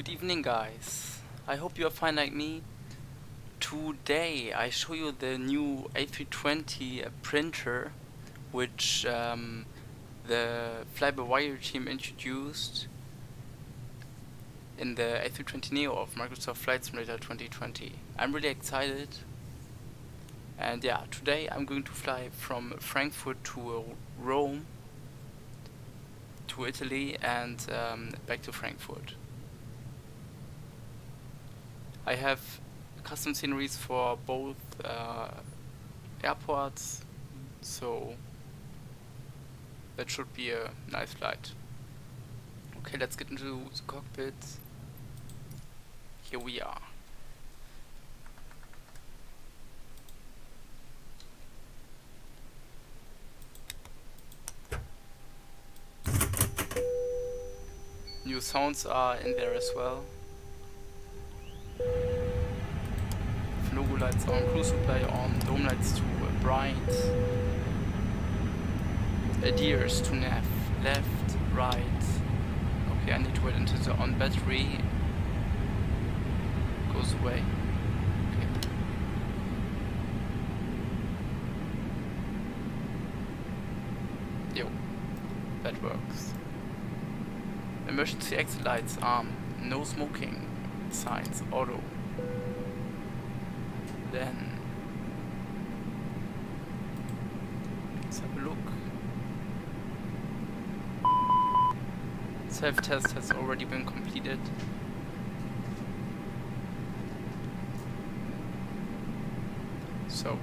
Good evening, guys. I hope you are fine like me. Today I show you the new A320 printer, which the fly-by-wire team introduced in the A320Neo of Microsoft Flight Simulator 2020. I'm really excited. And yeah, today I'm going to fly from Frankfurt to Rome, to Italy, and back to Frankfurt. I have custom sceneries for both airports, so that should be a nice flight. Okay, let's get into the cockpit. Here we are. New sounds are in there as well. Logo lights on, cruise supply on, dome lights to bright, adheres to nav, left, right. Okay, I need to wait until the on battery goes away. Okay. Yo, that works. Emergency exit lights on, no smoking signs, auto. Then let's have a look. Self-test has already been completed. So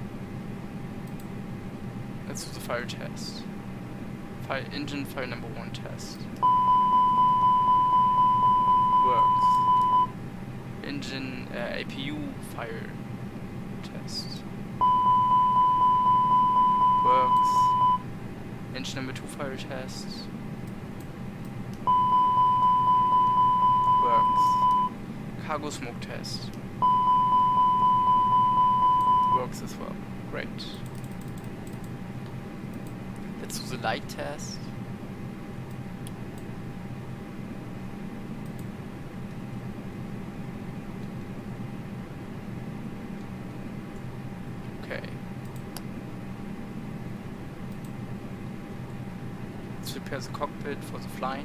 let's do the fire test. Engine fire number 1 test. Works. Engine APU fire test. Works. Engine number 2 fire test. Works. Cargo smoke test. Works as well. Great. Let's do the light test. Okay. Let's prepare the cockpit for the flight.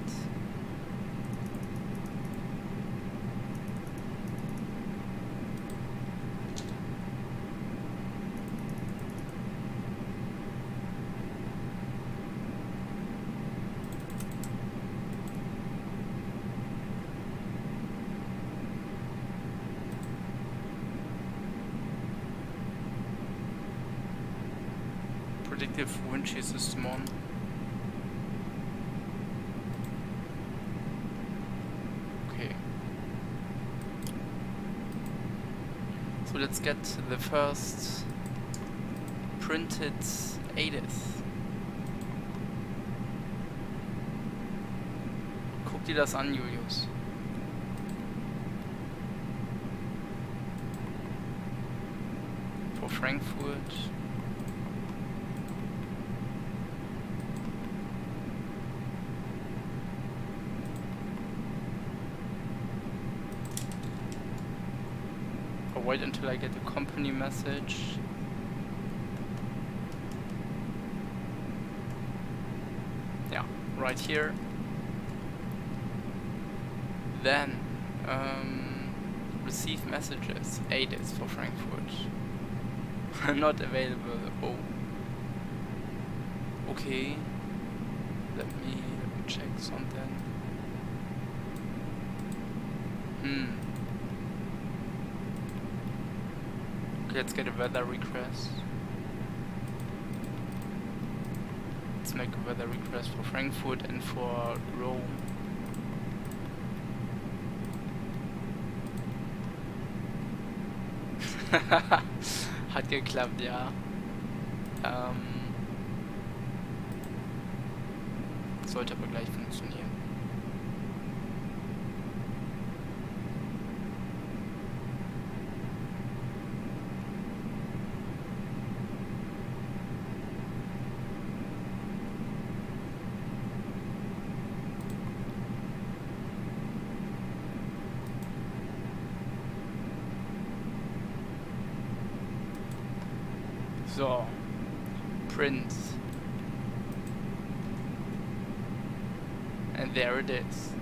Predictive wind shear system on. Okay. So let's get the first printed ADIS. Guck dir das an, Julius. For Frankfurt. Wait until I get a company message. Yeah, right here. Then receive messages. ADIS for Frankfurt. Not available. Oh. Okay. Let me check something. Let's get a weather request. Let's make a weather request for Frankfurt and for Rome. Hat geklappt, ja. Sollte aber gleich funktionieren. So. Prince. And there it is.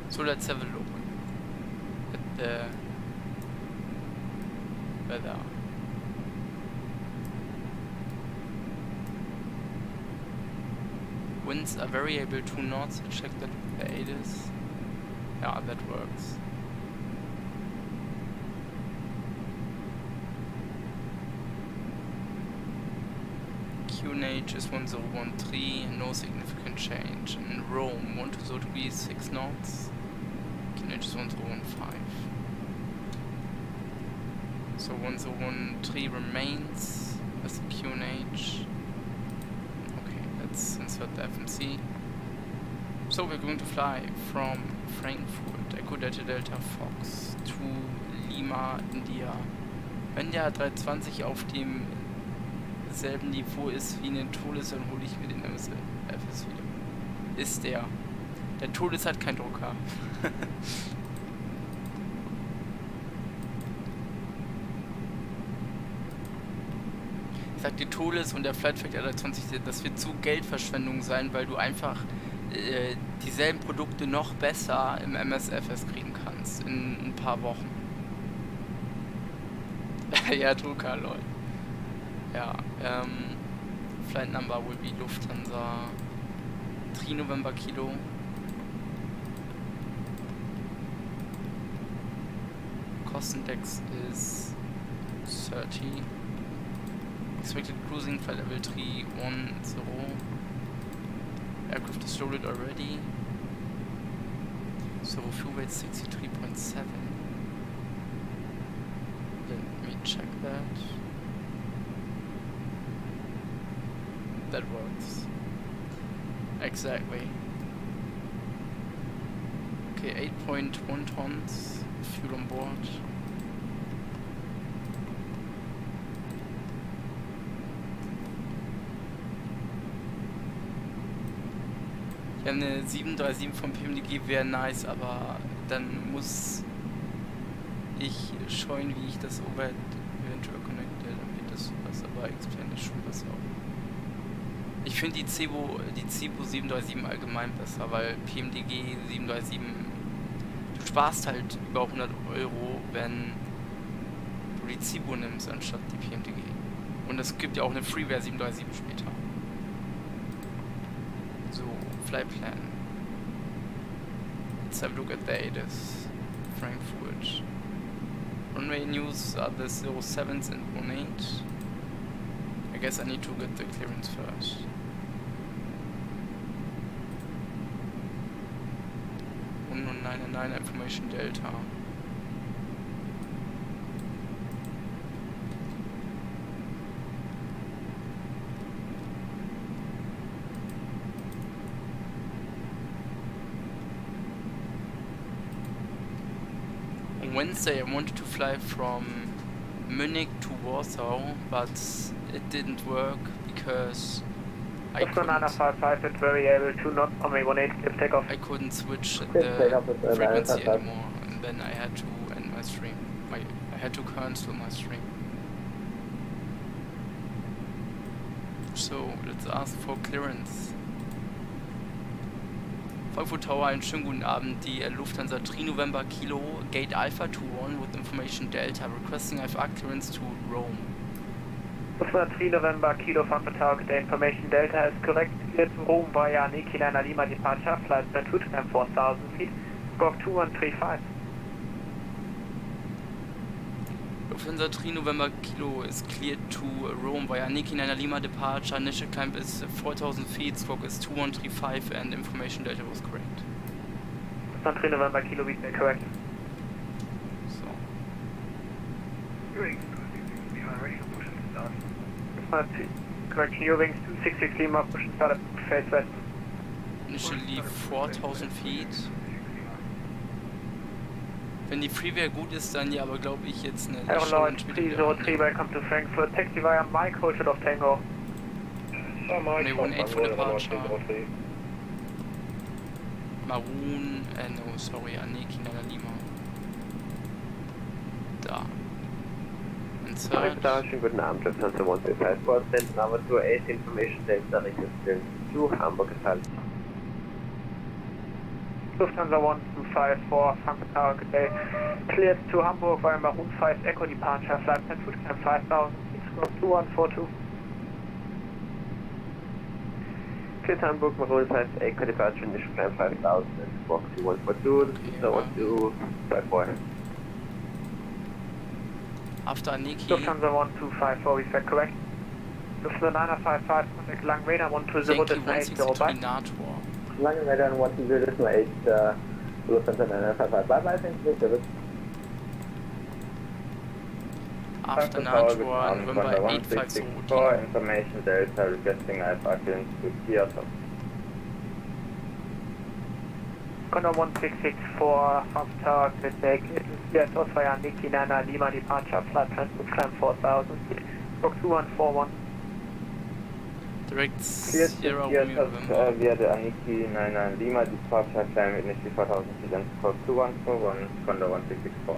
So let's have a look at the weather. Winds are variable 2 knots. Check that with the ATIS. Yeah, that works. QNH is 1013, no significant change. In Rome, 1202 6 knots. QNH is 1015. So 1013 remains as the QNH. Okay, let's insert the FMC. So we're going to fly from Frankfurt, Echo Delta Delta Fox to Lima, India. Wenn der A320 auf dem selben Niveau ist wie ein Todes, dann hole ich mir den MSFS wieder. Ist der. Der Todes hat keinen Drucker. Ich sag, die Todes und der Flight Factor A320, das wird zu Geldverschwendung sein, weil du einfach dieselben Produkte noch besser im MSFS kriegen kannst in ein paar Wochen. Ja, Drucker, lol. Ja, Flight Number will be Lufthansa 3 November Kilo. Cost index is 30. Expected cruising flight level 310. Aircraft is loaded already. So fuel weight 63.7. Let me check that. That works. Exactly. Okay, 8.1 tons fuel on board. Ja, eine 737 vom PMDG wäre nice, aber dann muss ich scheuen, wie ich das Overhead eventuell connecte, dann wird das was, aber Explain ist schon besser. Ich finde die Cibo 737 allgemein besser, weil PMDG 737, du sparst halt über 100 Euro, wenn du die Cibo nimmst, anstatt die PMDG. Und es gibt ja auch eine Freeware 737 später. So, Flight Plan. Let's have a look at the ATIS. Frankfurt. Runway news are the 07s and 18. I guess I need to get the clearance first. Und 999 Information Delta. On Wednesday I wanted to fly from Munich to Warsaw, but it didn't work because I couldn't switch the frequency anymore, and then I had to end my stream. I had to cancel my stream. So let's ask for clearance. Frankfurt Tower, einen schönen guten Abend. Die Lufthansa 3 November Kilo, Gate Alpha 21 with information Delta, requesting FA clearance to Rome. Lufthansa 3 November Kilo, Frankfurt Tower, the information Delta is correct. Clear to Rome via Nikilana Lima departure, flight span 2 to 4,000 feet, squawk 2135. Lufthansa 3 November Kilo is cleared to Rome via Nikilana Lima departure, initial climb is 4,000 feet, squawk is 2135 and information Delta was correct. Lufthansa 3 November Kilo, we say correct. So. Correct, New wings 266 Lima, push and start face west. Initially 4,000 feet. Wenn die Freeware gut ist, dann ja, aber glaube ich jetzt eine Aero Lodge 303, welcome to Frankfurt, taxi via Mike, hold short of Tango. Runway 18 for departure. Maroon, no, sorry, Aniki Nana Lima. Da. Insert. Schönen guten Abend, Lufthansa 125 send number 28 information Delta requesting to Hamburg Hotel. Lufthansa 1254, Frankfurt Tower, good day. Cleared to Hamburg via Maroon 5 Echo departure, flight Frankfurt, climb 5000, squawk 2142. Cleared to Hamburg, Maroon 5 Echo departure, initial climb 5000, squawk 2142, Lufthansa 1254. After Aniki. Lufthansa 1254, is that correct? Lufthansa 955, contact Langweder 120, Yankee decimal 80, bye. 163 Nator. Langweder 120, decimal 8, Lufthansa 955, bye bye, thank you, service. After Nator, November 850. For information Delta requesting Alpha clearance to Kyoto. Condor 1664, Frankfurt Tower, good day. Cleared to Seattle via Niki Nana Lima departure, flight Frankfurt, climb 4000, squawk 2141. Direct Sierra Romeo November. Via the Aniki 99 Lima departure, climb initially 4000 feet and squawk 2141, Condor 1664.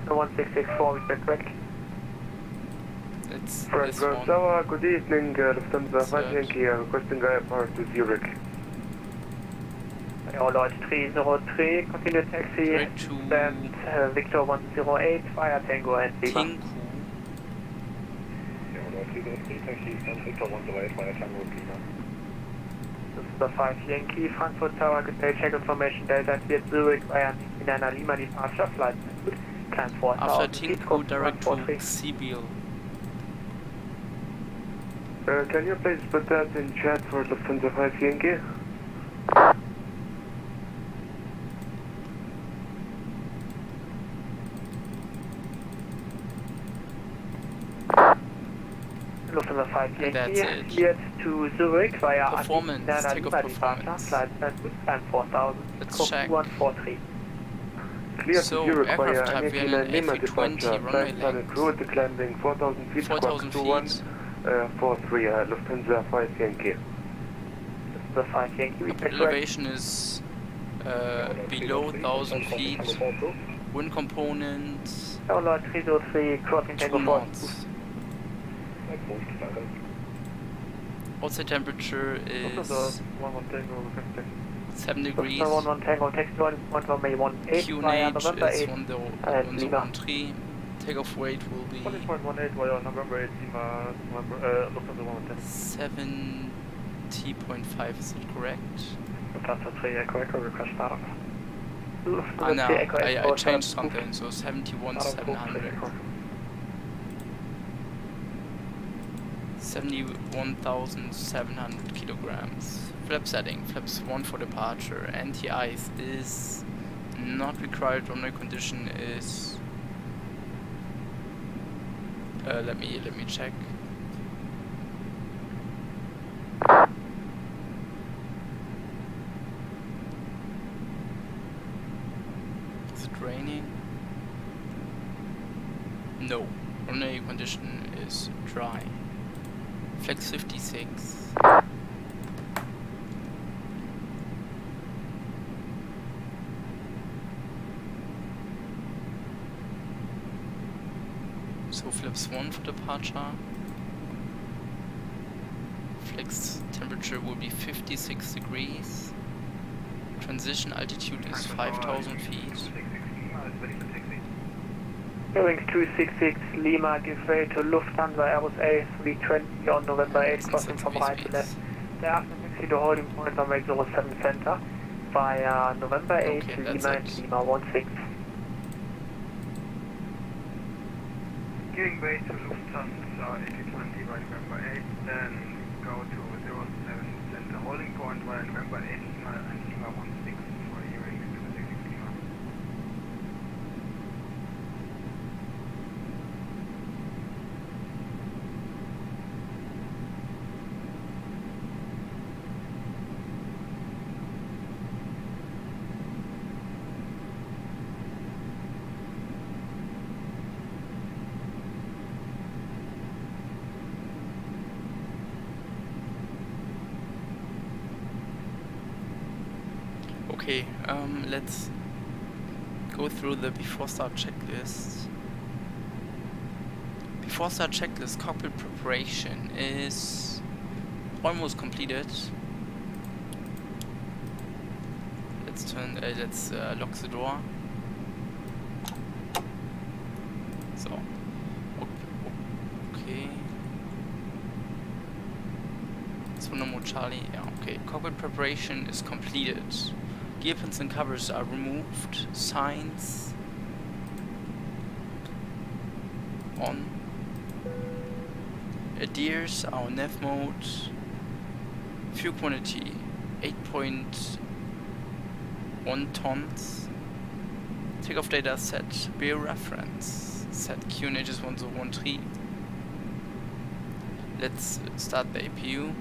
Condor 1664, is that correct? It's Frankfurt this one. Tower, good evening, Lufthansa 5 Yankee, requesting airport to Zurich. Lloyd 303, continue taxi, Direct to send Victor 108 via Tango and Lima. Tinku. This is the 5 Yankee, Frankfurt Tower, good day, check information, Delta cleared Zurich via Nana Lima departure, flight climb 4000. After Tinku, direct to Sibyl. Can you please put that in chat for Lufthansa 5 Yankee? Lufthansa 5 And that's Yankee, it. cleared to Zurich via Performance, Nana take off Lima departure, performance. flight climb 4000, Let's check. 2143. Clear to So, Zurich aircraft via type, Aniki we are 9 in Lima A320 departure, runway flight started length. route, climbing 4000 feet, 4000 squawk feet. 2143, Lufthansa 5 Yankee. This is the 5 Yankee, we correct. Elevation is below 1000 feet. Wind component Lloyd 303, crossing 2 Tango 42. knots. Outside temperature is 7 degrees. Lufthansa 11 Tango, taxi 1 May 18 via QNH November is 8 and Lima. 1013. Takeoff weight will be 1.18 via November 8 Lima, Lufthansa 110. 70.5, is it correct? Lufthansa 3 Echo Echo, request start. Ah, Lufthansa no, 3 Echo I Echo, changed something, so 71,700. 71,700 kilograms. Flap setting, flaps 1 for departure. Anti-ice is not required. Runway condition is let me check. Is it raining? No. Runway condition is dry. Flex 56. So flaps 1 for departure. Flex temperature will be 56 degrees. Transition altitude is 5,000 feet. Bearing 266 Lima, give way to Lufthansa Airbus A320 on November 8, crossing from right to left. Thereafter taxi to holding point on Runway 07 Center via November 8 Okay, Lima that's and it. Lima 16. Giving way to Lufthansa A320 by November 8, then go to 07 Center holding point via November 8 Lima and Lima 16 for hearing 266 Lima. Okay, let's go through the before start checklist. Before start checklist, cockpit preparation is almost completed. Let's lock the door. So, okay. So no more Charlie. Yeah, okay. Cockpit preparation is completed. Gear pins and covers are removed. Signs on. Adheres are on nav mode. Fuel quantity 8.1 tons. Takeoff data set. Bear reference. Set QNHs 1013. Let's start the APU.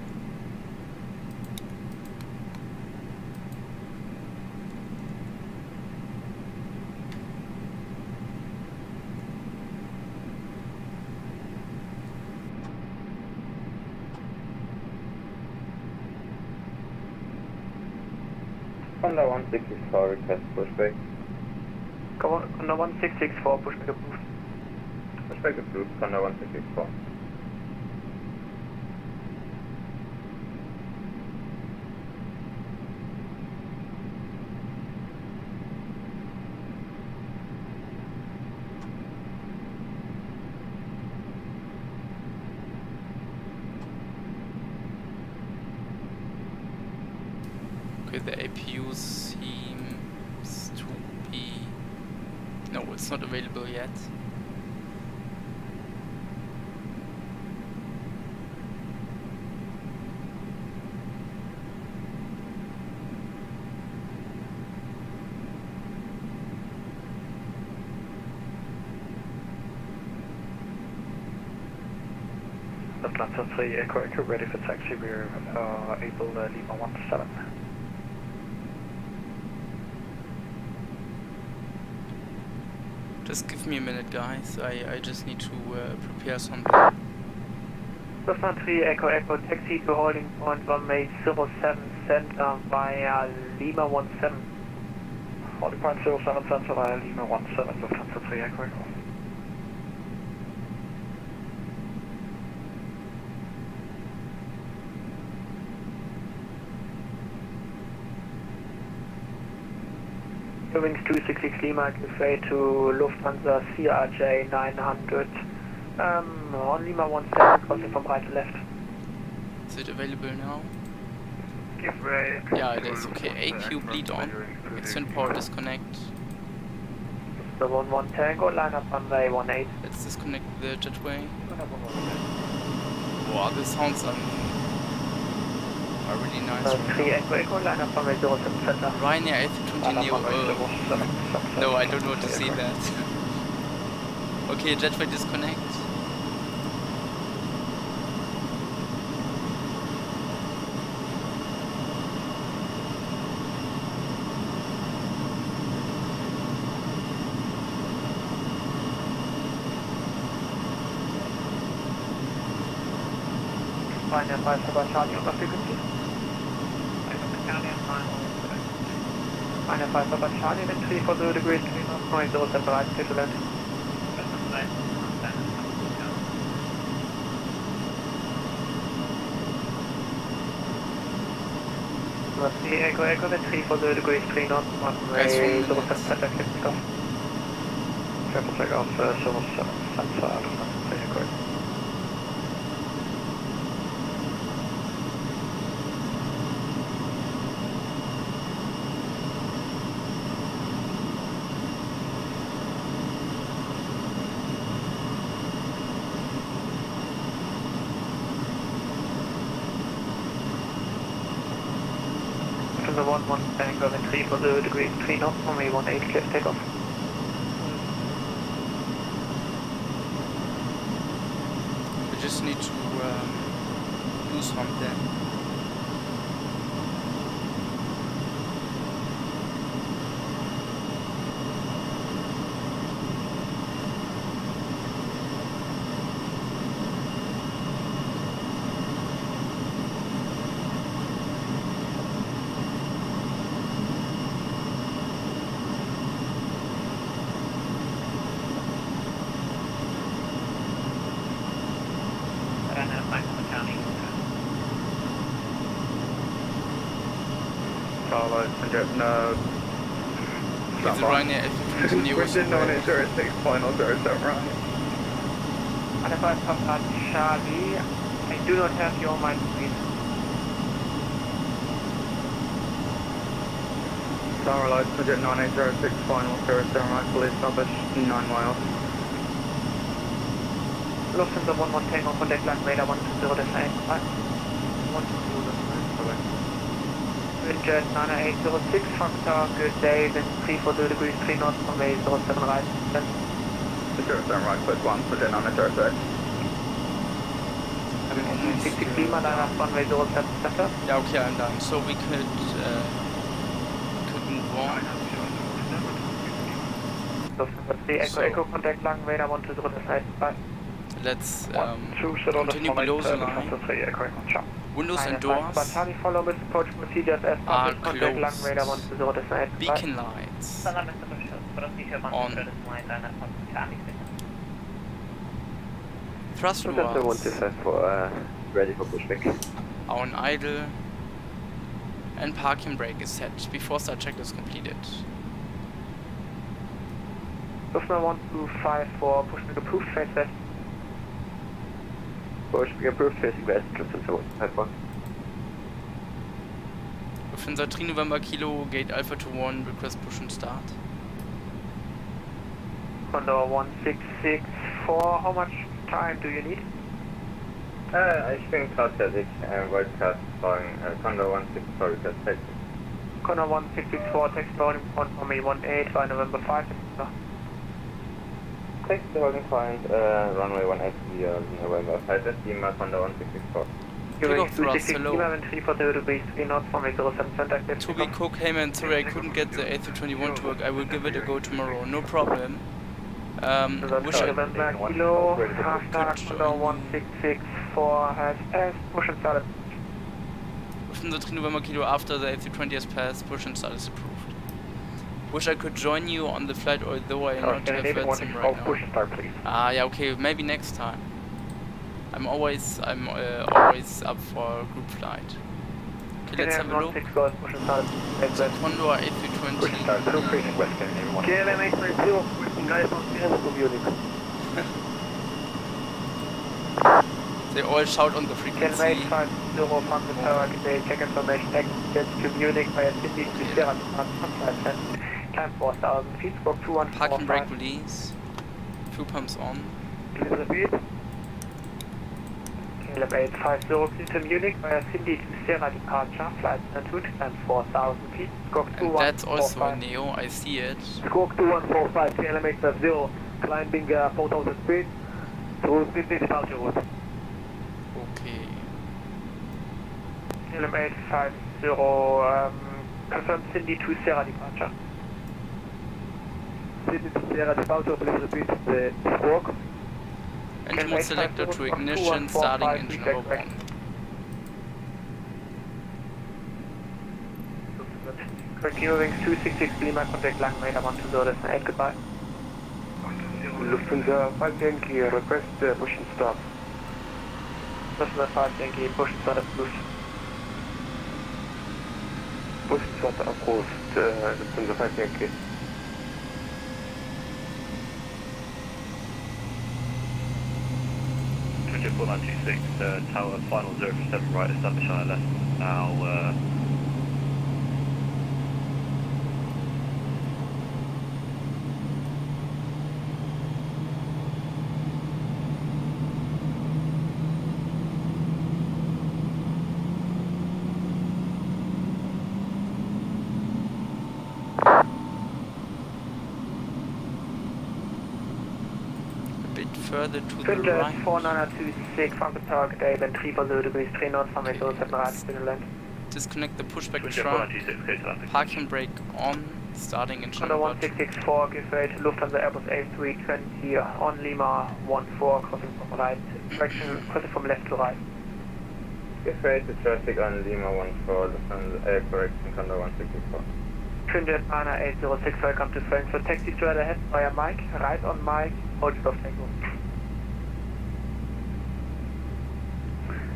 Honda 164 request pushback. Honda 1664, pushback approved. Pushback approved, Honda 1664. Okay, the APU seems to be... No, it's not available yet. Lufthansa 3 Echo Echo ready for taxi. We're able Lima 17. Just give me a minute, guys. I just need to prepare something. Lufthansa 3 Echo Echo taxi to holding point runway 07 center via Lima 17. Holding point 07 center via Lima 17, Lufthansa 3 Echo Echo. Wings 266 Lima, give way to Lufthansa CRJ 900. On Lima 17, crossing from right to left. Is it available now? Give way. Yeah, it is. Okay, AQ bleed on. Extend power disconnect. The 11 Tango, line up runway 18. Let's disconnect the jetway. Wow, this sounds are really nice. 3 Echo Echo, line up runway 07 center. Ryanair A320Neo. No, I don't want to see that. Okay, jetway disconnect. Ryanair 5 Papa Charlie on the frequency. Ryanair 5 Papa Charlie, then 340 degrees, 3 knots, runway 07 right, clear to land. 3 Echo Echo, then 340 degrees, 3 knots, runway 07 center, clear to off. Triple check off 07 center, 3 Echo Echo. The 11 Tango, then 340 degrees, 3 knots, runway 18, clear to take off. We just need to do something. Starlight, no. It's a Ryanair A320Neo. Bridget 9806, final 07 right. Advise Papa Charlie, I do not have your mind speed. Starlight, Bridget 9806, final 07 right, fully established, 9 miles. Lufthansa 11 Tango, contact line radar 120 descent. 120 descent. Bridget 9806 from Tower, good day, wind 340 degrees 3 knots from a 07 right. 07 right, click 1, Bridget 9806. 60 Lima, line up runway 07 center. Yeah, okay, I'm done. So we could move on. Lufthansa 3 Echo Echo, contact line radar 120 descent. Bye. Let's continue below the line. Windows and doors Charlie, follow with approach procedures as are contact line radar closed. 120 descent. Beacon lights on. Thrust lowers Ready for pushback. are on idle, and parking brake is set before start check is completed. Lufthansa 1254, pushback approved, face west. Pushback approved, facing west, Lufthansa 154. Lufthansa 3 November Kilo, gate Alpha to 1, request push and start. Condor 1664, how much time do you need? Ich bin tatsächlich, wollte gerade sagen, Condor 164, request taxi. Condor 1664, text volume for me 18 by November 5. Taxi holding point, runway 18 via November 5, Lima, Condor 1664. Takeoff thrust, hello. Lima, 340 degrees 3 knots from a 07 center. Toby Cook, hey man, sorry I couldn't get the A321 to work, I will give it a go tomorrow, no problem. Wish I November Kilo, half dark, Condor 1664 has S, push and start. Lufthansa 3 November Kilo, after the A320 has passed, push and start is approved. Wish I could join you on the flight, although I not have heard some right now. Push and start, please. Ah, yeah, okay, maybe next time. I'm always up for a group flight. Okay, let's have a look. Condor A320. KLM 830, guys on Munich. They all shout on the KLM frequency. 850, Frankfurt Tower, today, check information, exit to Munich via Sydney to Sierra, climb 4,000 feet, stroke 2145. Park and brake release. Fuel pumps on. Please repeat. KLM 850, clear to Munich via Sydney to Sierra departure, flight 2 to climb 4,000 feet, stroke 2145. And that's also a Neo, I see it. Stroke 2145, KLM 850, climbing 4,000 feet through Sydney departure route. Okay. KLM 850, confirm Sydney to Sierra departure. Sydney to Sierra departure, please repeat the stroke. Engine mode selector to ignition, starting engine number 1. Continue wings 266 Lima, contact line radar 120 goodbye. Lufthansa 5 Yankee, request push and start. Lufthansa 5 Yankee, push and start approved. Push and start approved, Lufthansa 5 Yankee. Bridget 4926, tower final 047 right, establish on left. Now, further to the Bridget right. 4926, Frankfurt Tower, good day, wind 340 degrees 3 knots from a 07 right, still land. Disconnect the pushback Bridget trunk. 4926, clear to landing. Parking brake on. Starting engine Condor number 2. 1664, give way to Lufthansa Airbus A320 on Lima 14, crossing from right, direction, crossing from left to right. Give way to traffic on Lima 14, Lufthansa, correction, Condor 164. Trinidad 806, welcome to Frankfurt. Taxi straight ahead via Mike, right on Mike, hold it off Tango.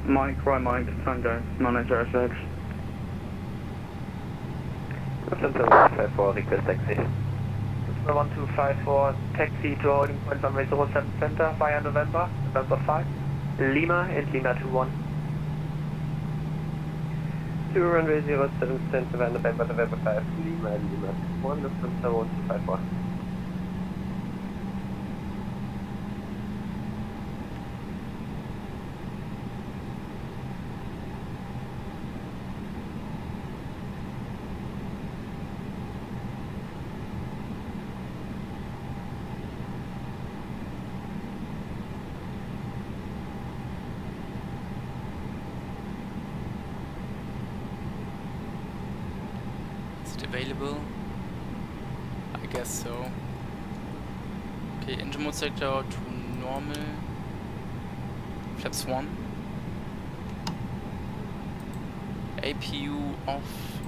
Mike, right Mike, Tango, 9806. Lufthansa 1254, request taxi. 1254, taxi to holding point runway 07 center via November 5, Lima and Lima 21. To runway 07 center via November 5, Lima and Lima 1, Lufthansa 1254. Available? I guess so. Okay, engine mode sector to normal. Flaps 1. APU off.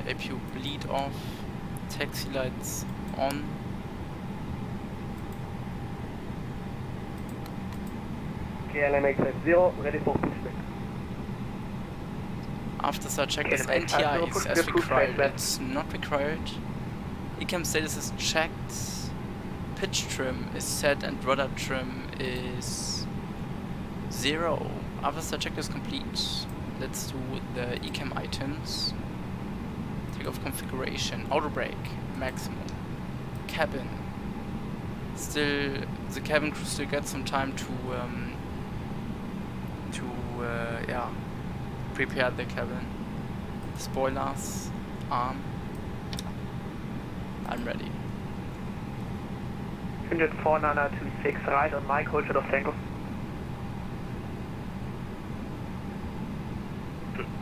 APU bleed off. Taxi lights on. KLM 0, ready for pushback. After such check is NTIs as required. It's not required. ECAM status is checked. Pitch trim is set and rudder trim is 0. After such check is complete. Let's do the ECAM items. Takeoff configuration. Auto brake. Maximum. Cabin. Still, the cabin crew still gets some time to yeah, prepare the cabin. Spoilers, arm. I'm ready. 4926 right on Mike, hold short of Tango.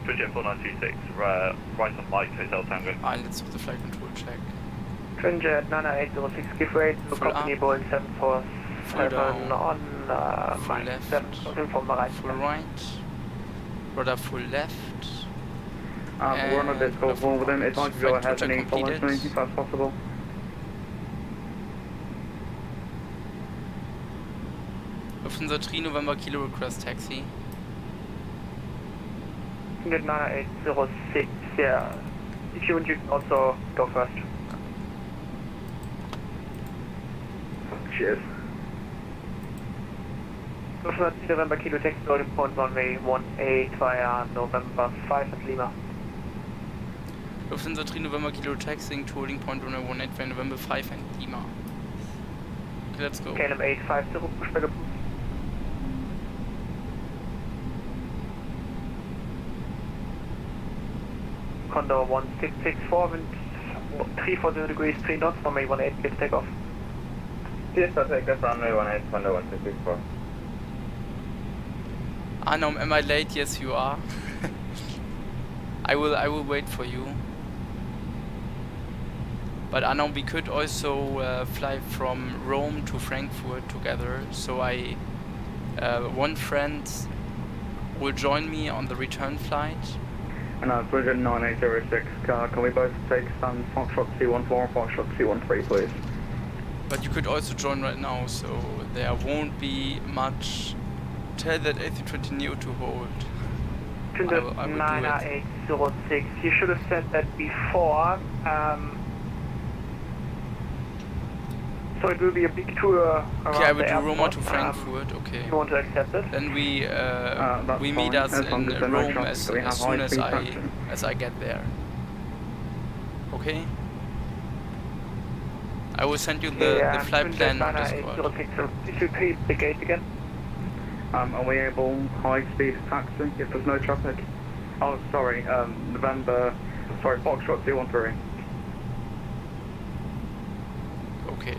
4926, right on Mike, Hotel Tango. Let's do the flight control check. Trinjet 9806, give way to Full company up. Boeing 747 on Full Mike left. 7, from the right. Full right. Rudder full left. We're on a bit of one with them. It's like to go ahead and follow me if that's possible. Lufthansa 3 November Kilo request taxi. 9806, yeah. If you can also go first. Cheers. Lufthansa 3 November Kilo taxi loading point runway 18 via November 5 at Lima. Lufthansa 3 November Kilo taxiing to holding point runway 18 via November 5 and Lima. Okay, let's go. KLM 850, pushback approved. Condor 1664, wind 340 degrees, 3 knots, runway 18, please take off. Yes, I'll take us runway 18, Condor 1664. Anom, am I late? Yes, you are. I will wait for you. But Anom, we could also fly from Rome to Frankfurt together. So one friend will join me on the return flight. And Bridget 9806, can we both take Foxtrot C14 and Foxtrot C13, please? But you could also join right now, so there won't be much. Tell that A320Neo to hold. I will do it. 9806, you should have said that before. So it will be a big tour around Okay, I will the do airport. Roma to Frankfurt, okay. You want to accept it? Then we meet fine. us As long in as they're no Rome trucks, as so we have soon as high-speed traction. I get there. Okay? I will send you the flight plan on Discord. If you repeat the gate again. Are we able high-speed taxi if there's no traffic? Oh, sorry, Foxtrot C13. Okay,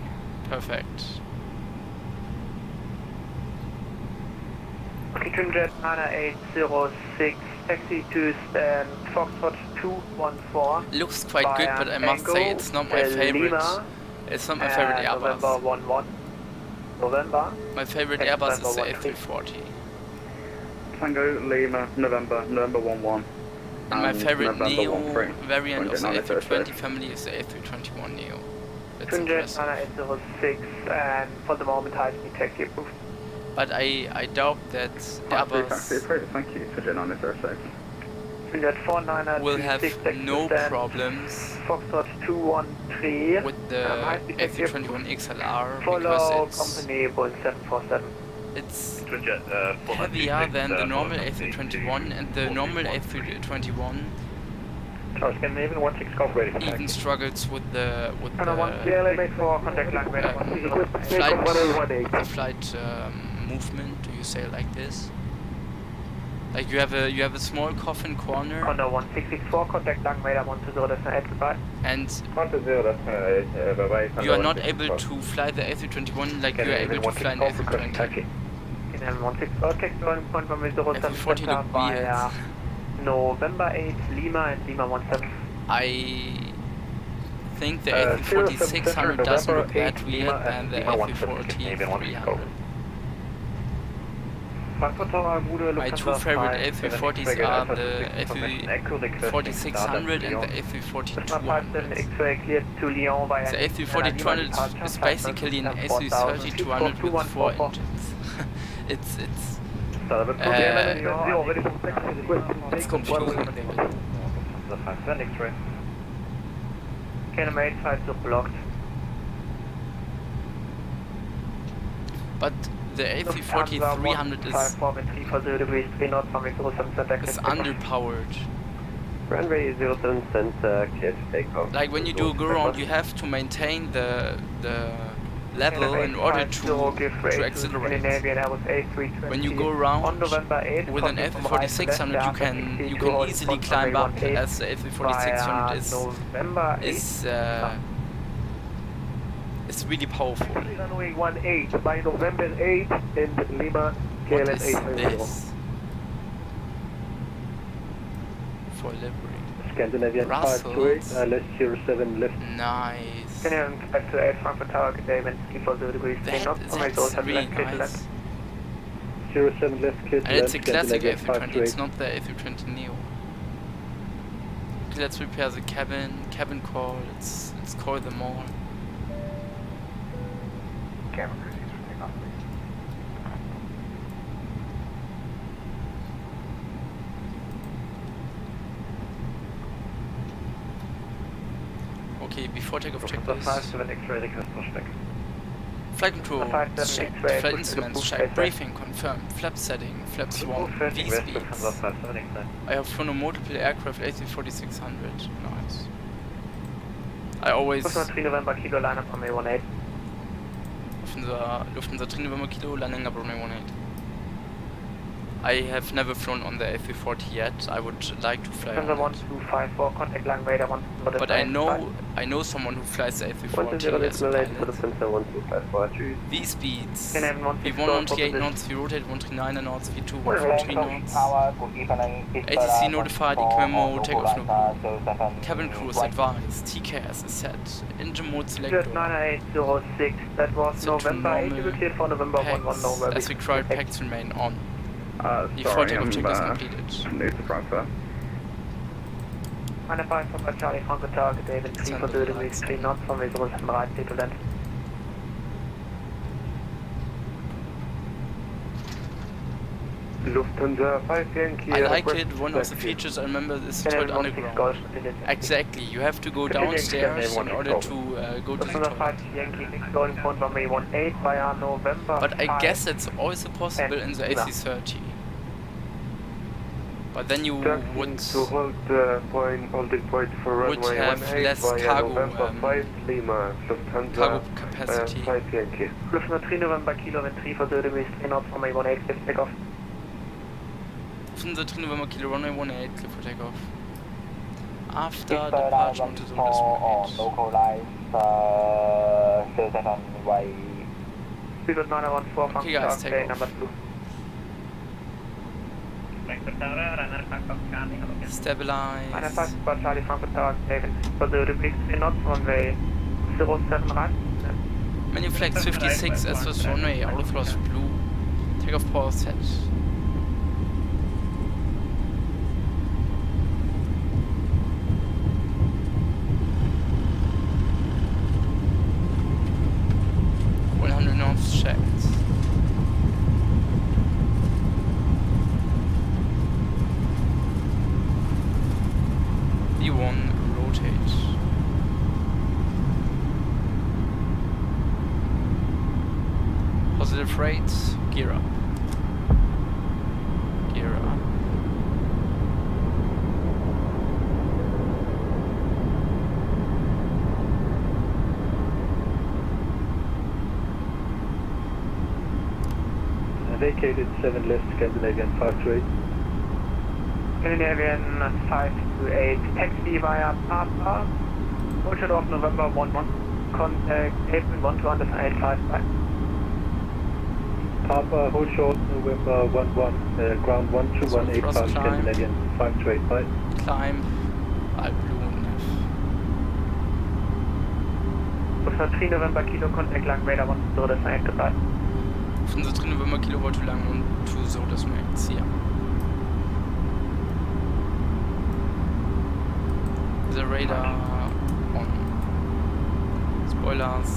perfect. Okay, Trinjet 9806, taxi to stand Foxtrot 214. Looks quite good, but I must say it's not my favorite. Lima, It's not my favorite November Airbus. 11. November. My favorite Airbus is the A340. Tango, Lima, November 11. And my favorite November Neo 13. variant of the 9806. A320 family is the A321Neo. That's Trinjet impressive. 9806, and for the moment high-speed taxi approved. But I doubt that High-speed taxi Airbus. approved, thank you, Trinjet 9806. will have no problems Foxtrot 213 with the A321XLR follow because company Boeing 747. it's Twinjet, heavier than the normal A321, and the normal A321 Scandinavian 16 Golf ready for even struggles with the flight movement. Do you say it like this? Like you have a small coffin corner. Condor 1664, contact Langmeter 120, that's an 8 goodbye. And you are not able to fly the A321 like you are able to fly an A320. A340 look weird. November 8, Lima and Lima 17. I think the A340-600 doesn't look that weird than the A340-300. My two favorite A340s are the A340-600 and the A340-200. The A340-200 is basically an A330-200 with 4 engines. It's confusing. But the A340-300 is underpowered. Runway 07 center, clear to take off. Like when you do a go round, you have to maintain the level in order to accelerate. When you go around with an A340-600, you can easily climb up, as the A340-600 is really powerful. Runway 18 by November 8 in Lima. What is this? For livery. Scandinavian Brussels. 528, left 07 left. Nice. Back to 8 Frankfurt Tower, good day, wind 0 degrees, That's really nice. 07 left, clear to And it's a classic Scandinavian A320, it's not the A320Neo. Okay, let's repair the cabin call, let's call them all. Okay, before takeoff, check this. Flight control, check. Flight instruments, check. Briefing, confirmed. Flap setting, flaps 1. V-speeds. I have flown a multiple aircraft A340-600. Nice. I always... Lufthansa November Kilo, line up on May 18. Lufthansa 3 November Kilo, landing up runway 18. I have never flown on the A340 yet. I would like to fly on it. 1254, contact Langmeter 1. But I know someone who flies the A340 as a pilot. V-speeds, V138 knots, V rotate 139 knots, V2 143 knots. ATC notified, equipment takeoff no blue. Cabin crew is advised, TKS is set. Engine mode selector. 9806, that was November 8, you will clear for November 11, November. As required, packs remain on. Sorry, takeoff check is completed. New to Frankfurt. 5 from Charlie Frankfurt Tower, good day, wind 3 degrees, 3 knots, from May 07 right, clear to land. Lufthansa 5 Yankee. I like it, one of the features I remember is toilet underground. Exactly, you have to go downstairs in order to go to the toilet. But I guess that's also possible in the AC30. But then you would have less cargo capacity. Lufthansa 3 November Kilo, wind 3 degrees, 3 knots, from May 18, clear to take off. Lufthansa 3 November Kilo, runway 18, clear for takeoff. After departure into zone local life, runway. We got 914 Okay guys, take off. number 2. Stabilize. 5 Charlie Frankfurt Tower, David, for the degrees, 3 knots, runway 07 right. Menu flags 56 as was runway, autothrust blue. Takeoff power set. Checked. 1, rotate. Positive rate, gear up. Gear up. Vacated 7 left, Scandinavian 528. Scandinavian 528, taxi via Papa, Orchard of November 11, contact April 125855. Papa, hold short, November 11, ground 12185, Scandinavian 5285. Climb, Alploon. Lufthansa 3 November Kilo, contact Lang Radar 10.825. Lufthansa 3 November Kilowatt to lang und 20.8 hier. The radar on. Spoilers.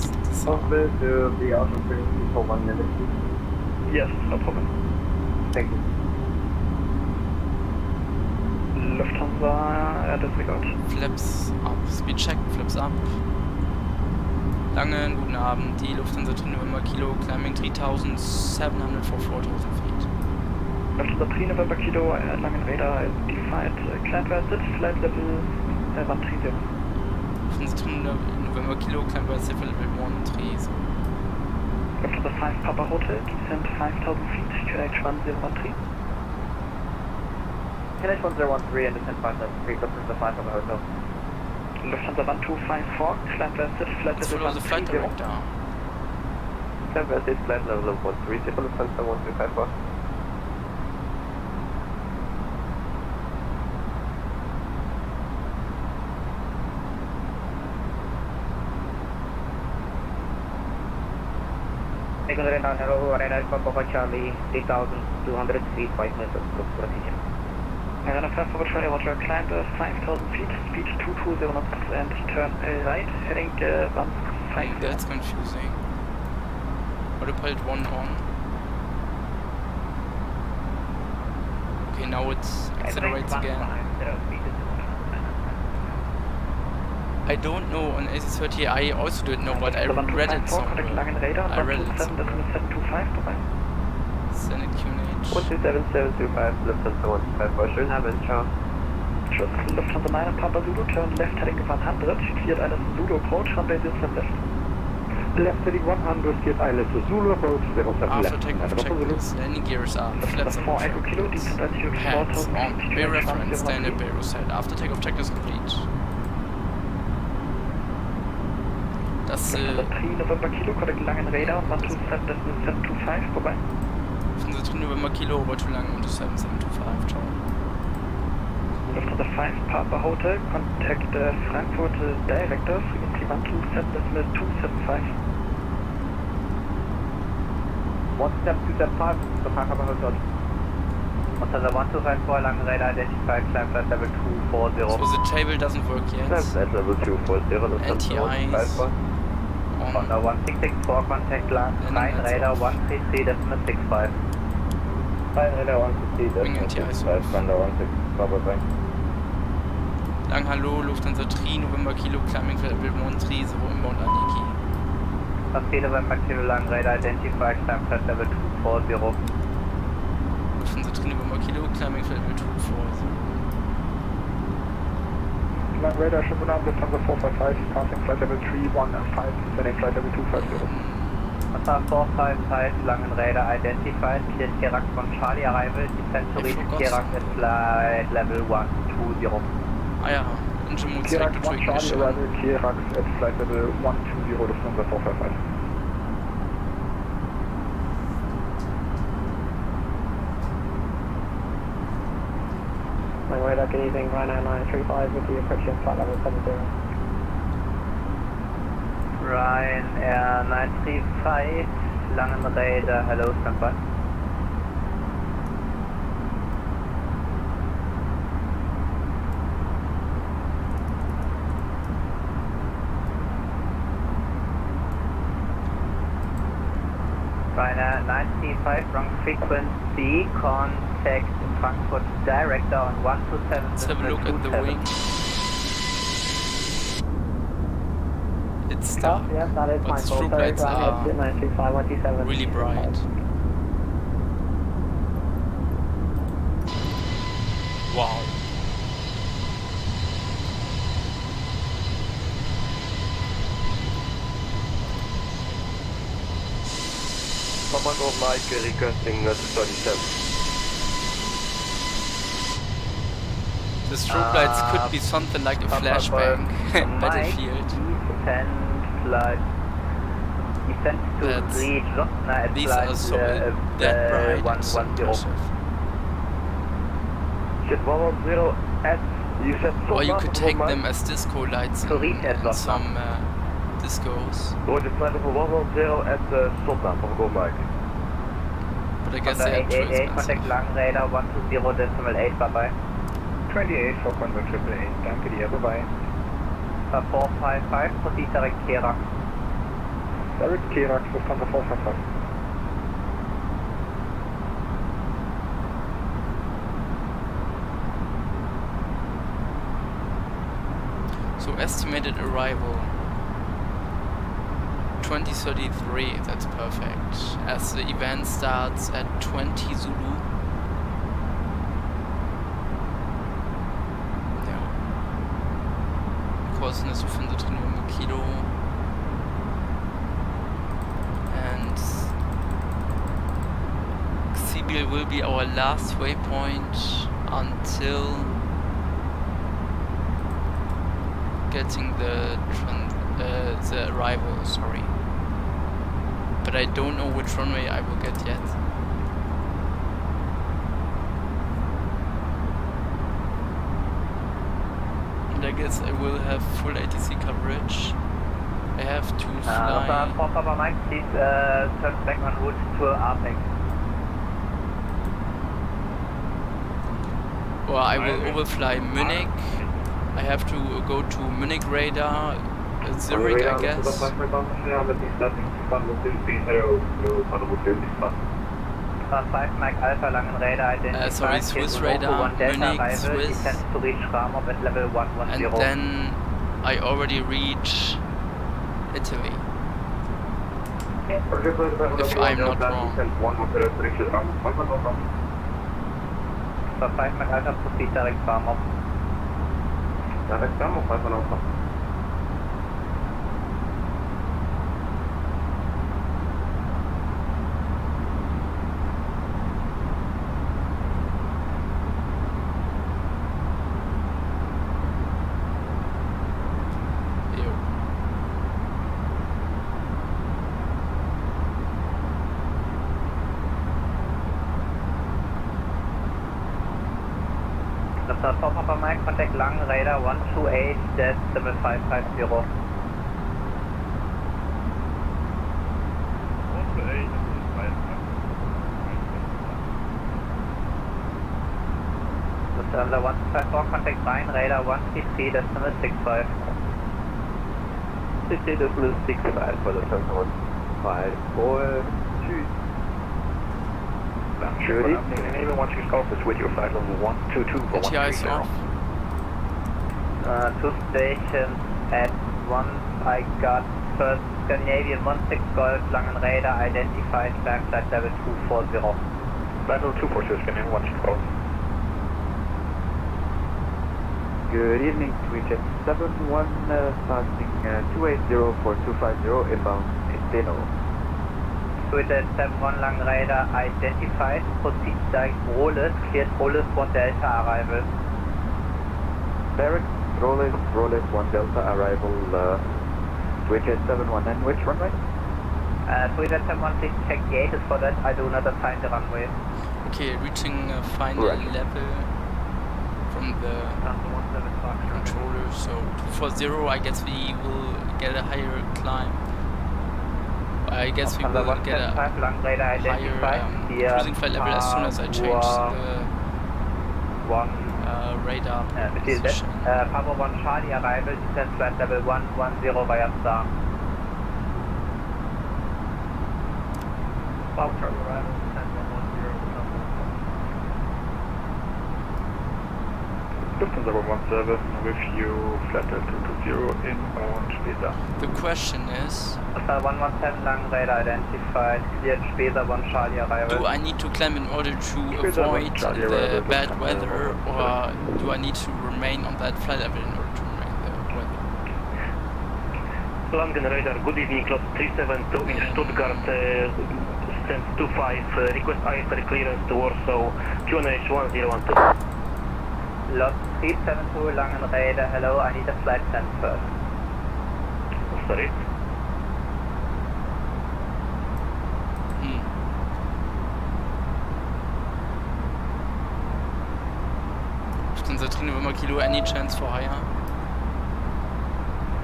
Possible to be out of frequency for 1 minute. Yes, no problem. Thank you. Lufthansa, disregard. Flaps up. Speed check, flaps up. Langen, guten Abend. Die Lufthansa 3 November Kilo, climbing 3,700 for 4,000 feet. Lufthansa 3 November Kilo, Langen Radar, defined, climb versus flight level 130. Lufthansa 3 November Kilo, climb versus level 130. Lufthansa 5 Papa Hotel, descent 5,000 feet, QNH 1013. QNH 1013 and descent 5,000 feet, Lufthansa 5 Papa Hotel. Lufthansa 1254, climb versus flight Let's level follow the flight 130. director. Climb versus flight level of 130, Lufthansa 1254. Hello, radar Papa Charlie, 3,200 feet, 5 meters, precision. And then fast forward Charlie, Roger, climb 5,000 feet, speed 220 knots and turn right, heading 150. That's confusing. Autopilot 1 on. Okay, now it accelerates again. I don't know on A330, I also didn't know, but I read it somewhere. I read it somewhere. Send it QNH. 127725, Lufthansa 154, schönen Abend, ciao. Lufthansa 9 and Papa Zulu, turn left heading 100, cleared Island Zulu approach, runway 07 left. Left heading 100, cleared Island Zulu approach 07 left. After takeoff checklist, landing gears are flaps Lufthansa 4 Echo Kilo, descent altitude hands 4,000 on, feet, bay QNH reference, standard 1013. bay set. After takeoff checklist complete. Das Lufthansa 3 November Kilo, contact Langen Radar, 127.725, vorbei. Lufthansa 3 November Kilo, over to lang und 7725, ciao. Lufthansa 5 Papa Hotel, contact Frankfurt director, frequency 127.275. 17275, the Papa Hotel. Lufthansa 1254, Langen Radar, identified, climb flight level 240. So the table doesn't work yet. Climb flight level 240, Lufthansa 154. On. Honda 1664, contact Line Radar 133, decimal 65. Line Radar 163, Wing NTIs 65, Honda 164, Lang hallo, Lufthansa 3 November Kilo, climbing flight level 130, inbound Aniki. Lufthansa November Kilo, Langen Radar, identified, climb flight level 240. Lufthansa 3 November Kilo, climbing flight level 240. Langen Radar, schönen guten Abend, Lufthansa 455, passing flight level 315, descending flight level 250. Lufthansa 455, Langen Radar, identified, cleared Kerax von Charlie arrival, descent to reach Kerax at flight level 120. Ah ja, engine mode Kerax selected to 1 Charlie ignition. arrival, Kerax at flight level 120, Lufthansa 455. Langen Radar, good evening, Ryanair 935 with the approaching flight level 70. Ryanair 935, Langen Radar, hello, standby. Ryanair 935, wrong frequency, contact Frankfurt director on 127. Let's have a look at the wing. it's dark, Yes, that is but my the fault. strobe Sorry, lights ground are exit 935 really bright. Wow. Papa Golf Mike requesting 37. The strobe lights could be something like a flashbang battlefield. Descent to reach London These are so that bright and so impressive. Shit, 110 at, you said Or you could take them as disco lights in some discos. Roger, flight level 110 at Sotna, Papa Golf Mike. But I guess they are too expensive. Contact Lang Radar 120.8, bye-bye. 28 for contact 888, danke dir, bye-bye. 455, proceed direct Kerak. Direct Kerak, Lufthansa 455. So estimated arrival 2033, that's perfect. As the event starts at 20 Zulu. Ja. Course of 500 Kilo. And Sibyl will be our last waypoint until getting the arrival, sorry. But I don't know which runway I will get yet. And I guess I will have full ATC coverage. I have to fly. Papa Mike, please turn back en route to Apex. Or I will overfly Munich. I have to go to Munich radar, Zurich, I guess. Five Mike Alpha Langen radar identified. Sorry, Swiss radar, Munich, Swiss. Descent to reach Ramov at level 110. And then I already reach Italy. If I'm not wrong. Five Mike Alpha, proceed direct Ramov. Direct Ramov, 5 Alpha. Papa Mike, contact Lang radar 128, decimal 550. Lufthansa 154, contact Rhein radar 133, decimal 65. 60 decimal 65 for the Lufthansa 154. Sure, anyone wants to call this with your flight level 122 for 130. off. Two stations at one, I got first Scandinavian 16 Golf Langen radar identified, climb flight level 240. Flight level 240, Scandinavian 16 Golf. Good evening, Tweejet 71, passing 280 for 250 inbound Esteno. Tweejet 71 Langen radar identified, proceed direct Roles, cleared Roles 1 Delta arrival. Barracks, Roles 1 Delta arrival, Tweejet 71, and which runway? Tweejet 71, please check the ATIS for that, I do not assign the runway. Okay, reaching a final level from the controller, so 240, I guess we will get a higher climb. I guess we will get a higher cruising flight level as soon as I change the radar position. Papa 1 Charlie arrival, descent flight level 110 via star. Papa Charlie arrival, descent 110. Lufthansa 117 with you, flight 220 inbound Spesa. The question is, 117 Langräder identified, cleared Spesa 1 Charlie arrival. do I need to climb in order to Spesa 1 avoid Charlie the arrival, bad Lufthansa weather, 117. or do I need to remain on that flight level in order to remain the weather? London Radar, good evening, Lot 372 in Stuttgart, stand 25, request IFR clearance to Warsaw, QNH 1012. Lot 372 Langenrede, hello, I need a flight plan first. Sorry? Lufthansa 3 November Kilo, any chance for higher?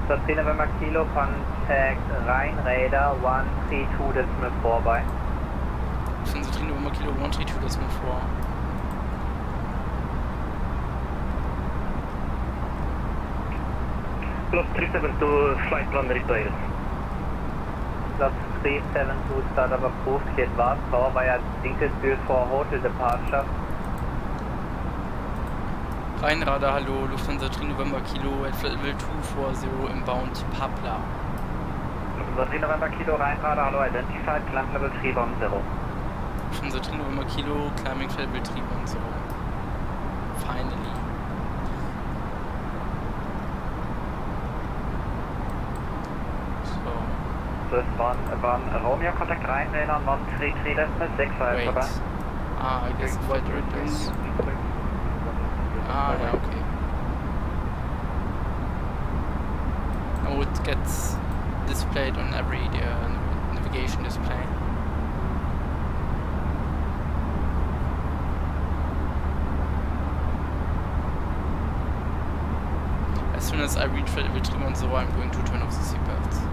So 3 November Kilo, contact Rheinräder 132.4 by. Lufthansa 3 November Kilo, 132.4. Lot 372, flight plan repaired. Lot 372, startup approved, cleared Warsaw via Dinkelsbühl for hotel departure. Rheinradar, hallo, Lufthansa 3 November Kilo, at flight level 240 inbound Papla. Lufthansa 3 November Kilo, Rheinradar, hello, identified, climb level 310. Lufthansa 3 November Kilo, climbing flight level 310. Finally. So es waren Romeo Contact Rheinräder, non-33.6 Wait. Ah, I guess flight directors. Ah, yeah, okay. Oh, it gets displayed on every navigation display. As soon as I reach flight level 310, I'm going to turn off the seatbelts.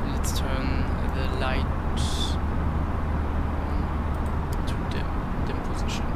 Let's turn the light to dim position.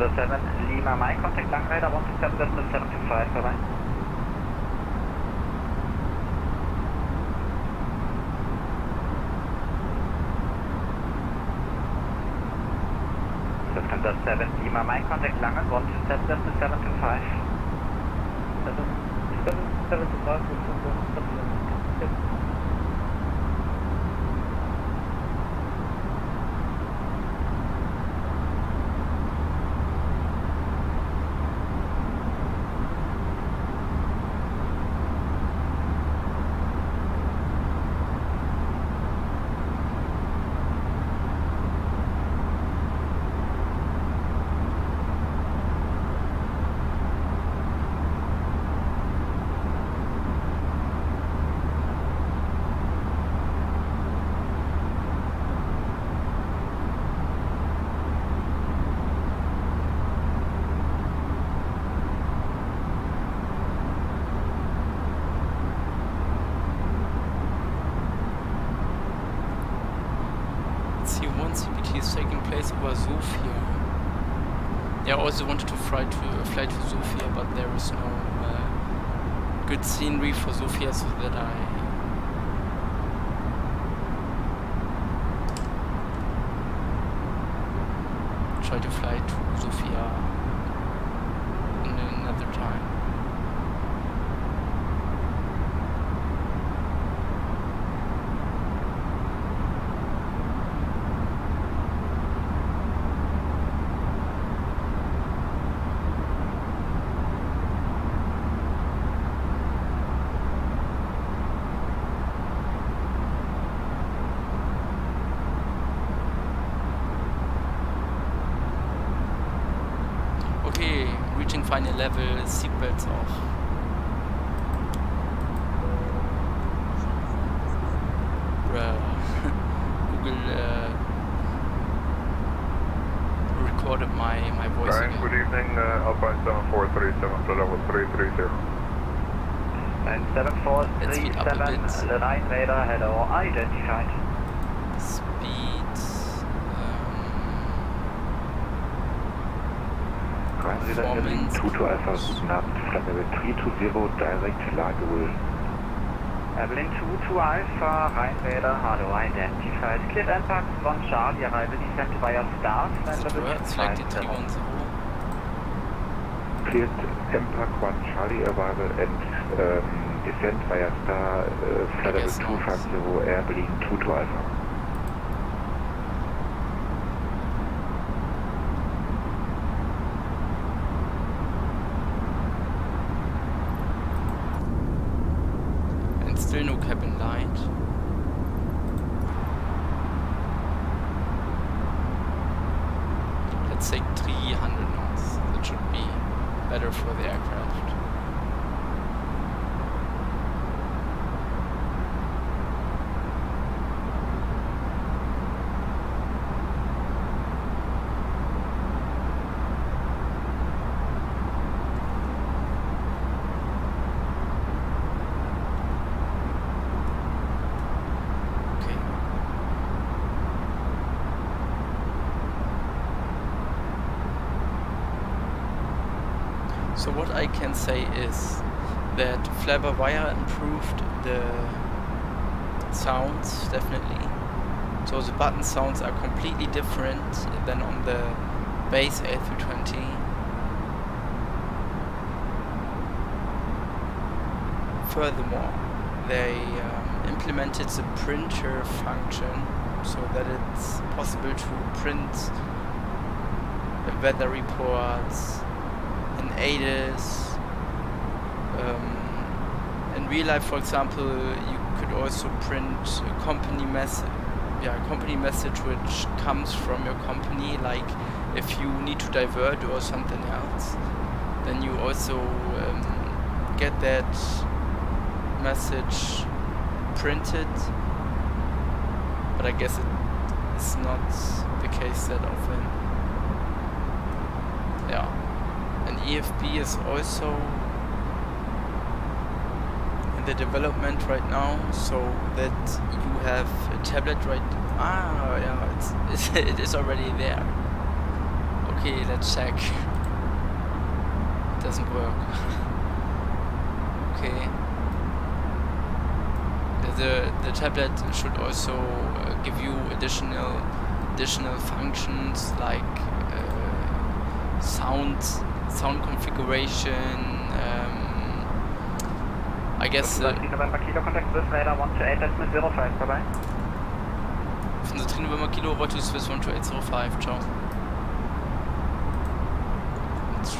The 7 Lima, my contact Langräder 127.75, bye bye. Lufthansa 7 Lima, my contact Langen 127.75. 775 Yeah, I also wanted to fly to Sofia, but there is no good scenery for Sofia, so that I try to fly to Sofia in another time. Okay, reaching final level, seatbelts off. Bruh. Google recorded my voice again. Good evening, Alpine 7437 to level 330. And Let's speed up a 7437, bit. line radar, hello, identified. Speed. Performance. 2 to Alpha, guten Abend. Flight level 320, direct Lageröl. Airplane 2 to Alpha, line radar, hello, identified. Cleared impact 1 Charlie, arrival descent via start, line level Words like the 310. Cleared impact 1 Charlie, arrival and descent via star, flight level 250, airplane 2 to Alpha. Still no cabin light. Let's take 300 knots. That should be better for the aircraft. So what I can say is that Fly-by-Wire improved the sounds, definitely. So the button sounds are completely different than on the base A320. Furthermore, they implemented the printer function so that it's possible to print weather reports in ADIS. In real life, for example, you could also print a company message which comes from your company, like if you need to divert or something else, then you also get that message printed, but I guess it's not the case that often. Yeah. And EFB is also in the development right now, so that you have a tablet it is already there. Okay, let's check. It doesn't work. Okay. The tablet should also give you additional functions like sound configuration. I guess November Kilo contact Swiss radar 128.05, bye bye. From the 3 November Kilo over to Swiss 128.05, ciao. Let's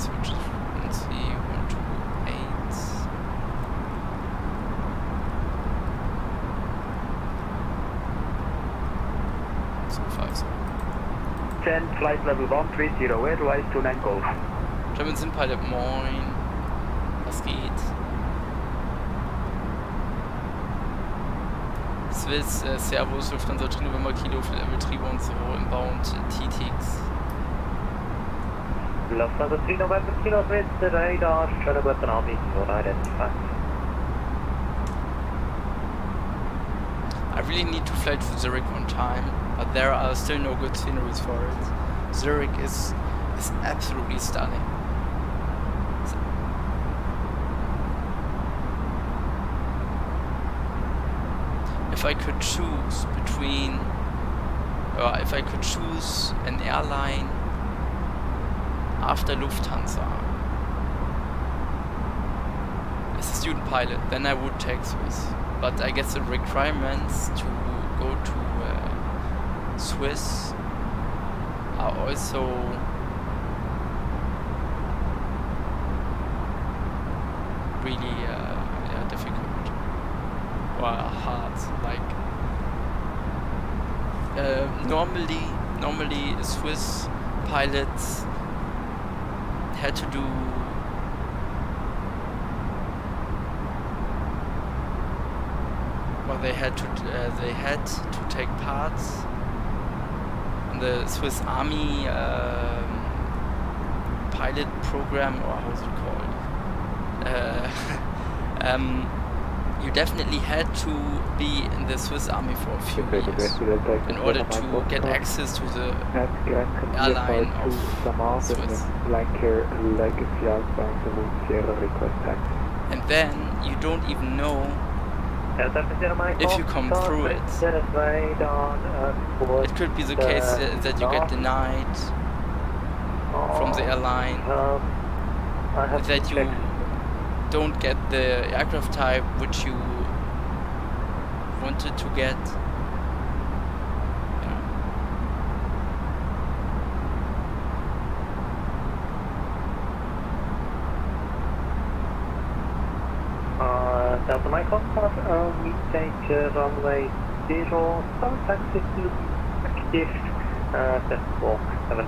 switch the frequency 128. So 5. 10 flight level 1308, rise to 9 Golf. German Sim Pilot, moin. Was geht? Swiss, Servus, Lufthansa 3 November Kilo, Level 310, inbound TTX. Lufthansa 3 November Kilo, Swiss, the radar, try to weapon army, not identified. I really need to fly to Zurich on time, but there are still no good sceneries for it. Zurich is is absolutely stunning. If I could choose between, or if I could choose an airline after Lufthansa as a student pilot, then I would take Swiss. But I guess the requirements to go to Swiss are also really difficult or hard. Like normally Swiss pilots had to do they had to take part in the Swiss Army pilot program, or how's it called? You definitely had to be in the Swiss Army for a few years in order to get access to the airline of Swiss. And then you don't even know if you come through it. It could be the case that you get denied from the airline, that you don't get the aircraft type which you wanted to get. Delta Mike Foxtrot, we take runway 0, taxi to active, test walk 7000,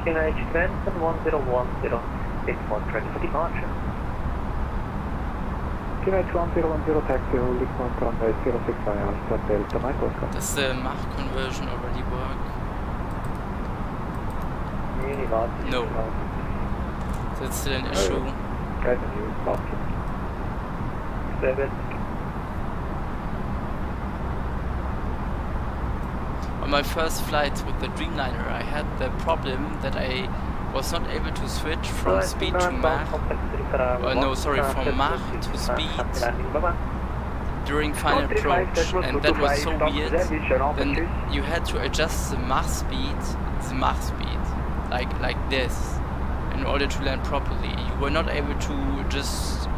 QNH Benson 1010, it's ready for departure. QNH 1010, taxi holding point runway 065 Alpha Delta Mike Foxtrot. Does the Mach conversion already work? No. That's still an issue. On my first flights with the Dreamliner, I had the problem that I was not able to switch from speed to Mach, from Mach to speed during final approach, and that was so weird. Then you had to adjust the Mach speed, like this, in order to land properly. You were not able to just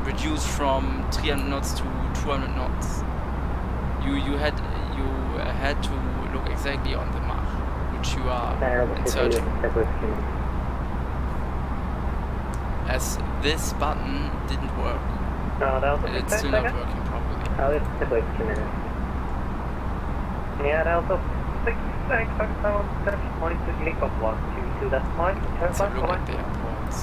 reduce from 300 knots to 200 knots. You had to look exactly on the Mach which you are inserting. As this button didn't work, and it's still not working properly. Yeah, that was 6 point to link of 122, that's fine. Let's have a look at the airports.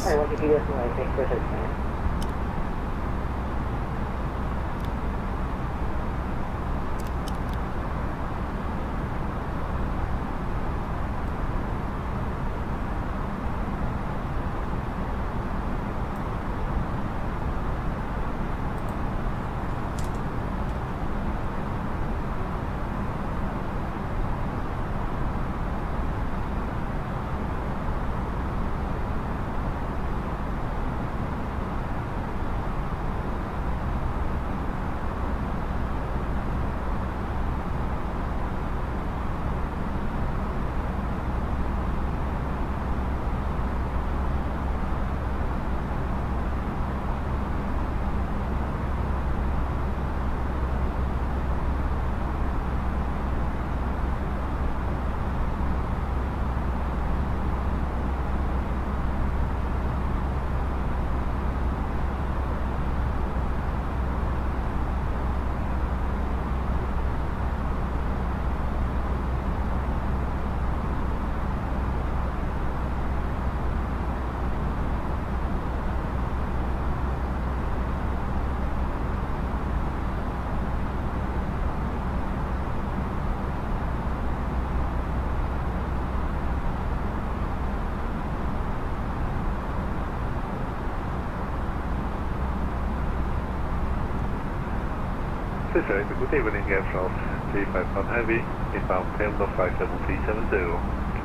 Good evening, Air France 351 Heavy, inbound Tail 57370.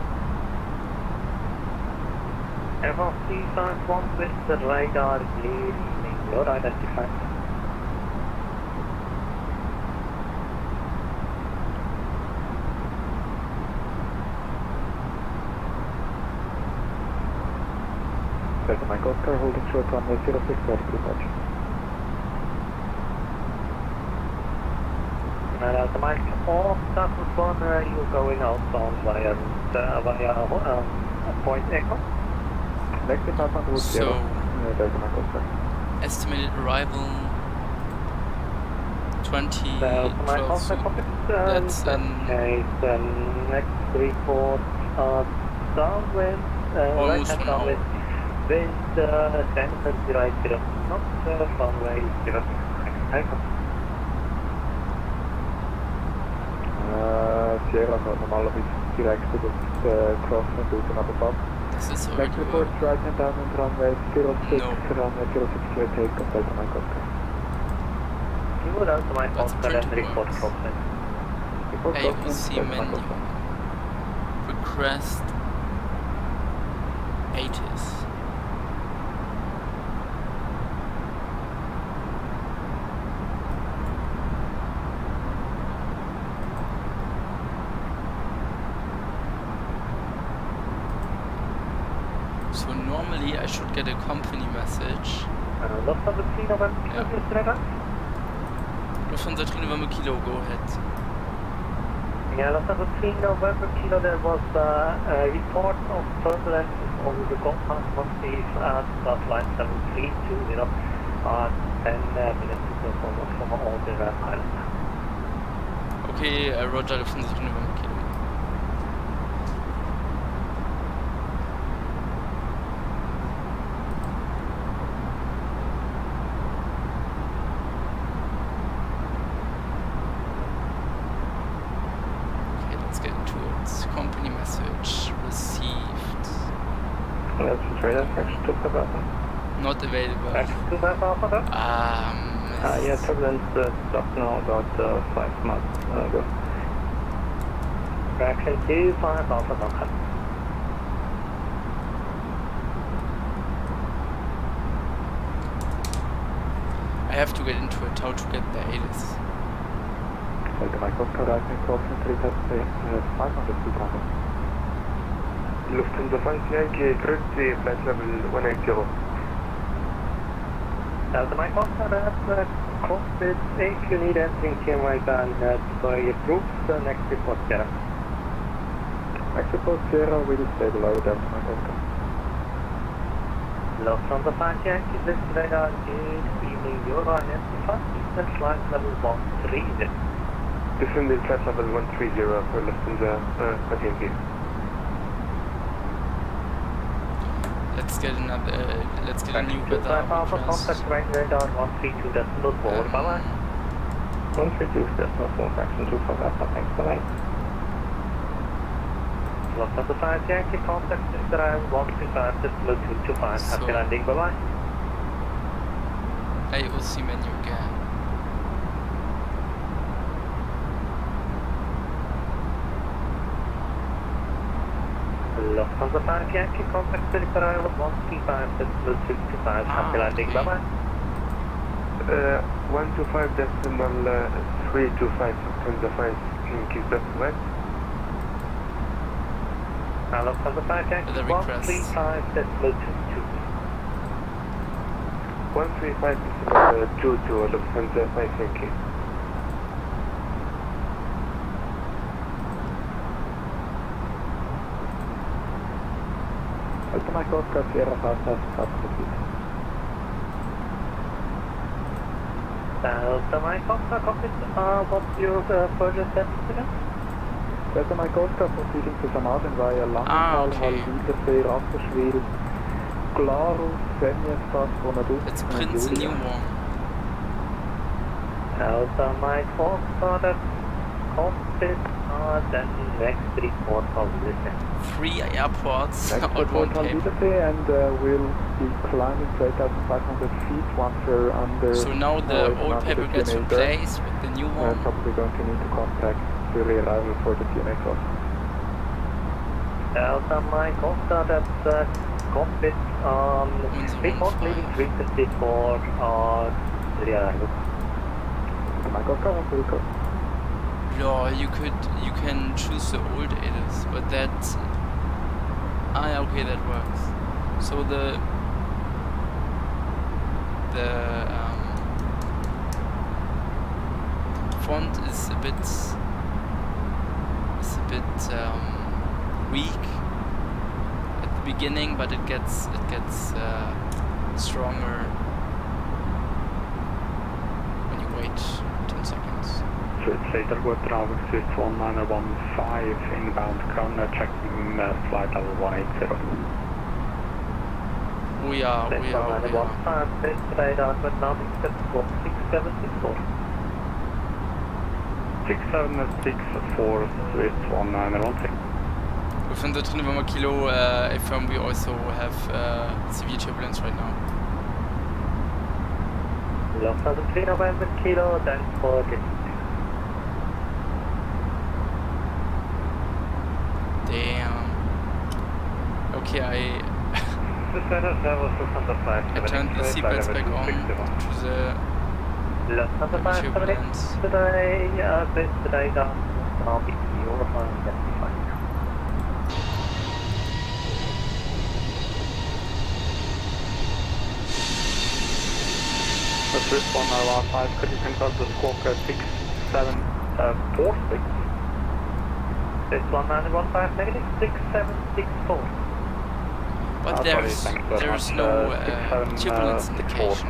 Aircraft 351 with the radar leading your identified. Delta Mike Oscar holding short runway 06 vertical approach. Delta Mike Oscar, you're going outbound via point Echo. Next department would So, Delta Mike Oscar. estimated arrival 20, Delta Mike 12, Oscar, so copy. that's Okay, the next report downwind, almost right-hand 1 hour. downwind, wind 10 right 0 knots, runway 06, takeoff. Sierra gaat normalerweise direct op het crosswind route naar de pad. This is Next already report, right hand downwind runway 06, No. runway 062 takeoff, Delta Mike Oscar. You would Delta Mike But the Oscar and printer report works. crosswind. Report crosswind, AOC Delta Mike menu. Oscar. Request 80s. So normally I should get a company message. Lufthansa 3 November, Yeah. is radar? Lufthansa 3 November Kilo, go ahead. Yeah, Lufthansa 3 November Kilo, there was a report of turbulence over the Gulf Coast northeast at flight 7320, 10 minutes ago from all the islands. Okay, Roger, Lufthansa 3 November Kilo. Okay, let's get into it. Company message received. That's the radar, Frankfurt 2 Papa. Not available. Frankfurt 2 Papa. Yeah, turbulence stopped now about 5 months ago. Frankfurt 2 Papa. I have to get into it. How to get the ALIS? Delta Mike Oscar, right hand crosswind 500 feet runway. Lufthansa 5 Yankee, currently flight level 180. Delta Mike Oscar, that's cockpit. If you need anything, TMI band by approved. Next report, Sierra. Next report, Sierra will stay below Delta Mike Oscar. Lufthansa 5 Yankee, this radar is beaming your identified. Eastern flight level 130. Descend in flight level 130 for Lufthansa 5 Yankee. Let's get another. Let's get a new weather Alpha request. contact right radar 132.4. Bye bye. 132.4 fraction 2 for Alpha. Thanks. Bye bye. Lufthansa 5 Yankee contact Israel 135.225. Happy landing. Bye bye. AOC menu again. Lufthansa 5 Yankee contact Israel 135.225. Happy landing. okay. Bye bye. 125.325 Lufthansa 5 Yankee southwest. Lufthansa 5 Yankee The request. 135.225. 135.22 Lufthansa 5 Yankee. Delta Mike Oscar, Sierra 5 has 500 feet. Delta Mike Oscar, copy. What's your further steps again? Delta Mike Oscar proceeding to Samaden via Langenthal, okay. Halwilersee, Rapperswil, Glarus, Semjespass, Bonadus, Let's print the new one. Delta Mike Oscar, that's cockpit. Then next report of this. 3 airports Next on report one paper. Halwilersee, and we'll be climbing to 8,500 feet once we're under. So now the old paper gets replaced with the new We're one. probably going to need to contact the re-arrival for the TNA cross. Delta Mike Oscar, that's cockpit. Report leaving frequency for the arrival. No, you can choose the old ADIS, but that okay, that works. So the font is a bit weak at the beginning, but it gets stronger when you wait 10 seconds. Later we're traveling to 1915 inbound Crown, checking flight level 180. We are. Radar, but now it's 6764. 6764, Swiss 1916. Lufthansa 3 November Kilo, affirm we also have severe turbulence right now. Lufthansa 3 November Kilo, thanks for getting. Damn. Okay, I turned the seatbelts back on to the turbulence. Today, best radar, now be your fine. Swiss 115, could you confirm the squawk 6746? Swiss 1915, negative 6764. But there's no turbulence indication.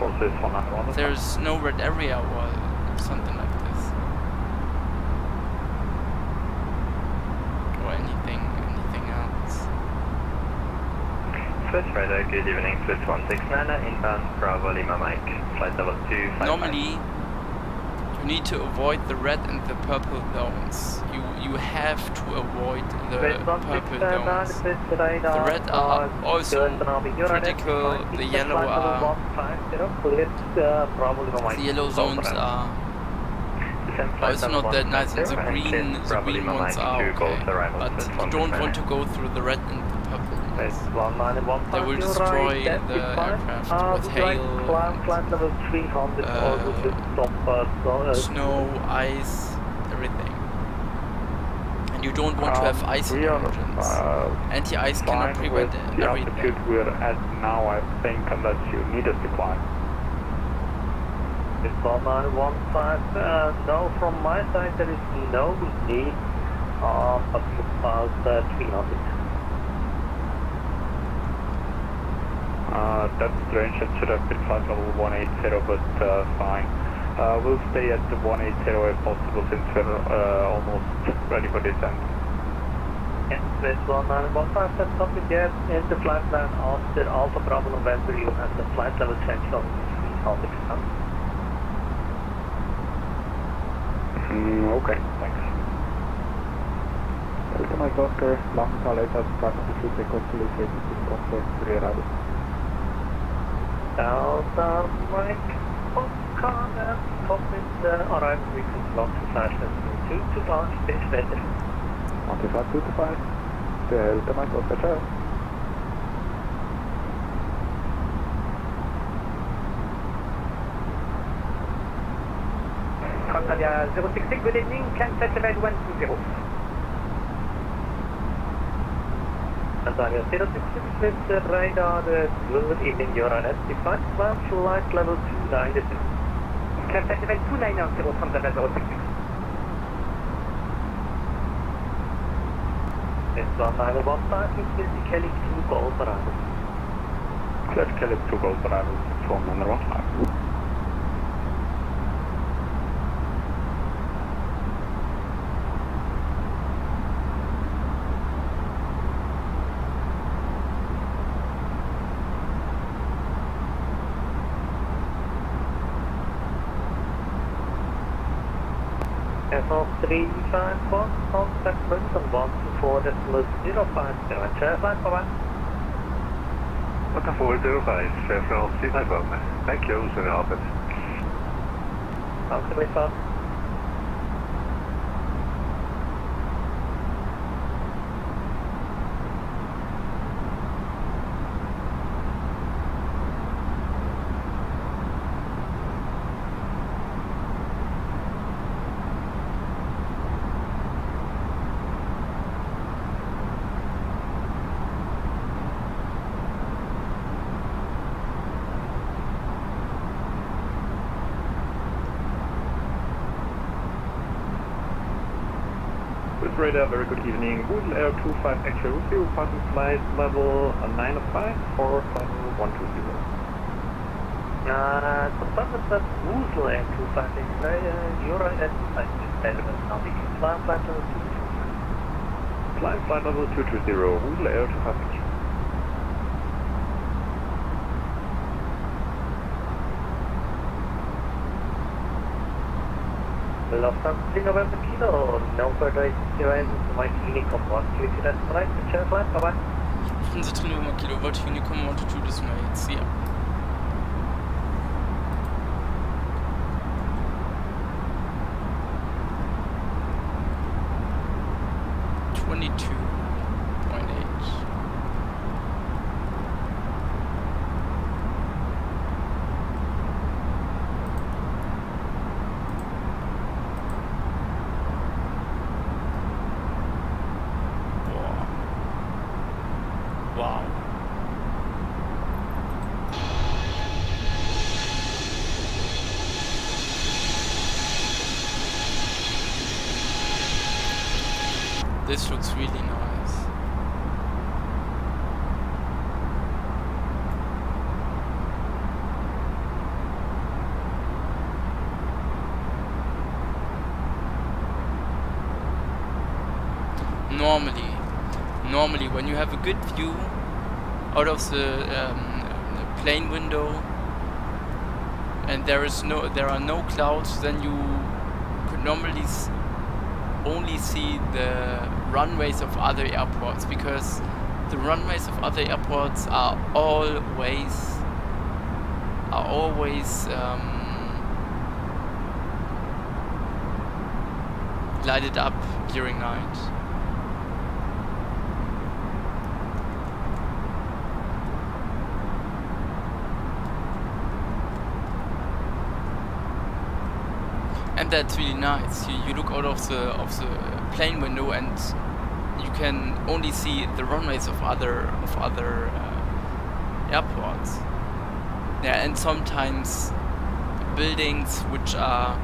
There's no red area or something like this. Or anything else. Swiss radar, good evening, Swiss 169, inbound Bravo Lima Mike, flight level 255. Normally, you need to avoid the red and the purple zones. You have to avoid the purple zones. The red are also critical, the yellow are... The yellow zones are also not that nice, and the green ones are okay. But you don't want to go through the red and the purple ones. They will destroy the aircraft with hail, snow, ice, everything. And you don't want to have ice in your engines. Anti-ice cannot prevent everything. The altitude we're at now, I think, unless you need us to climb. It's 1915, no, from my side there is no need of past 300. That's strange, it should have been flight level 180, but fine. We'll stay at the 180 if possible, since we're almost ready for descent. Yes, Swiss 1915, that's something there in the flight plan after Alpha Bravo November, you have the flight level change of 300. Okay, thanks. Delta Mike Oscar, Lufthansa later, start of the fleet request to leave frequency confirmed to the arrival. Delta Mike Oscar, cockpit arrival frequency Lufthansa 2 to 5, finish better. 125, 2 to 5, Delta Mike Oscar, ciao. Contact 066, good evening, cancel flight 120. Antalya 066 with the radar, good evening, you're on S-Define, flight level 296. Cancel flight 290 from the 066. It's 1915, with Kelly 2 Golf arrival. Clear Kelly 2 Golf arrival, 1915. FO351, contact Britain 124.050, chair flight for 1. 1405, Fairfield, Seaside Bowman. Thank you, soon open. Comfortably fun. Frankfurt radar, very good evening. Woodle Air 25 actual with you, passing flight level 905 for final 120. Confirm that Woodle Air 25 X-ray, you're right at flight now. We can fly flight level 220. Flying flight level 220, Woodle Air 25 X-ray. Lufthansa November Kilo, no further arrivals to my Unicom 1, clear to that flight, share flight, bye bye. Lufthansa November Kilo, Volt Unicom 1 to 2 decimal 8, see ya. Wow. This looks really nice. Normally when you have a good view out of the plane window and there are no clouds, then you could normally only see the runways of other airports, because the runways of other airports are always lighted up during night. And that's really nice. You look out of the plane window and you can only see the runways of other airports. Yeah, and sometimes buildings which are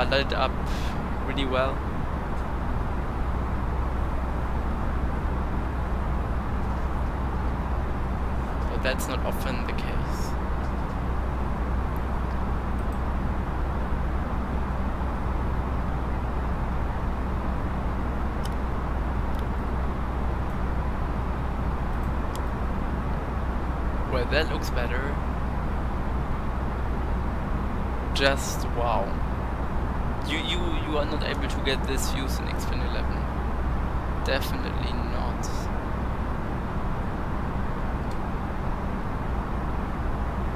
lighted up really well. But that's not often the case. Well, that looks better. Just wow. You are not able to get this views in X-Plane 11. Definitely not.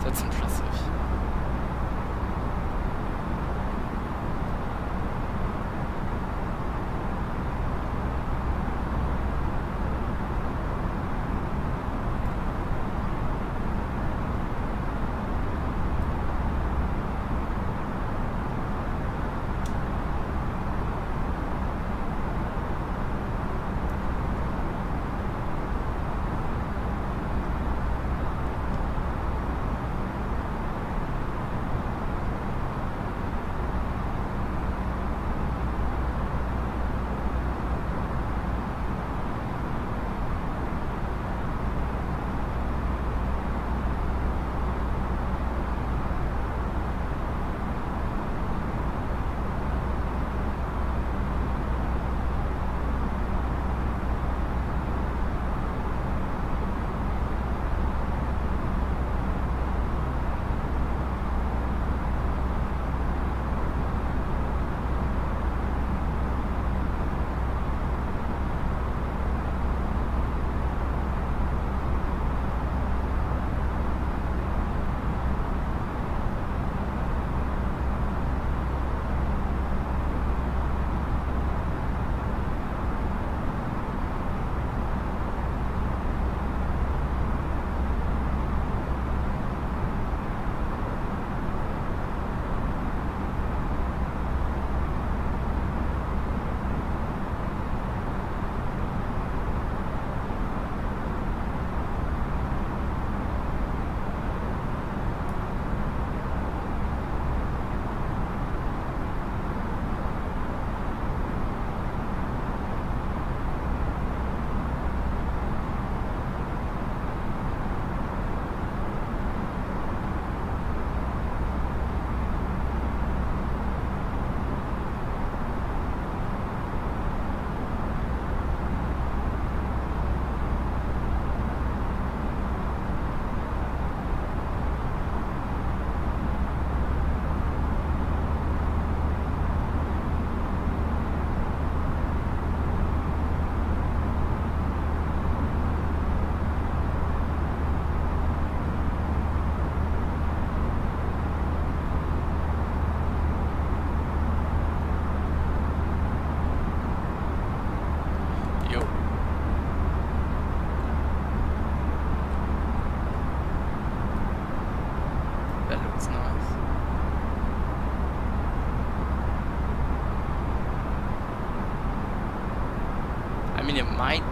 That's impressive.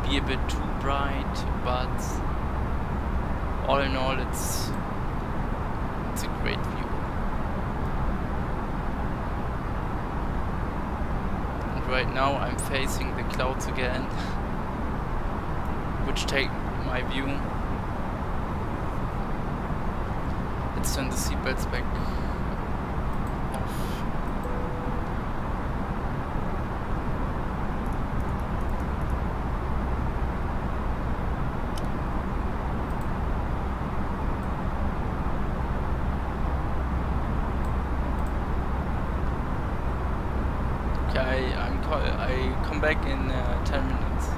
be a bit too bright, but all in all it's a great view. And right now I'm facing the clouds again, which take my view. Let's turn the seatbelts back off. Okay, I come back in 10 minutes.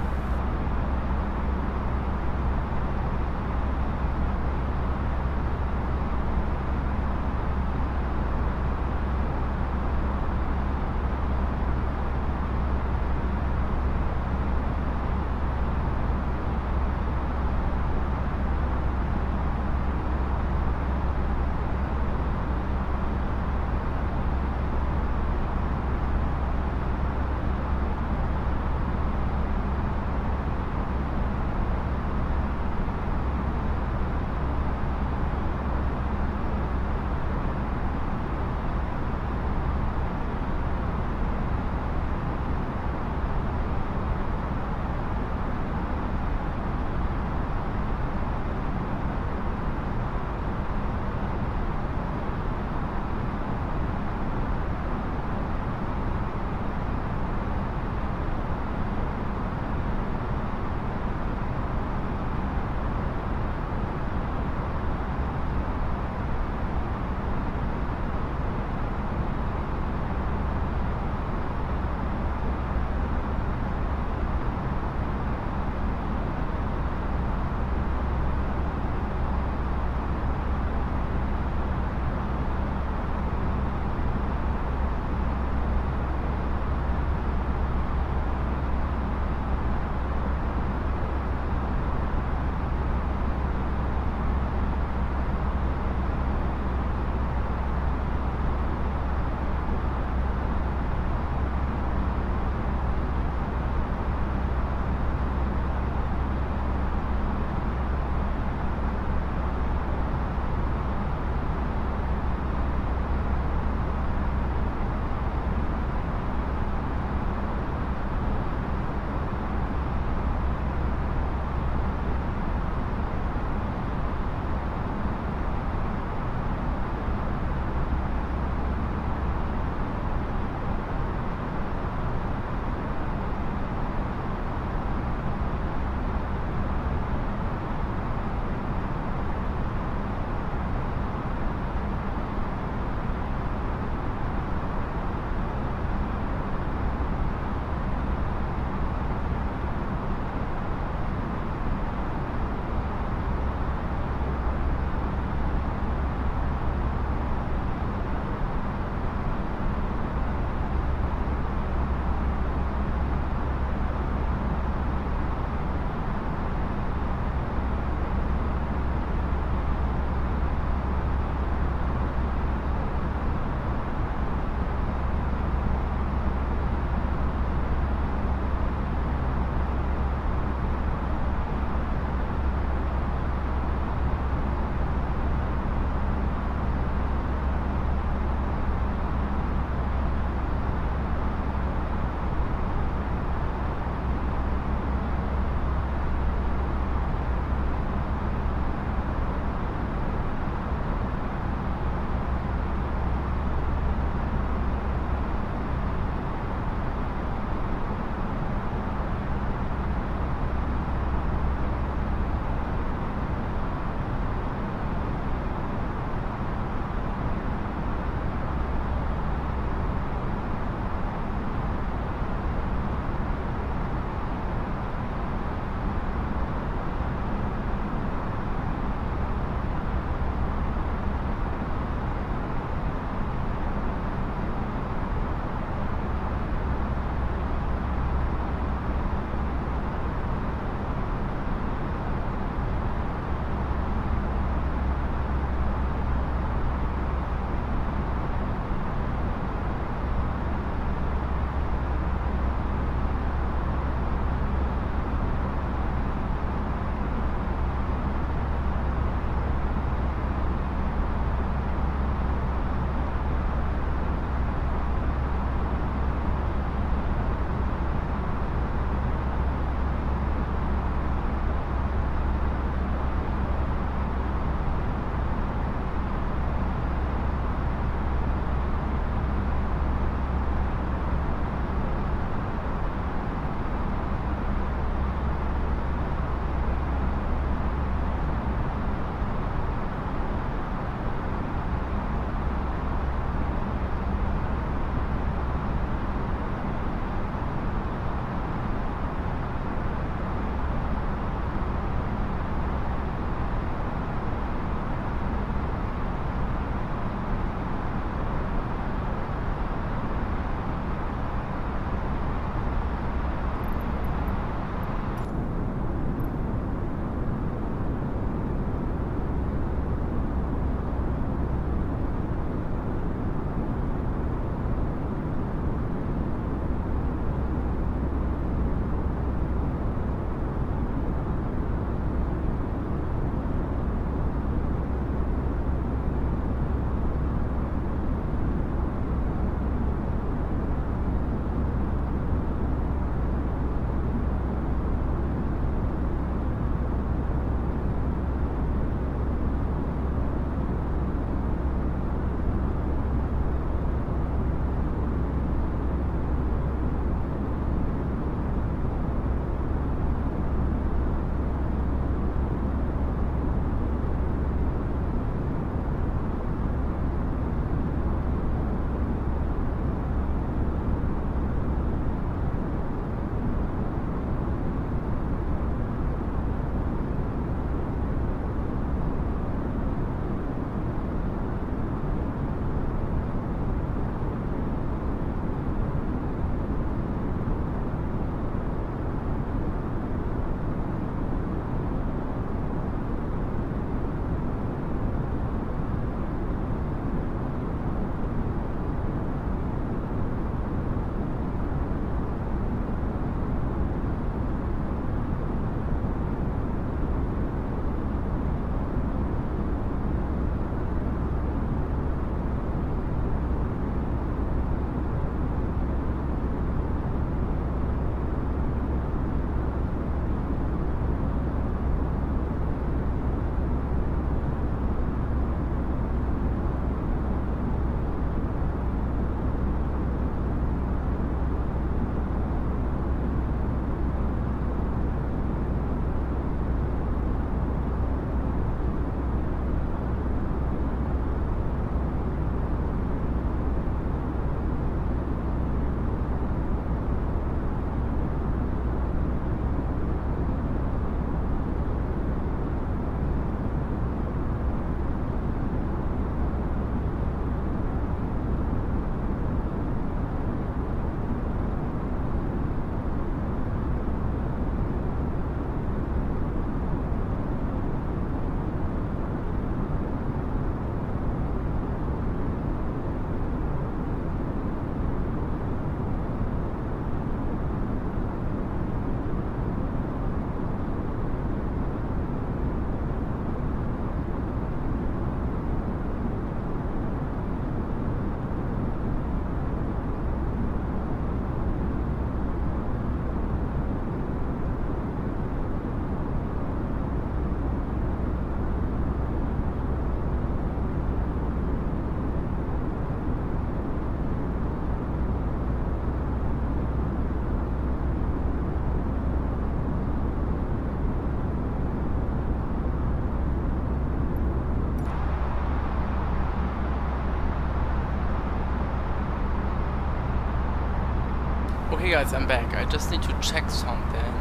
Okay guys, I'm back. I just need to check something.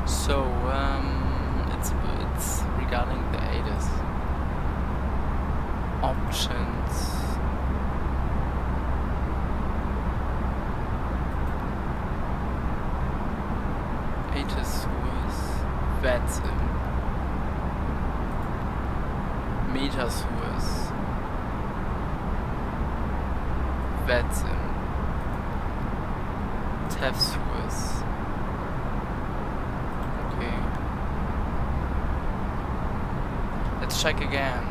So, it's regarding the ADAS options. ADAS was that's meters was that's TEFs was okay. Let's check again.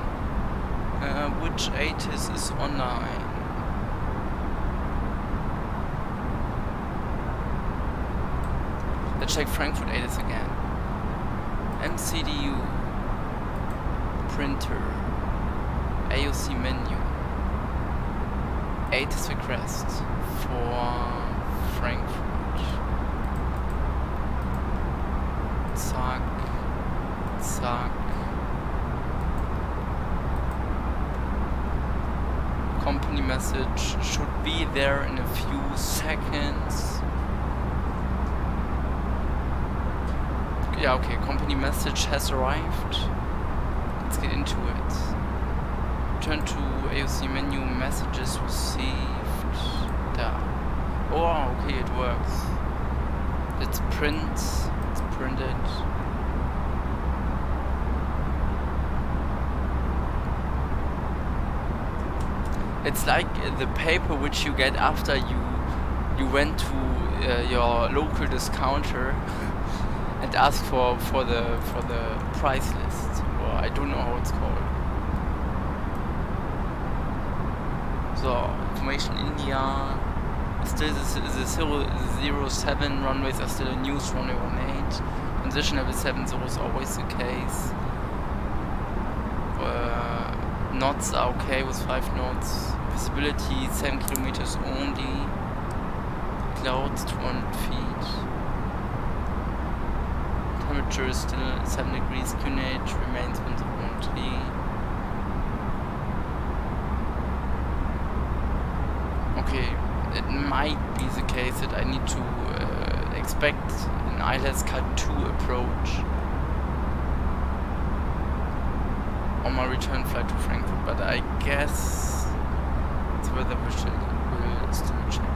Which ATIS is online? Let's check Frankfurt ATIS again. MCDU, printer, AOC menu, ATIS request for Frankfurt. Zack, zack. Company message should be there in a few seconds. Yeah, okay, company message has arrived. Let's get into it. Turn to AOC menu, messages received. Da. Oh, okay, it works. Let's print. Let's print it. It's like the paper which you get after you went to your local discounter and asked for the price list, or I don't know how it's called. So information India. Still the 007 runways are still in use, runway 18. Transition level 70 is always the case. Knots are okay with 5 knots. Visibility 7 kilometers only. Clouds 200 feet. Temperature is still 7 degrees. QNH remains windsafely. Okay. It might be the case that I need to expect an ILS Cut 2 approach on my return flight to Frankfurt, but I guess the weather will still change.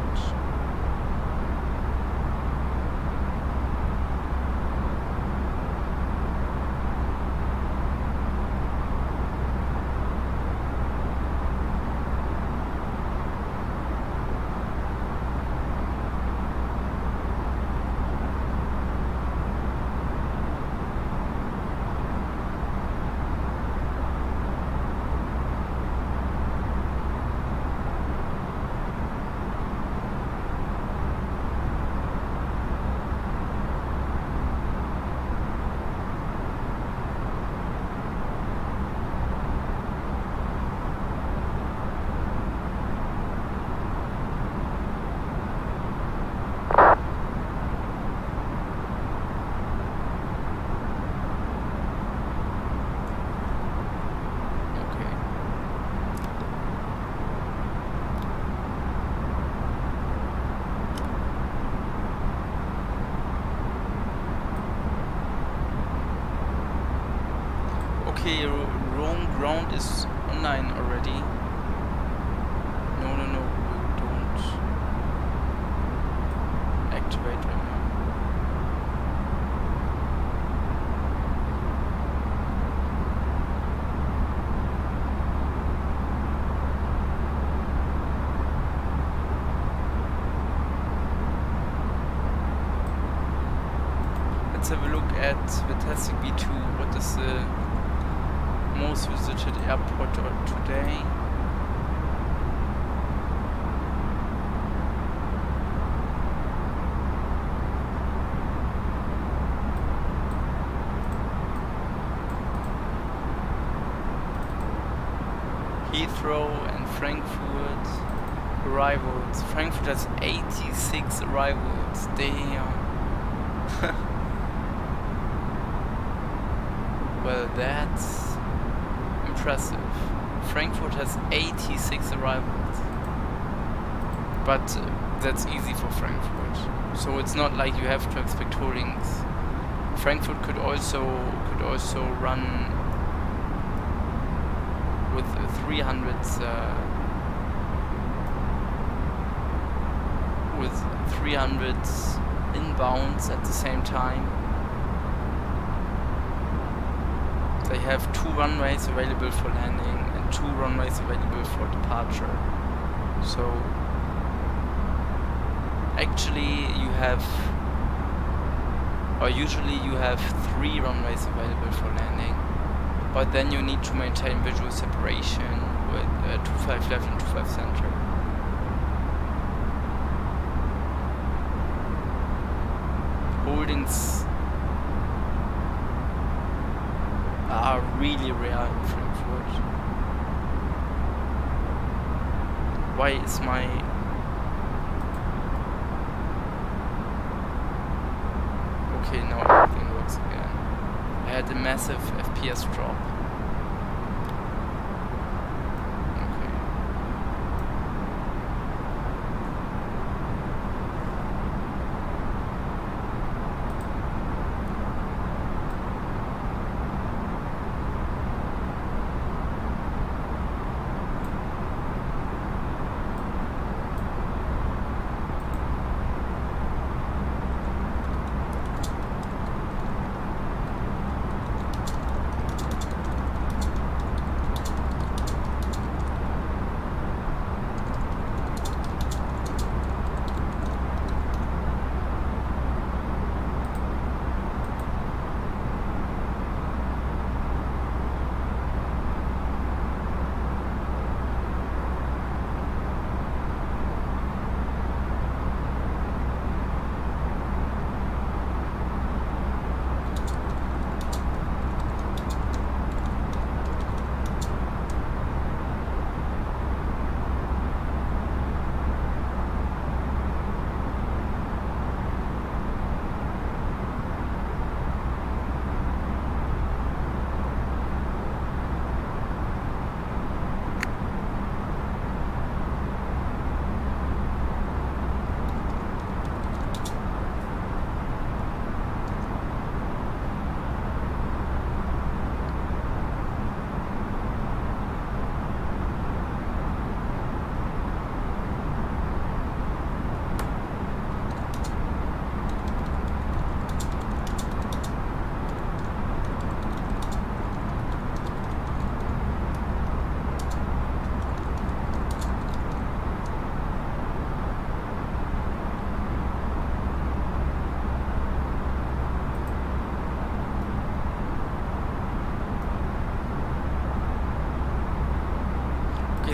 Okay, Rome ground is online already. No, we don't activate right now. Let's have a look at Fantastic B2. What is the most visited airport today? Heathrow and Frankfurt arrivals. Frankfurt has 86 arrivals. Damn. Well, that's impressive. Frankfurt has 86 arrivals. But that's easy for Frankfurt. So it's not like you have to expect holdings. Frankfurt could also run with 300s inbounds at the same time. They have 2 runways available for landing and 2 runways available for departure. So actually you have, or usually you have 3 runways available for landing, but then you need to maintain visual separation with 25 left and 25 center. Holdings are really rare in Frankfurt. Why is my okay, now everything works again. I had a massive FPS drop.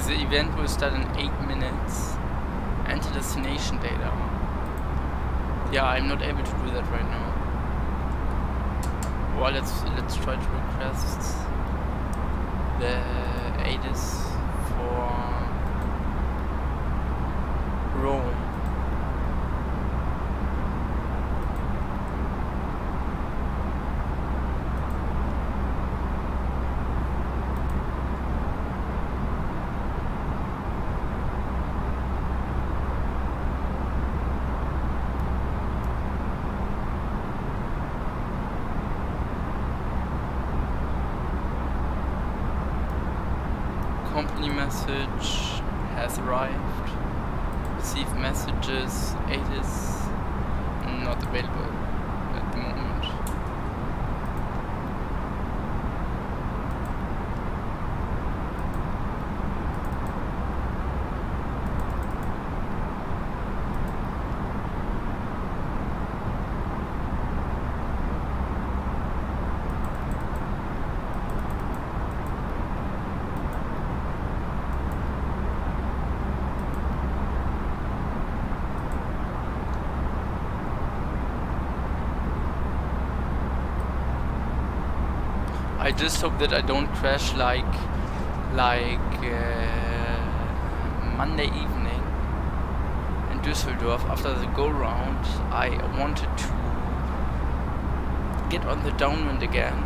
The event will start in 8 minutes. Enter destination data. Yeah, I'm not able to do that right now. Well, let's try to request the ADIS for Rome. Company message has arrived. Receive messages. ADIS not available at the moment. I just hope that I don't crash like Monday evening in Düsseldorf. After the go round, I wanted to get on the downwind again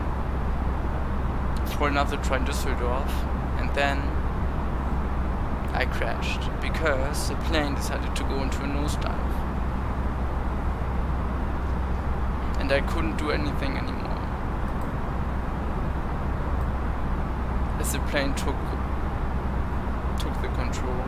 for another try in Düsseldorf, and then I crashed because the plane decided to go into a nosedive. and I couldn't do anything anymore as the plane took the control.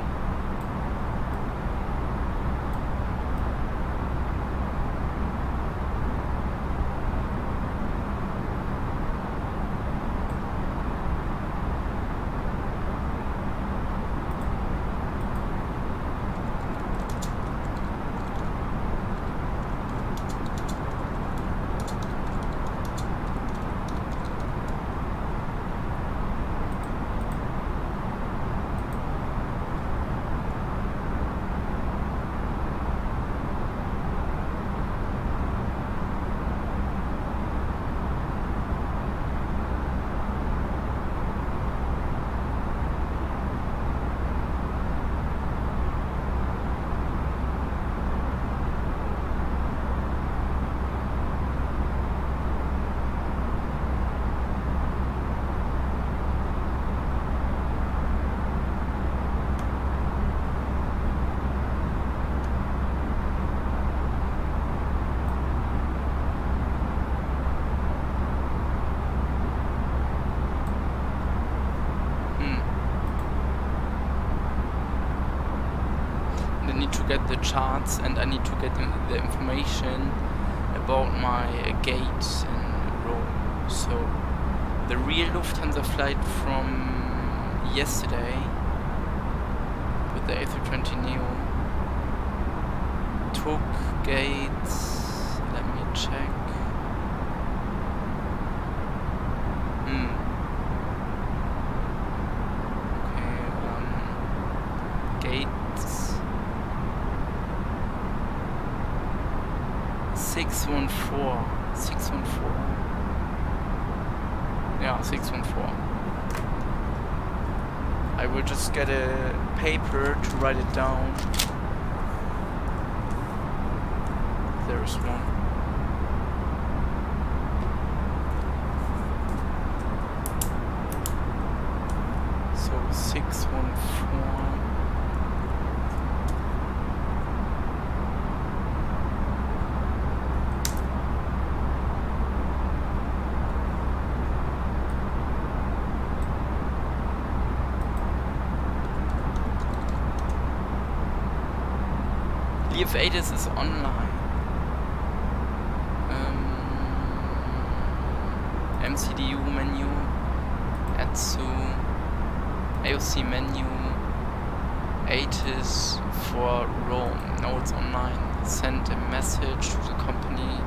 Get the charts, and I need to get the information about my gate in Rome. So the real Lufthansa flight from yesterday with the A320Neo took gates, let me check. Gates 614. Yeah, 614. I will just get a paper to write it down. There's one. So 614. F8 is online. MCDU menu, ATSU, AOC menu, 8 is for Rome. Now it's online. Send a message to the company.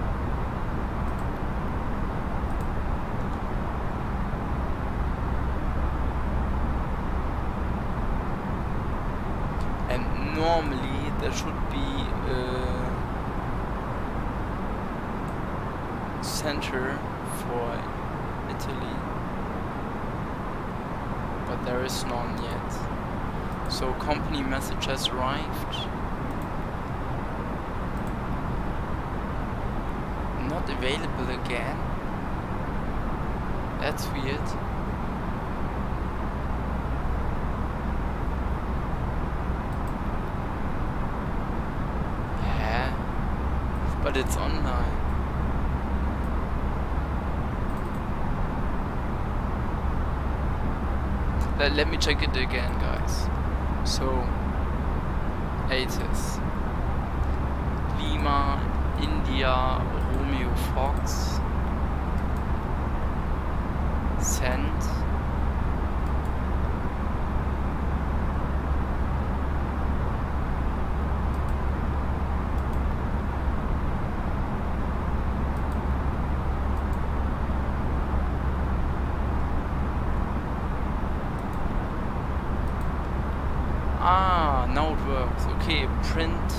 And normally there should be center for Italy, but there is none yet. So company message has arrived. Not available again. That's weird. But it's online. Let me check it again, guys. So, 8 is Lima, India, Romeo, Fox, send. Ah, now it works. Okay, print.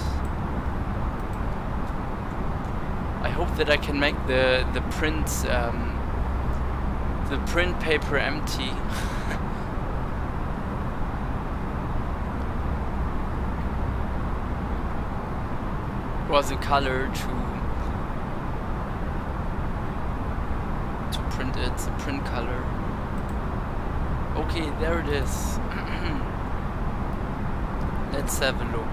I hope that I can make the print paper empty. Was a color to print it, the print color. Okay, there it is. Let's have a look.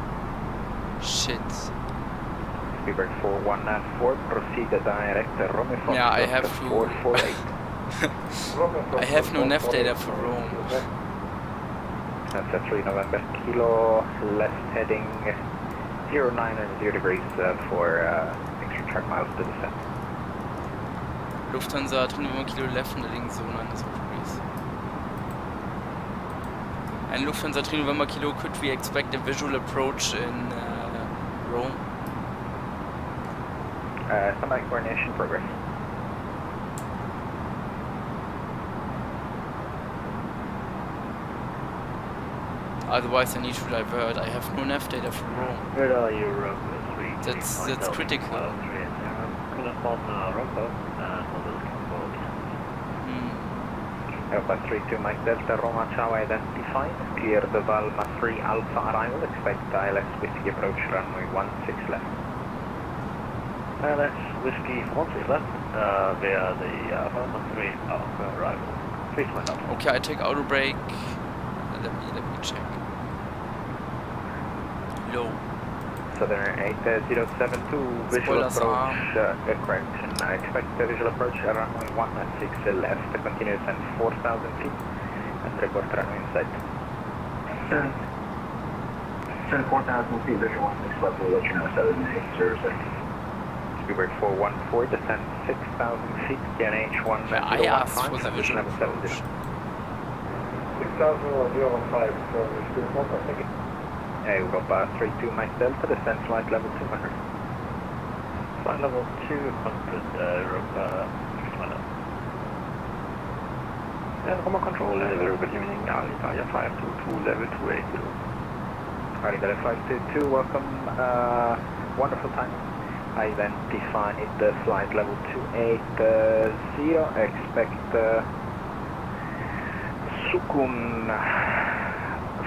Shit. Speedbird 414, proceed direct Rome from Yeah, I have to. 448. I have no nav data for Rome. That's a 3 November Kilo, left heading 090 degrees for extra track miles to descend. Lufthansa 3 November Kilo, left heading 090 degrees. And Lufthansa 3 November Kilo, could we expect a visual approach in Rome? Standby coordination progress. Otherwise I need to divert. I have no nav data for Rome. Where are you, Rob? That's critical. Airbus 32 Mike Delta Roma Chow identified. Clear the Valma 3 Alpha arrival. Expect ILS Whiskey approach runway 16 left. ILS Whiskey 16 left via the Valma 3 Alpha arrival. 3 Alpha. Okay, I take auto brake. Let me check. Low. Southern 8072 visual approach correction. I expect the visual approach runway 16 left, continue descent 4,000 feet and report runway in sight. Send 4,000 feet, visual 16 left, we'll let you know 780. Speedbird 414, descend 6,000 feet, QNH 1 Yeah, I asked for the visual approach. 6,015, so we're still not, I think. Europa 32 Mike Delta, descend flight level 200. Flight level 200, Europa, flight level. And Roma control, very good evening, Alitalia 522, level 280. Alitalia 522, welcome, wonderful time. Identified the flight level 280, expect Sukun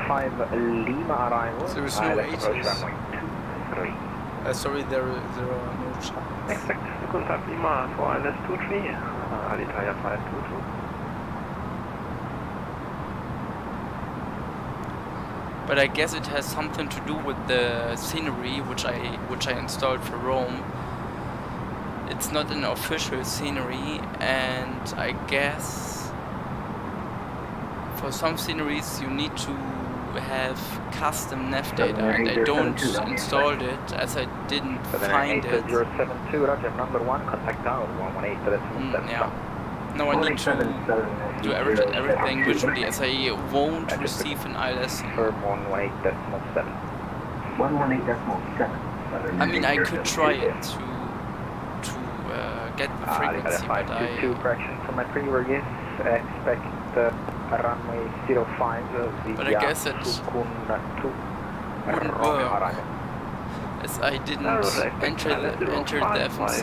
5 Lima arrival. There is no approach runway 23. Sorry, there are no chance. Expect Sukun 5 Lima for ILS 23, Alitalia 522. But I guess it has something to do with the scenery which I installed for Rome. It's not an official scenery, and I guess for some sceneries you need to have custom nav data, and I don't install it as I didn't find it. 072, Roger, number 1, contact tower 118. Yeah. No, I need to do everything visually, as I won't receive an ILS. Firm 118.7. 118.7. I mean, I could try it to get the frequency, but 522 correction from my previous, expect runway 05 but I guess it wouldn't work, as I didn't enter the FMC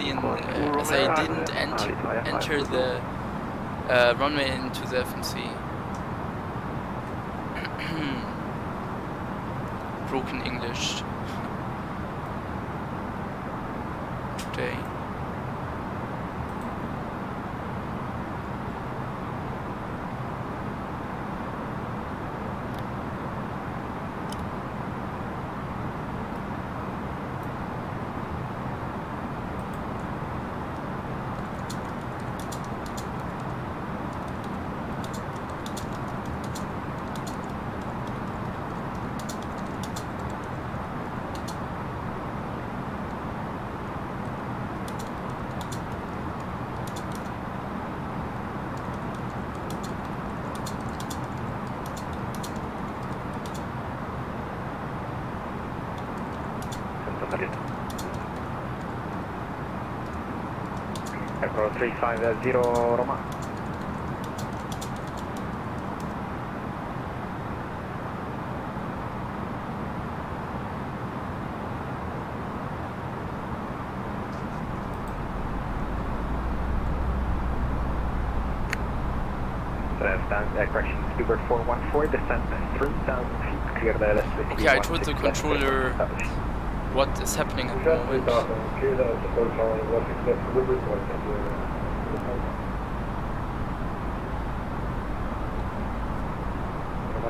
as I didn't enter the runway into the FMC. Broken English today. Aircraft 350 Roma. Correction, Speedbird 414, descent 3,000 feet, clear the LS. Okay, I told the controller what is happening at the moment.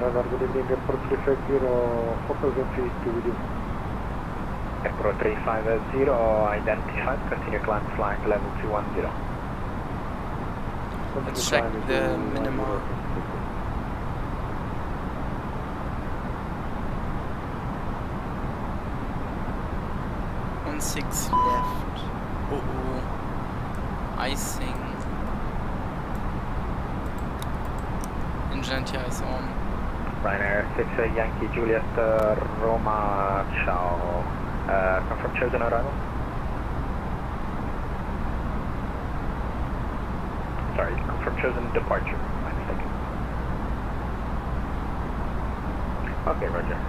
Radar good evening, airport 350, 4,000 feet with you. Pro 350 identified, continue climb flight level 210. Let's check the minima. Six left. Icing. Engine anti-ice is on. Ryanair 6 Yankee Juliet Roma ciao. Confirm chosen arrival. Sorry, confirm chosen departure. My mistake. Okay, Roger.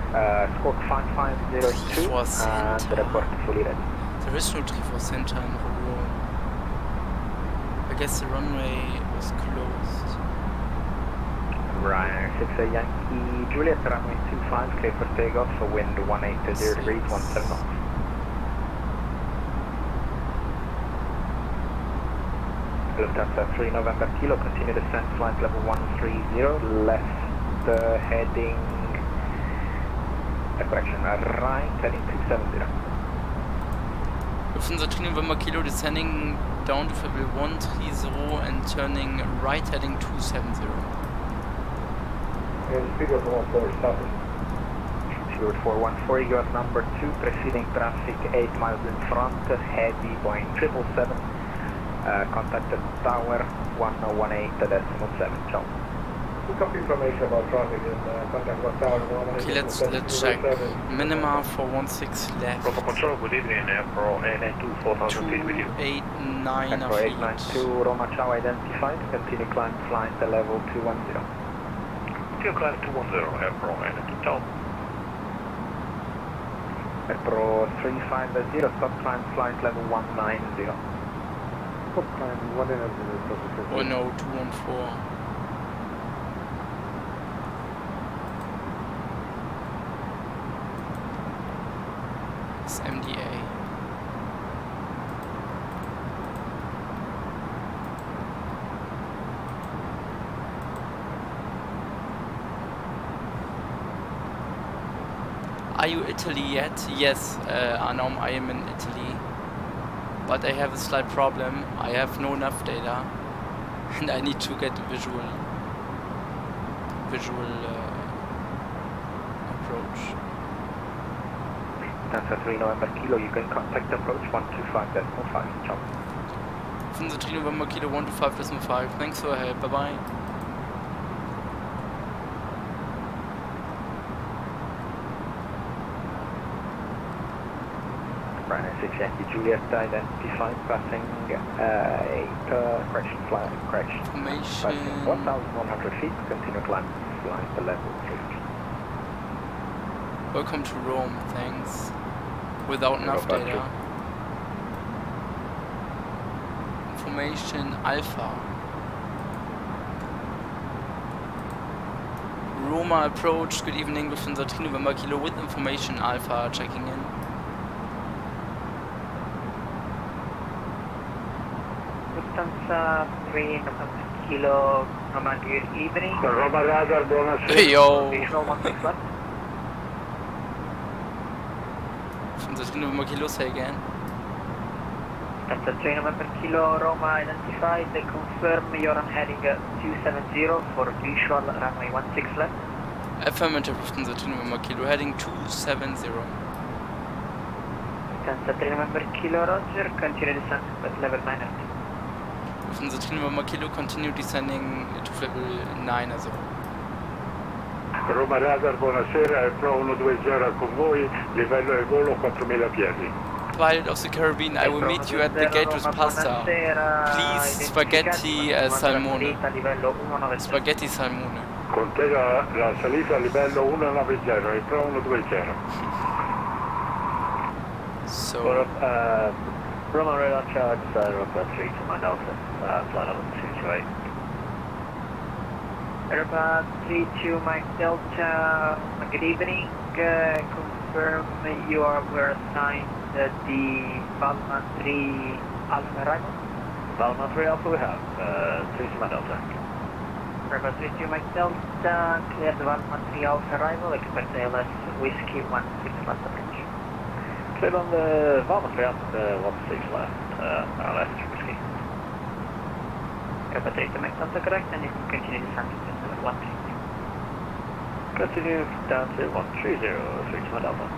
Squawk 5502 and the report fully ready. There is no 34 center in Rome. I guess the runway was closed. Ryanair 6 Yankee Juliet, runway 25, clear for takeoff, for wind 180 degrees, 17 knots. Lufthansa 3 November Kilo, continue descent, flight level 130, left heading, correction, right heading 270. Lufthansa 3 November Kilo descending down to level 130 and turning right heading 270. And speed of 14 stopping. Stewart 414, US number 2, preceding traffic 8 miles in front, heavy Boeing 777, contacted tower 1018.7, ciao. Pick up information about traffic and contact what tower. Okay, let's check. Minima for 16 left. Bravo Control, good evening, Pro A92 4000 feet with you. 289 Pro 892, Roma ciao identified, continue climb flight level 210. Continue climb 210, Pro A92, ciao. Pro 350, stop climb flight level 190. Stop climb 190. Oh no, 214. It's MDA. Are you Italy yet? Yes, Anom, I am in Italy. But I have a slight problem. I have no enough data. And I need to get a visual approach. Lufthansa 3 November Kilo, you can contact approach 125.5, ciao. Lufthansa 3 November Kilo 125.5, thanks for your help, bye bye. Ryanair 6 Yankee Juliet identified, passing 8, correction, flight, correction. Passing 1,100 feet, continue climb flight level 50. Welcome to Rome, thanks. Without enough data. Information Alpha. Roma approach, good evening, Lufthansa 3 November Kilo with information Alpha checking in. Lufthansa 3 November Kilo, Roma, good evening. Roma radar, buonasera. Hey yo! Visual 16 left. Lufthansa 3 November Kilo, say again. Lufthansa 3 November Kilo, Roma identified, confirm you're on heading 270 for visual runway 16 left. Affirmative, Lufthansa 3 November Kilo, heading 270. Lufthansa 3 November Kilo, Roger, continue descent at level 9 empty. Lufthansa 3 November Kilo, continue descending to level 9 as well. Roma radar, buonasera, Pro 120 con voi, livello di volo 4000 piedi. Pilot of the Caribbean, I will meet you at the gate with pasta. Please, spaghetti salmone. Spaghetti salmone. Contega la salita a livello 190, il Pro 120. So, Roma radar charge, Europa 3 to my Delta, flight level 228. Europa 3 to Mike Delta, good evening, confirm you were assigned the Balma 3 Alpha arrival? Balma 3 Alpha we have, 3 to my Delta. Europa 3 to Mike Delta, clear the Balma 3 Alpha arrival, expect ALS Whiskey 16 left approach. still on the Vamos Real, 16 left, left, whiskey. Airport 32NX sounds correct, and you can continue descending to 130. Continue down to 130, 32 Delta.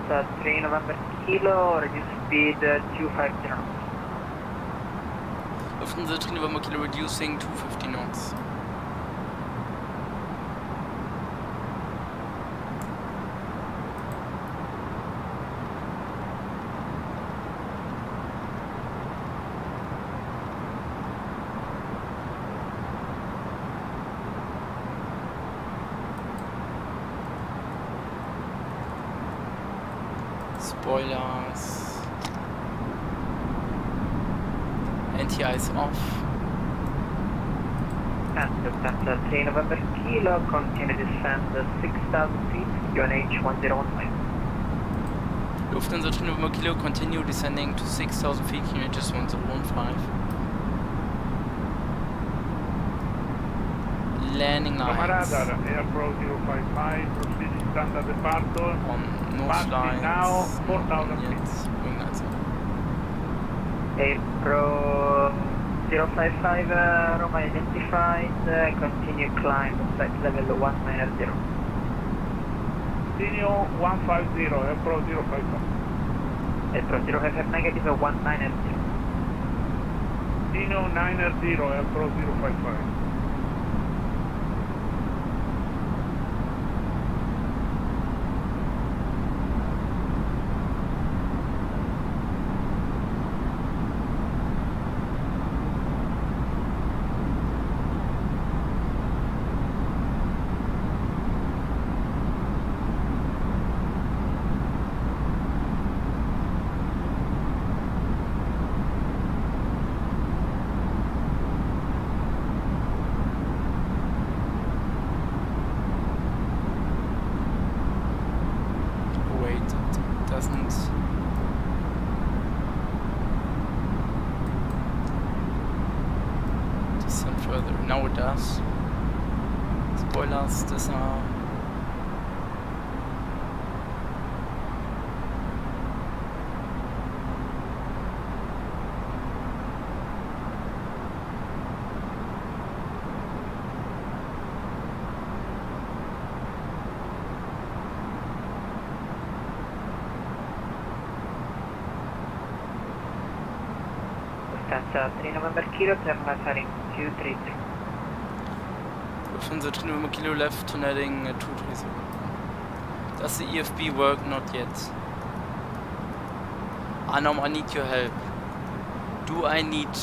That's 3 November Kilo, reduce speed 250 knots. Lufthansa 3 November Kilo reducing 250 knots. Spoilers. Anti-ice off. And Lufthansa 3 November Kilo, continue descend 6,000 feet, UNH 1015. Lufthansa 3 November Kilo, continue descending to 6,000 feet, QNH 1015. Landing lines. Radar, Airport 055, proceeding standard departure. On nose lines. Now 4,000 feet. Wing lines. April 055, Roma identified, continue climb, flight level 190. Neo 150, April 055. April 055 negative 190. Neo 90, April 055. Now it does. Spoilers, disarm. Lufthansa 3 November Kilo, terminal heading 233. Lufthansa 3 November Kilo left to heading 230. Does the EFB work? Not yet. Anom, I need your help. Do I need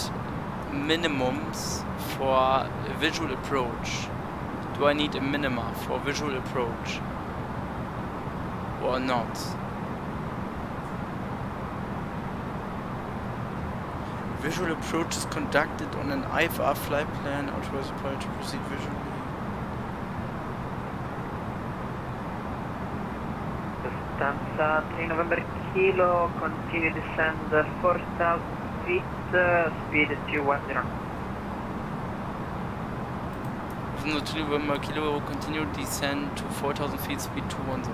minimums for visual approach? Do I need a minima for visual approach? Or not? Visual approach is conducted on an IFR flight plan. Authorize the pilot to proceed visually. Lufthansa 3 November Kilo, continue descend 4,000 feet, speed 210. Lufthansa 3 November Kilo, continue descend to 4,000 feet, speed 210.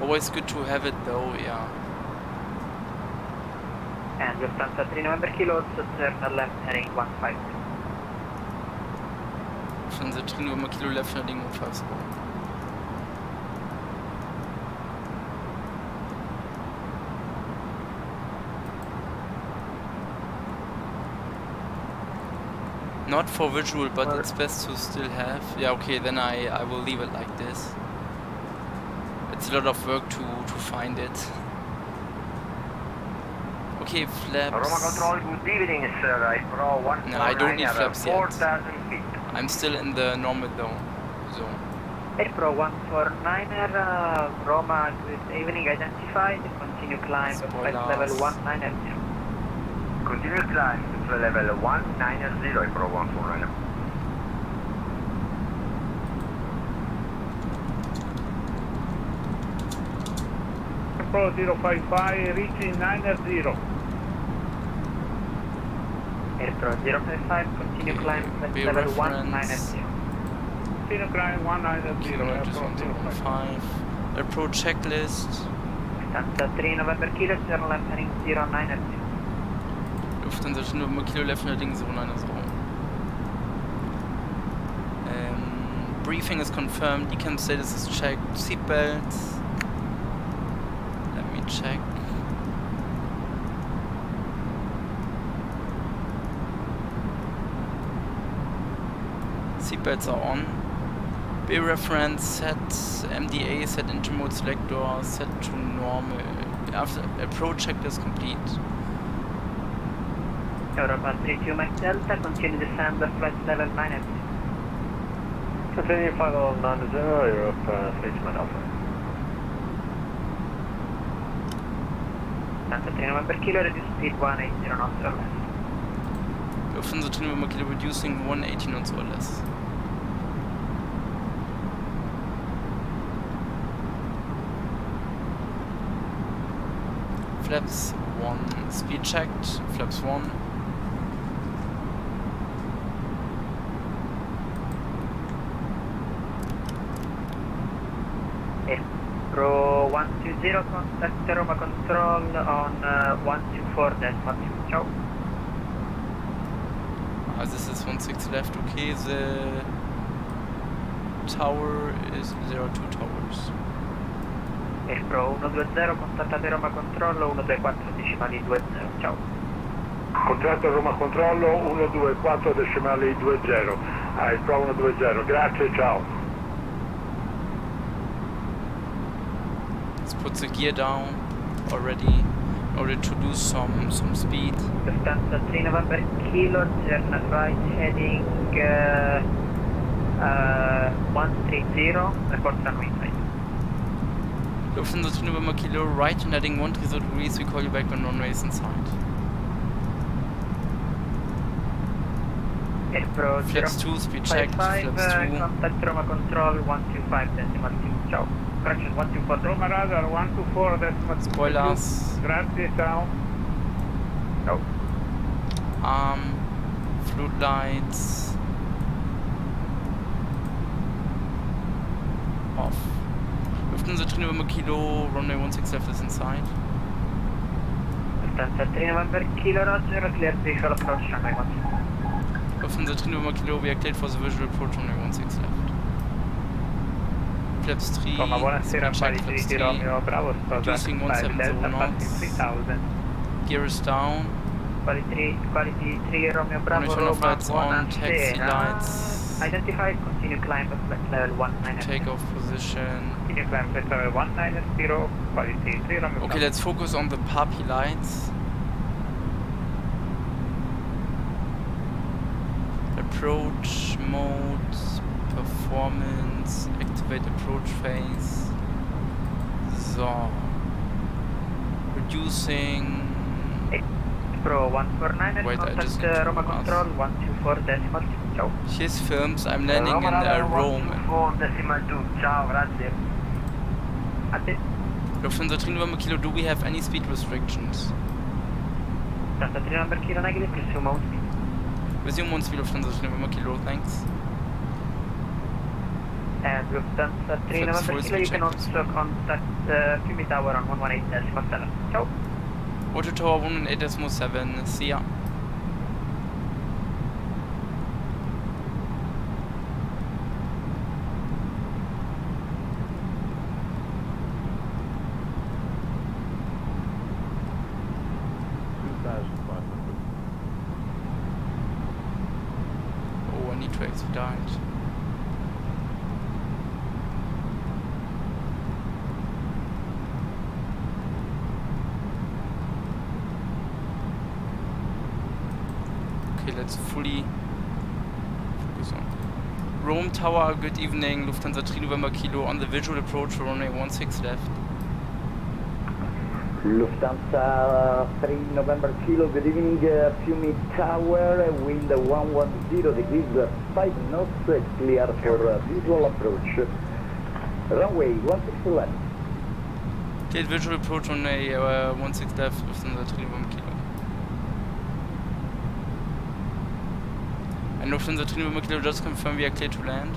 Always good to have it though, yeah. And Lufthansa 3 November Kilo, also turn left heading 150. Lufthansa 3 November Kilo, left heading 150. Not for visual, but it's best to still have. Yeah, okay, then I will leave it like this. It's a lot of work to find it. Okay, flaps. Roma Control, good evening, sir. I Pro 149. No, I don't need flaps yet. 4,000 feet. I'm still in the normal zone. Pro 149er, Roma, good evening, identified. Continue climb, flight level 190. Continue climb to level 190 for 149. Pro 055 reaching 90. Airport 055, continue climb at level 190. Continue climb 190. Kilometers 105. Approach checklist. Lufthansa 3 November Kilo, turn left heading 090. Lufthansa 3 November Kilo, left heading 090. Briefing is confirmed, decam status is checked, seatbelts. Let me check. Seatbelts are on. B reference set, MDA set intermode selector set to normal. After approach check is complete. Europa 32 Max Delta, continue descend the flight level 9. Continue final 90, Europa 32 Alpha. Lufthansa 3 November Kilo, reduce speed 180 knots or less. Lufthansa 3 November Kilo reducing 180 knots or less. Flaps 1, speed checked, flaps 1. Pro 120, contact Roma control on 124.2. Ciao. This is 16 left, okay, the tower is, there are 2 towers. Pro 120, contattate Roma controllo 124 decimali 20, ciao. Contratto Roma controllo 124 decimali 20. Pro 120, grazie, ciao. Let's put the gear down already in order to do some speed. Lufthansa 3 November Kilo, turn right heading 130, report runway 5. Lufthansa 3 November Kilo, right and heading 130 degrees, we call you back when runway is in sight. Airport Flaps 2, speed checked, flaps 2. Contact Roma control 125.2. Ciao. Correction 124. Roma radar 124.2. Spoilers. Grazie, ciao. Ciao. Fluid lights. Off. Lufthansa 3 November Kilo, runway 16 left is in sight. Lufthansa 3 November Kilo, Roger, clear visual approach runway 16. Lufthansa 3 November Kilo, we are cleared for the visual approach runway 16 left. Flaps 3, Roma, buonasera, flaps 3, Romeo, Bravo, reducing 170 knots, 3000. gear is down, Quality 3, Romeo, Bravo, monitor Roma, lights on, taxi lights, identified, continue climb at flight level 190. takeoff position. Continue climb flight level 190, quality 3, Romeo, Okay, let's focus on the puppy lights. Approach mode, performance, activate approach phase. So, reducing. Pro 149, wait, I just contact Roma control 124.2. Ciao. His films, I'm landing in Rome. 124.2, ciao, grazie. Lufthansa 3 November Kilo, do we have any speed restrictions? Lufthansa 3 November Kilo, negative, resume on speed. Resume on speed, Lufthansa 3 November Kilo, thanks. And Lufthansa 3 November Kilo, you can also contact Fiume Tower on 118.7. Ciao. Auto Tower 118.7, see ya. Oh, I need to expedite. Okay, let's fully focus on Rome Tower. Good evening, Lufthansa 3 November Kilo on the visual approach for runway 16 left. Lufthansa 3 November Kilo, good evening, Fiumi Tower, wind 110 degrees, 5 knots, clear for visual approach. Runway 16 left. Okay, visual approach on a 16 left, Lufthansa 3 November Kilo. And Lufthansa 3 November Kilo, just confirm we are clear to land.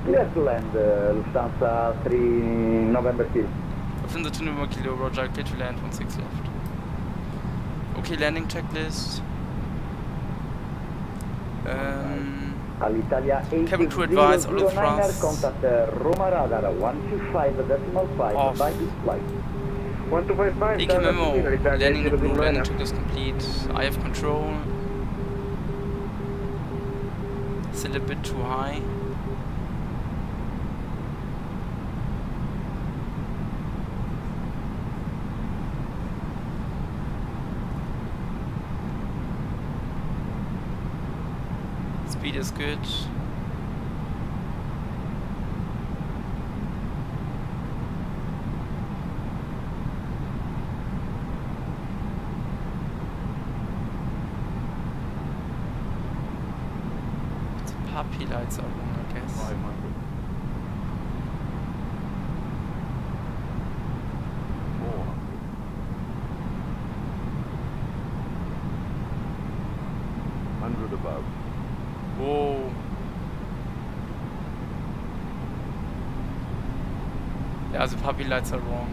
Clear to land, Lufthansa 3 November Kilo. Lufthansa 3 November Kilo, roger, clear to land, 16 left. Okay, landing checklist. Cabin crew advise, all of thrust. Contact Roma radar 125.5 off. by this flight. 1255. EK memo, landing the blue, landing checklist complete. I have control. Still a bit too high. Speed is good. The puppy lights are on, I guess. 500. 400. 100 above. Whoa. Yeah, the puppy lights are wrong.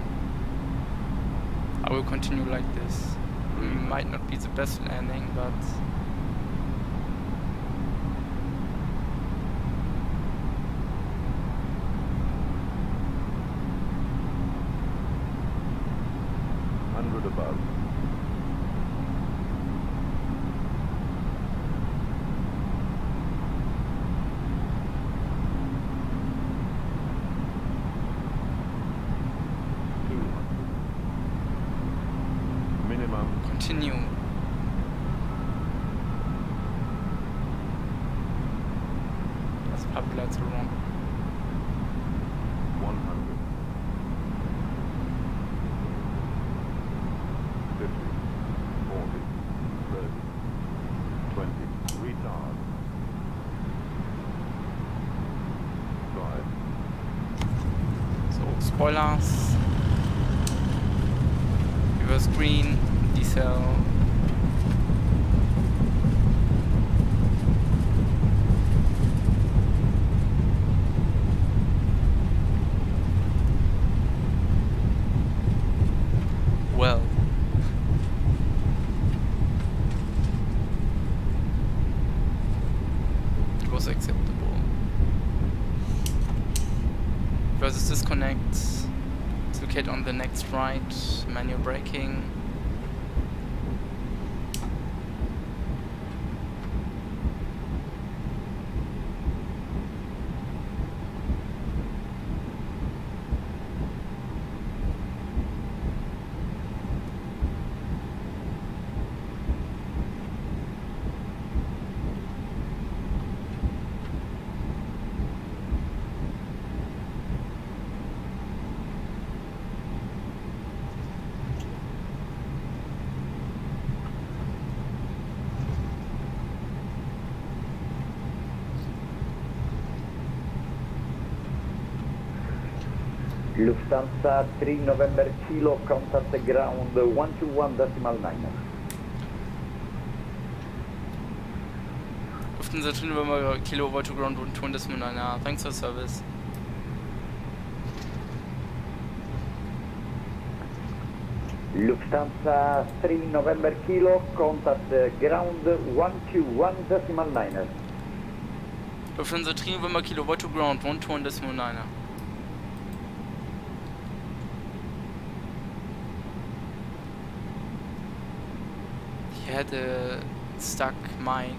I will continue like this. Might not be the best landing, but... above. Continue. That's puppy lights are wrong. 100. 50. 40. 30. 20. Retard. 5. So, spoilers. Reverse green. Decel. Well. It was acceptable. Versus disconnect. Locate on the next right. Manual braking. Lufthansa 3 November Kilo, contact the ground 121.9. Lufthansa 3 November Kilo, over to ground 121.9. Thanks for service. Lufthansa 3 November Kilo, contact the ground 121.9. Lufthansa 3 November Kilo, over to ground 121.9. He had a stuck mic.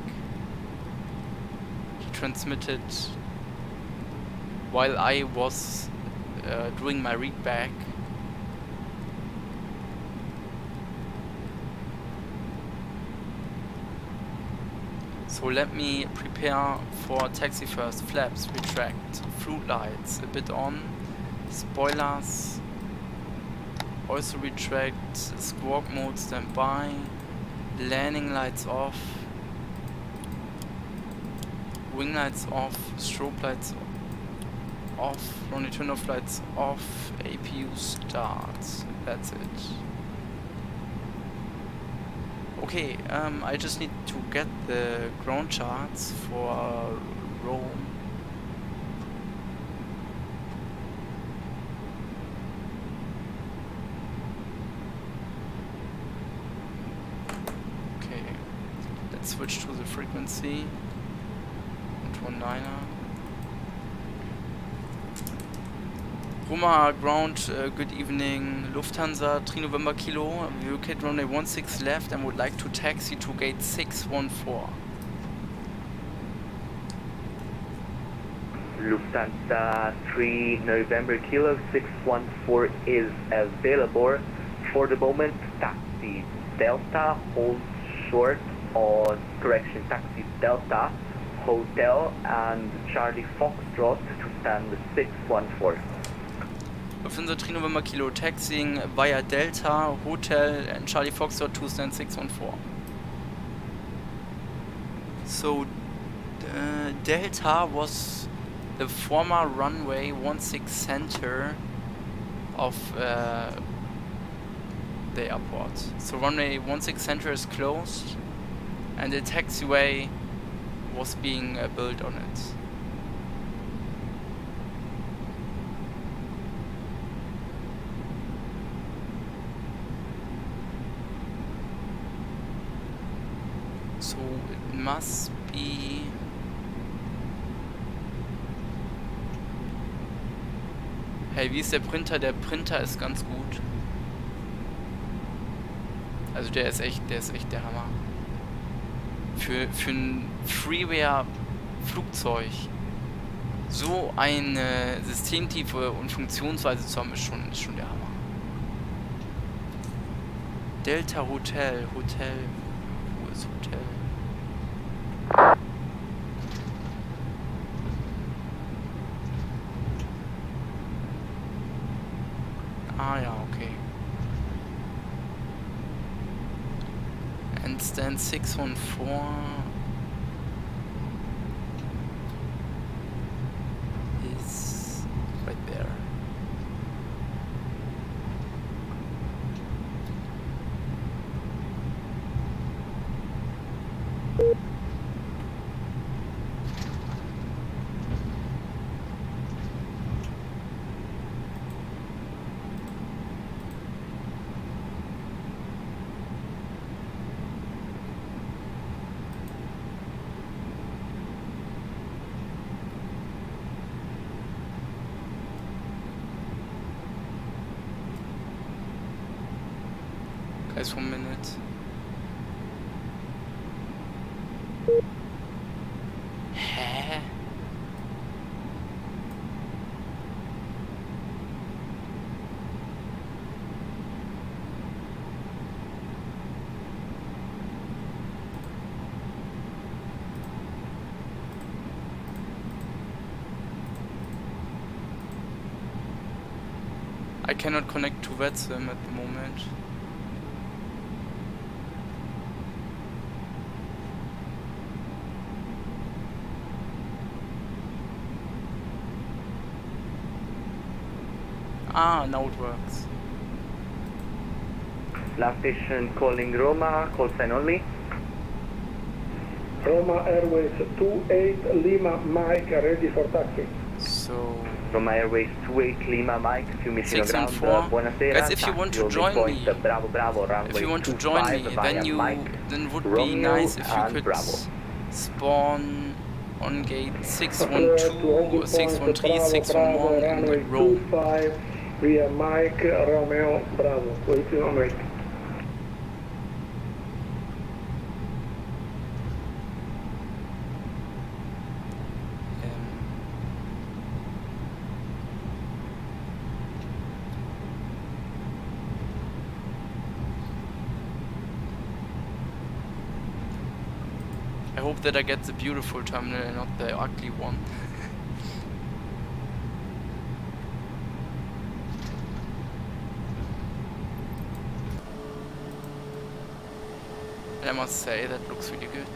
He transmitted while I was doing my read back. So let me prepare for taxi first. Flaps retract, flood lights a bit on, spoilers Also retract, squawk mode standby, landing lights off, wing lights off, strobe lights off, longitudinal flights off, APU starts. That's it. Okay, I just need to get the ground charts for Rome. Okay, let's switch to the frequency. 119er. Roma ground, good evening. Lufthansa 3 November Kilo. We locate runway 16 left and would like to taxi to gate 614. Lufthansa 3 November Kilo 614 is available. For the moment, taxi Delta holds short on taxi Delta Hotel and Charlie Foxtrot to stand 614. Lufthansa 3 November Kilo taxiing via Delta Hotel and Charlie Foxtrot to stand 614. So Delta was the former runway 16 center of the airport. So runway 16 center is closed and the taxiway was being built on it. So it must be hey, wie ist der Printer? Der Printer ist ganz gut. Also der ist echt der Hammer. Für ein Freeware-Flugzeug so eine Systemtiefe und Funktionsweise zu haben, ist schon der Hammer. Delta Hotel. Wo ist Hotel? Ah ja, okay. And stand 614 is right there. Guys, 1 minute. Hä? I cannot connect to VetSim at the moment. Ah, now it works. Last station calling Roma, call sign only. Roma Airways 28 Lima Mike ready for taxi. So Roma Airways 28 Lima Mike, few missing ground. 614. Buonasera. Guys, if you want to join me, then would be nice if you could spawn on gate 612 or 613, 611 and Rome. Via Mike Romeo Bravo, waiting on wait. I hope that I get the beautiful terminal and not the ugly one. And I must say, that looks really good.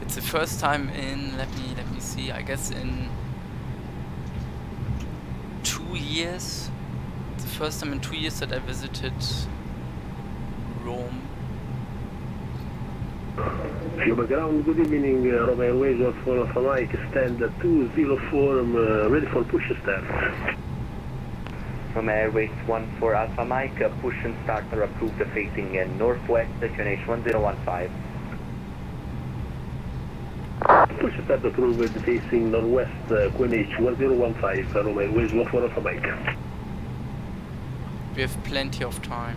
It's the first time in, let me see, I guess in 2 years. It's the first time in 2 years that I visited Rome. Fiume ground, good evening, Rome Airways, 14 Alpha Mike, stand 204, ready for push start. Rome Airways 14 Alpha Mike, push and start are approved facing northwest, QNH 1015. Push start approved facing northwest, QNH 1015, Rome Airways 14 Alpha Mike. We have plenty of time.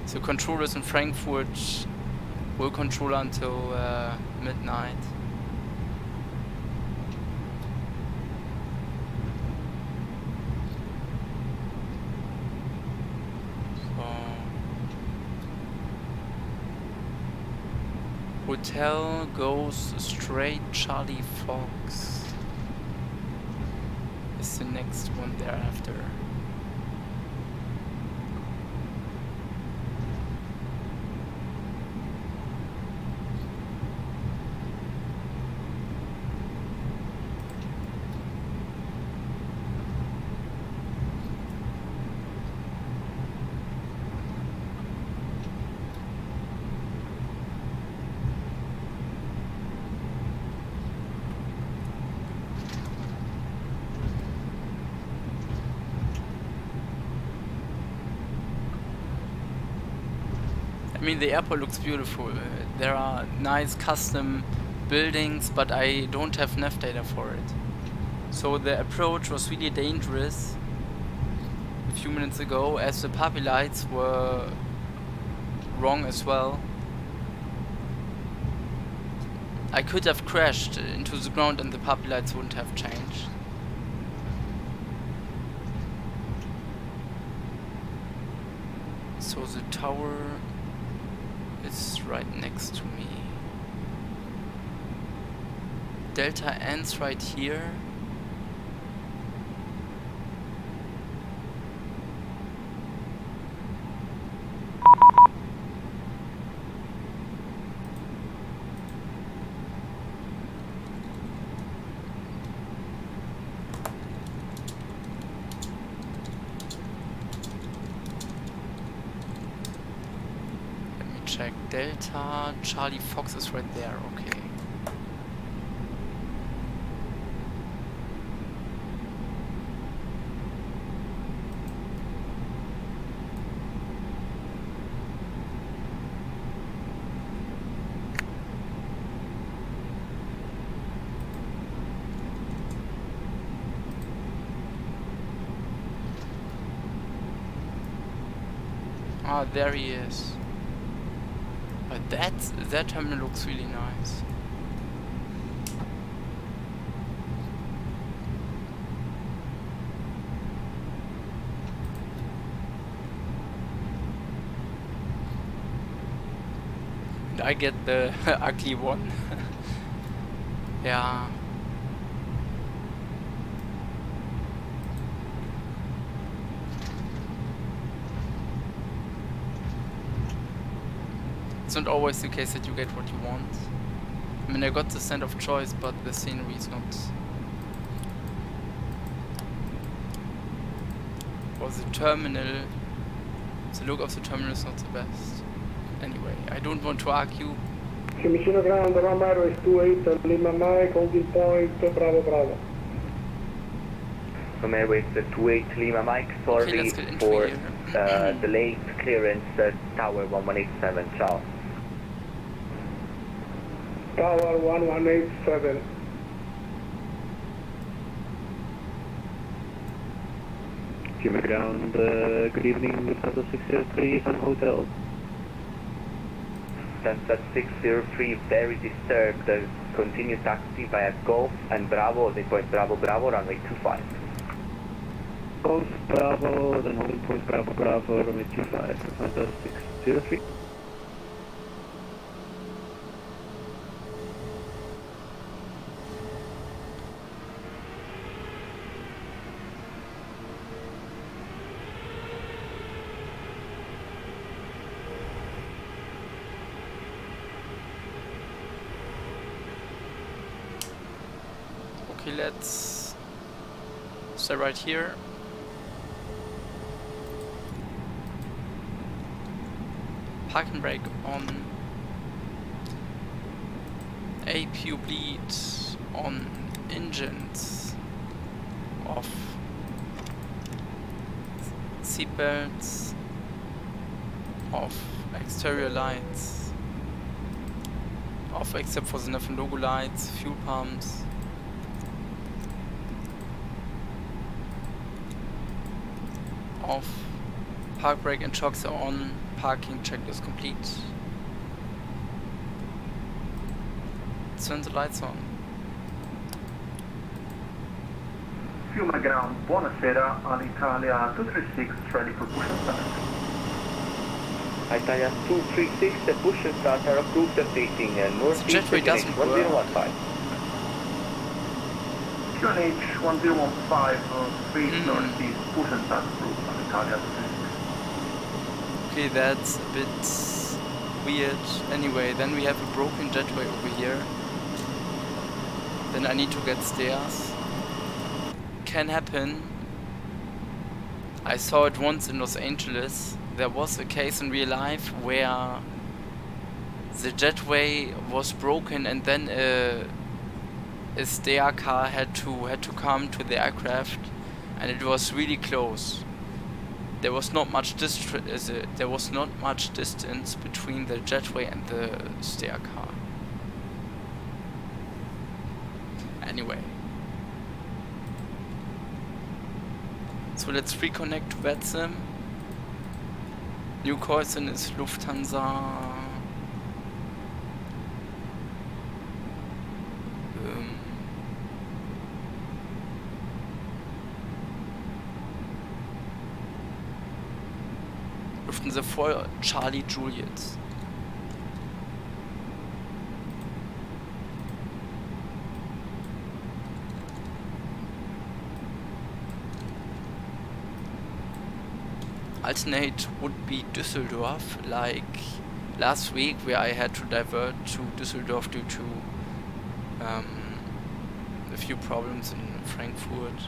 So controllers in Frankfurt will control until midnight. Hotel goes straight Charlie Fox is the next one thereafter. I mean, the airport looks beautiful. There are nice custom buildings, but I don't have nav data for it. So the approach was really dangerous a few minutes ago, as the puppy lights were wrong as well. I could have crashed into the ground and the puppy lights wouldn't have changed. So the tower is right next to me. Delta ends right here. Check Delta, Charlie Fox is right there, okay. Ah, there he is. But that terminal looks really nice. And I get the ugly one. Yeah. It's not always the case that you get what you want. I mean, I got the scent of choice, but the scenery is not. Or the terminal. The look of the terminal is not the best. Anyway, I don't want to argue. Fiumicino Ground, Rome Airways 28, Lima Mike, holding point, Bravo Bravo. Rome Airways 28, Lima Mike, sorry for delayed clearance, Tower 1187, ciao. Tower 1187. Fiume Ground, good evening, Lufthansa 603 Sun Hotel. Lufthansa 603, very disturbed, continue taxi via Golf and Bravo, holding point Bravo Bravo, runway 25. Golf Bravo, then holding point Bravo Bravo, runway 25, Lufthansa 603. Okay, let's stay right here. Park and brake on. APU bleed on. Engines off. Seatbelts off. Exterior lights off except for the Neffen logo lights. Fuel pumps off. Park brake and shocks are on. Parking checklist complete. Turn the lights on. Fiume ground, buonasera, Alitalia 236 ready for push and start. Italia 236, push and start are approved and facing northeast. The jetway doesn't work. 1015. QNH 1015, face northeast, push and start approved, Alitalia 236. Okay, that's a bit weird. Anyway, then we have a broken jetway over here. Then I need to get stairs. Can happen. I saw it once in Los Angeles. There was a case in real life where the jetway was broken and then a stair car had to come to the aircraft, and it was really close. There was not much there was not much distance between the jetway and the stair car. Anyway, so let's reconnect to VETSIM. New Corson is Lufthansa. Lufthansa 4 Charlie Juliet. Alternate would be Düsseldorf, like last week where I had to divert to Düsseldorf due to a few problems in Frankfurt.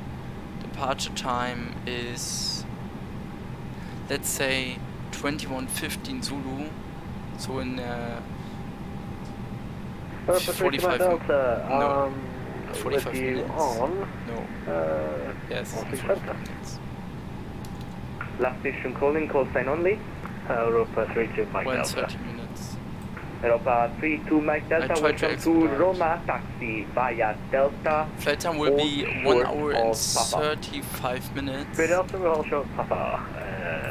Departure time is, let's say, 21:15 Zulu, so in 45 minutes. No, 45 minutes. No. Yes, 45 minutes. Last station calling, call sign only. Europa 32 Mike When Delta. 30 minutes. Europa 32 Mike Delta, welcome to Roma taxi via Delta. Flight time will be 1 hour and 35 minutes.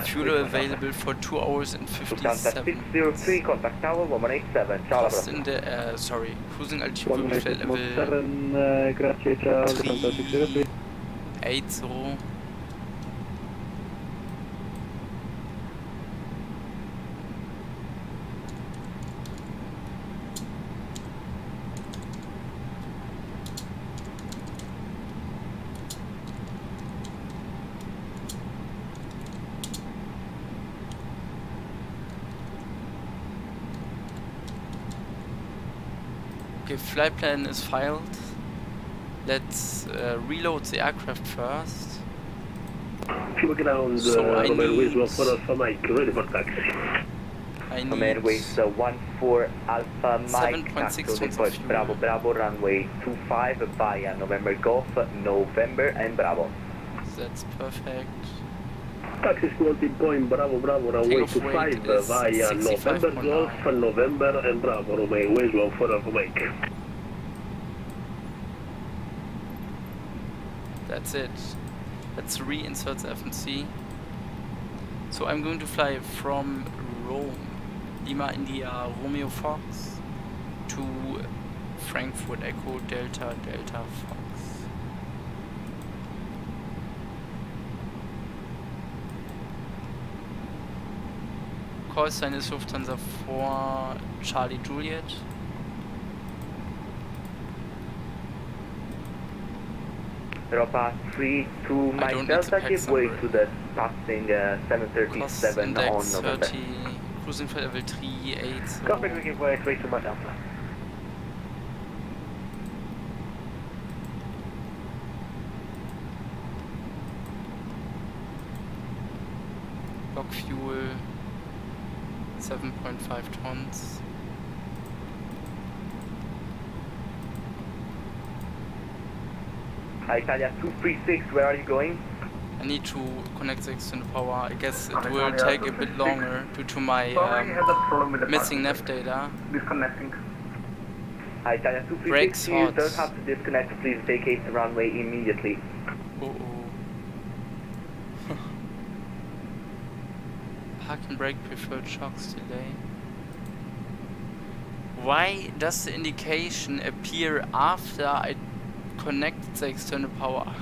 Fuel available for 2 hours and 57 minutes. 603, contact tower 1187. Ciao. Cost in the sorry, cruising altitude flight level 7, grazie, ciao, 603. 80. Okay, flight plan is filed. Let's reload the aircraft first. Fuel ground, Airways 14 Mike, ready for taxi. I need Airways 14 Alpha Mike, taxi point Bravo Bravo, runway 25 via November Golf, November and Bravo. That's perfect. Taxi floating point Bravo Bravo, runway 25 via November Golf, November and Bravo, Airways 14 Mike. That's it. Let's reinsert the FNC. So I'm going to fly from Rome, Lima India Romeo Fox, to Frankfurt Echo Delta Delta Fox. call sign is Lufthansa 4 Charlie Juliet. Europa 32 Mike Delta, give way to the passing 737 on November. 30, cruising flight level 380. Copy, we give way 32 Mike Delta. Block fuel 7.5 tons. Italia 236, where are you going? I need to connect the extended power. I guess it will take a bit longer due to my missing nav data. Disconnecting. Italia 236, you don't have to disconnect, please vacate the runway immediately. Park and brake preferred shocks delay. Why does the indication appear after I connect the external power?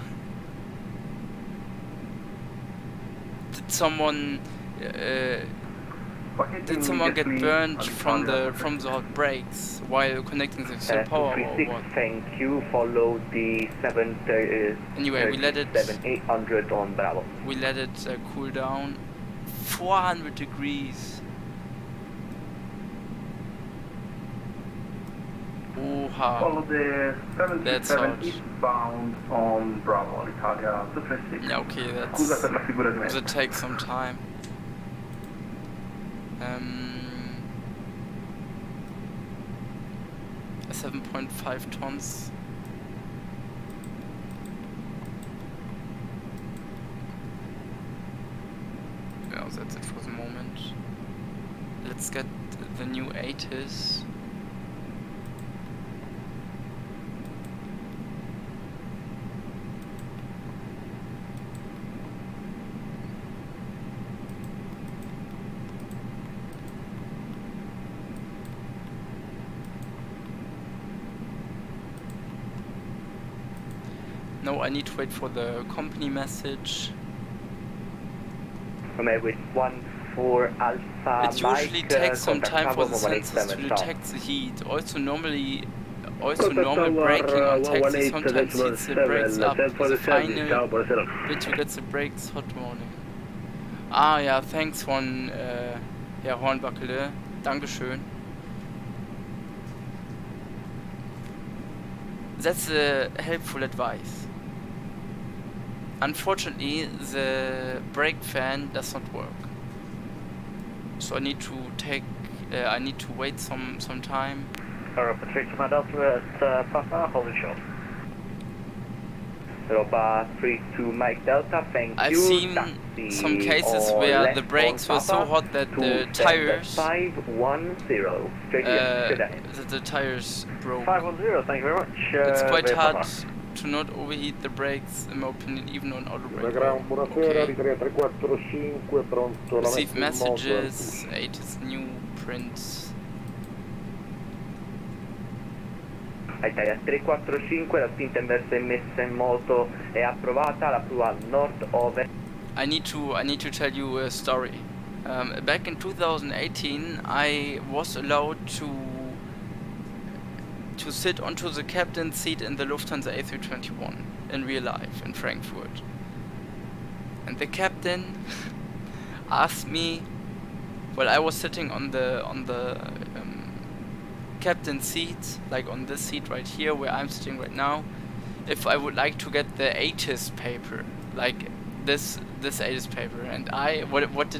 Did someone get burned from the hot brakes while connecting the external power, or what? Thank you. Follow the 7. Anyway, we let it 7800 on Bravo. We let it cool down. 400 degrees. Follow the 737 eastbound on Bravo, Italia 236. Yeah, okay, that's... It takes some time. 7.5 tons. Yeah, that's it for the moment. Let's get the new A320s. No, I need to wait for the company message. With 14 Alpha. It usually takes some time for the sensors to detect the heat. Also, normal braking on taxi sometimes heats the brakes up. The final bit you get the brakes hot morning. Ah, yeah, thanks von Herr Hornbackel. Dankeschön. That's a helpful advice. Unfortunately, the brake fan does not work. So I need to wait some time. Europa 3 to my Delta at Papa, hold it short. Europa 3 to Mike Delta, thank you. I've seen some cases where the brakes were so hot that the tires 510, straight that the tires broke. 510, thank you very much. It's quite hard to not overheat the brakes, in my opinion, even on auto brake. Okay. Receive messages, A32Neo print. Italia 345, la spinta inversa immessa in moto è approvata, la prua nord-ovest. I need to tell you a story. Back in 2018, I was allowed to sit onto the captain's seat in the Lufthansa A321 in real life in Frankfurt. And the captain asked me, well, I was sitting on the captain's seat, like on this seat right here where I'm sitting right now, if I would like to get the ATIS paper, like this ATIS paper. And what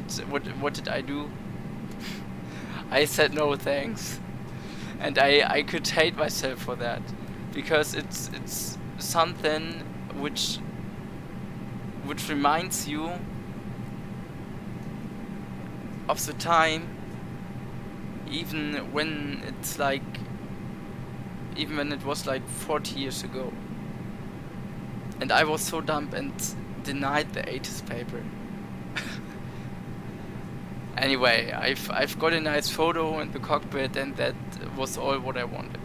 did I do? I said no thanks. And I could hate myself for that, because it's something which reminds you of the time, even when it was like 40 years ago. And I was so dumb and denied the ATIS paper. Anyway, I've got a nice photo in the cockpit, and that was all what I wanted.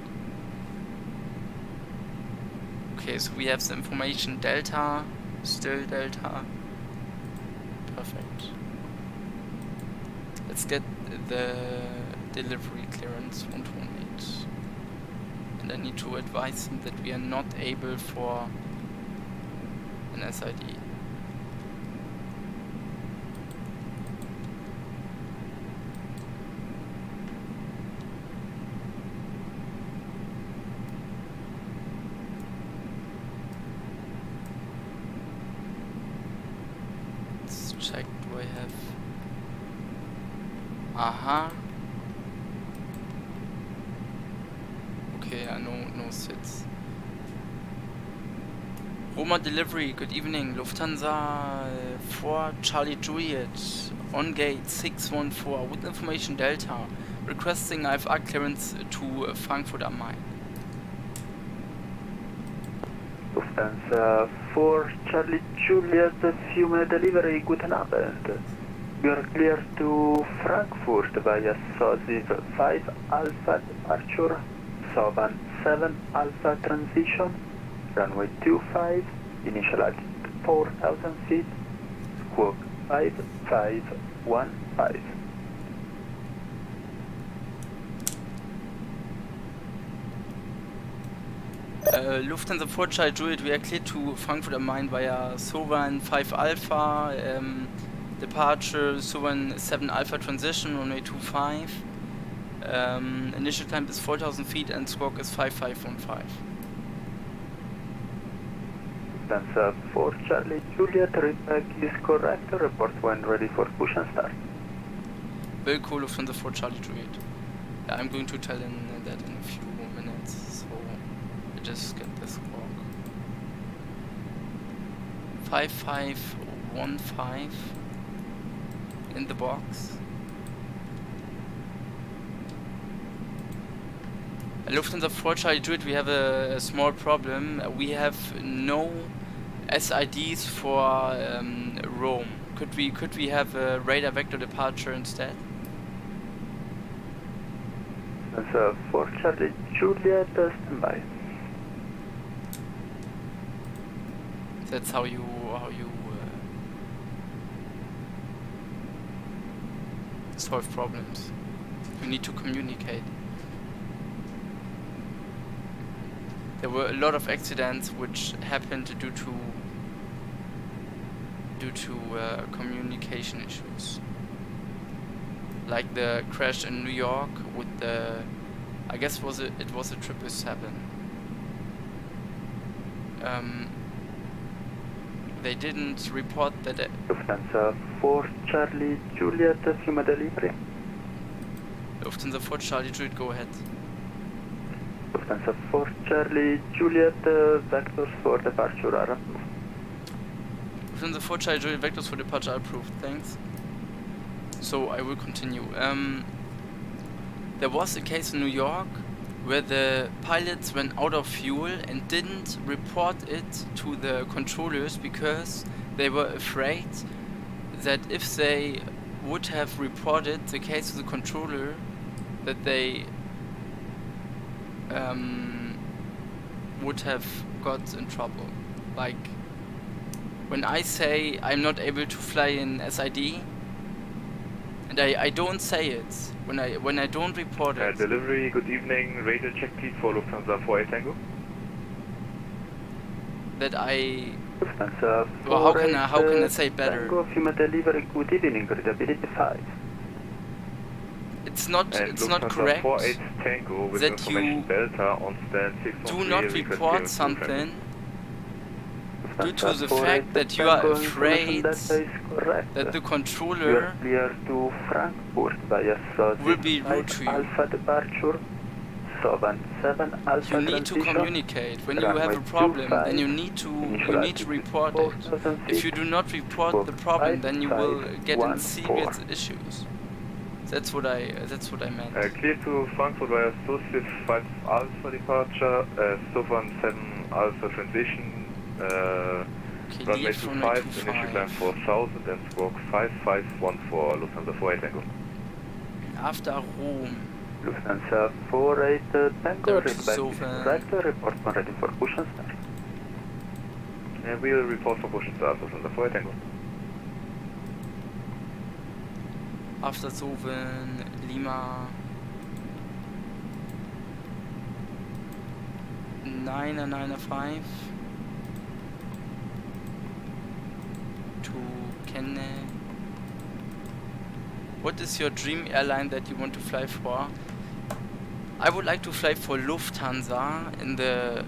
Okay, so we have the information Delta, still Delta. Perfect. Let's get the delivery clearance 118. And I need to advise him that we are not able for an SID. Let's check, do I have... Aha. Okay, no sits. Roma delivery, good evening. Lufthansa 4 Charlie Juliet on gate 614 with information Delta requesting IFR clearance to Frankfurt am Main. Lufthansa 4 Charlie Juliet, Fiume delivery, guten Abend. You are clear to Frankfurt via SOSIV 5 Alpha departure, Sovan 7 Alpha transition, runway 25, initial altitude 4,000 feet, squawk 5515. Lufthansa 4 Charlie Juliet, we are clear to Frankfurt am Main via Sovan 5 Alpha, departure Sovan 7 Alpha transition, runway 25. Initial climb is 4,000 feet and squawk is 5515. Lufthansa 4 Charlie Juliet, readback is correct. Report when ready for push and start. Wilco, Lufthansa 4 Charlie Juliet. I'm going to tell him that in a few minutes, so I just get this squawk. 5515 in the box. Lufthansa 4 Charlie Juliet, we have a small problem. We have no SIDs for Rome. Could we have a radar vector departure instead? Lufthansa 4 Charlie Juliet, standby. That's how you solve problems. You need to communicate. There were a lot of accidents which happened due to communication issues, like the crash in New York with the, I guess it was a 777. They didn't report that. Lufthansa 4 Charlie Juliet, Fiume delivery. Lufthansa 4 Charlie Juliet, go ahead. Lufthansa 4 Charlie Juliet, vectors for departure are approved. Lufthansa 4 Charlie Juliet, vectors for departure are approved, thanks. So I will continue. There was a case in New York where the pilots ran out of fuel and didn't report it to the controllers because they were afraid that if they would have reported the case to the controller, that they would have got in trouble. Like when I say I'm not able to fly in SID, and I don't say it, when I don't report it. Delivery, good evening, radio check please for Lufthansa 48 Tango. That I... Lufthansa 4 well, how can I say better? Tango, Fiume delivery, good evening, readability 5. It's not correct 48 Tango with that you Delta on stand 613, do not report something due to the fact that you are afraid that the controller will be rude to you. You need to communicate. When you have a problem, then you need to report it. If you do not report the problem, then you will get in serious issues. That's what I meant. Clear to Frankfurt via SOSIV 5 Alpha departure, Sovan 7 Alpha transition, runway 25, initial climb 4000 and squawk 5514, Lufthansa 48 Tango. After Rome. Lufthansa 48 Tango, readback report when ready for push and start. And we will report for push and start, Lufthansa 48 Tango. After Soven, Lima 995 to Kenne. What is your dream airline that you want to fly for? I would like to fly for Lufthansa in the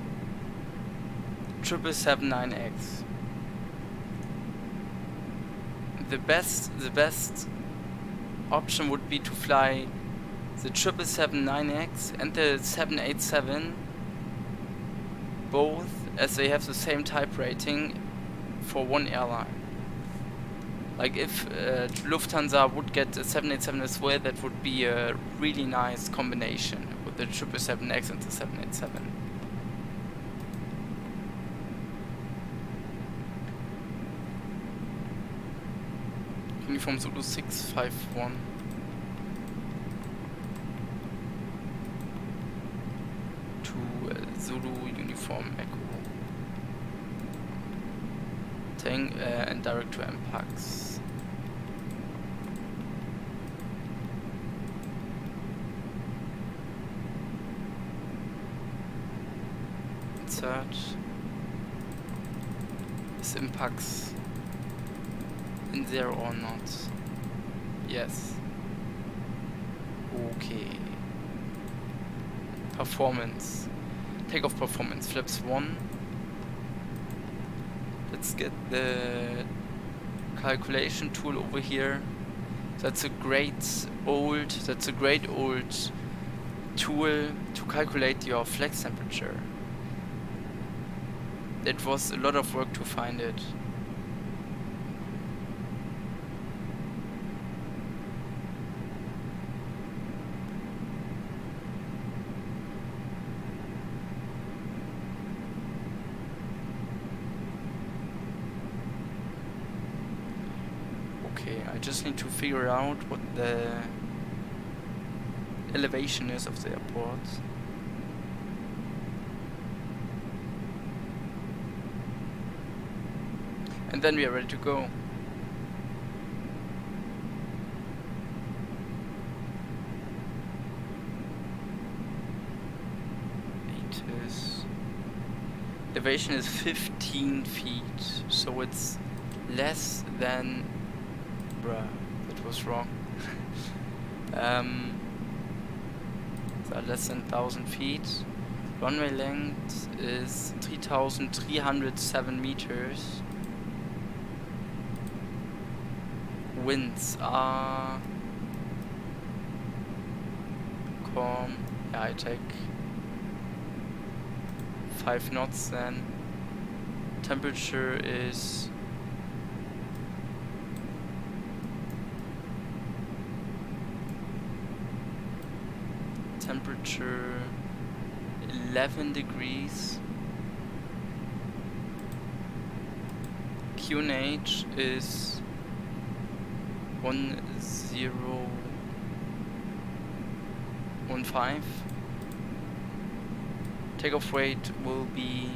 777-9X. The best option would be to fly the 777-9X and the 787, both as they have the same type rating for one airline. Like if Lufthansa would get a 787 as well, that would be a really nice combination with the 777X and the 787. Uniform Zulu 651 to Zulu Uniform Echo. Tang and direct to MPAX. Insert. Is MPAX in there or not? Yes. Okay. Performance. Takeoff performance. Flaps 1. Let's get the calculation tool over here. That's a great old tool to calculate your flex temperature. It was a lot of work to find it. I just need to figure out what the elevation is of the airport. And then we are ready to go. Elevation is 15 feet, so it's less than... Bruh, that was wrong. So less than 1,000 feet. Runway length is 3,307 meters. Winds are calm. Yeah, I take 5 knots then. Temperature is temperature 11 degrees. QNH is 1015. Takeoff weight will be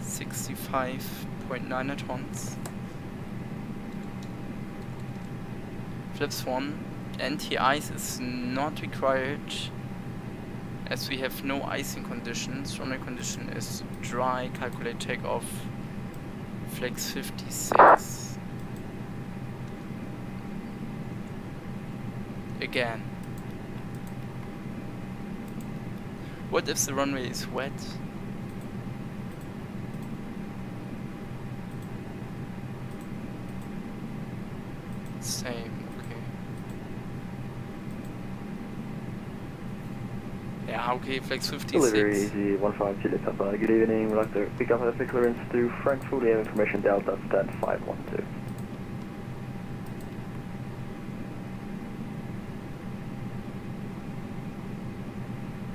65.9 tons. Flaps 1. Anti-ice is not required as we have no icing conditions. Runway condition is dry. Calculate takeoff. Flex 56. Again. What if the runway is wet? Same, okay. Yeah, okay, flex 56. Delivery easy, 15 Juliet Papa. Good evening, we'd like to pick up a clearance to Frankfurt. We have information Delta stand 512.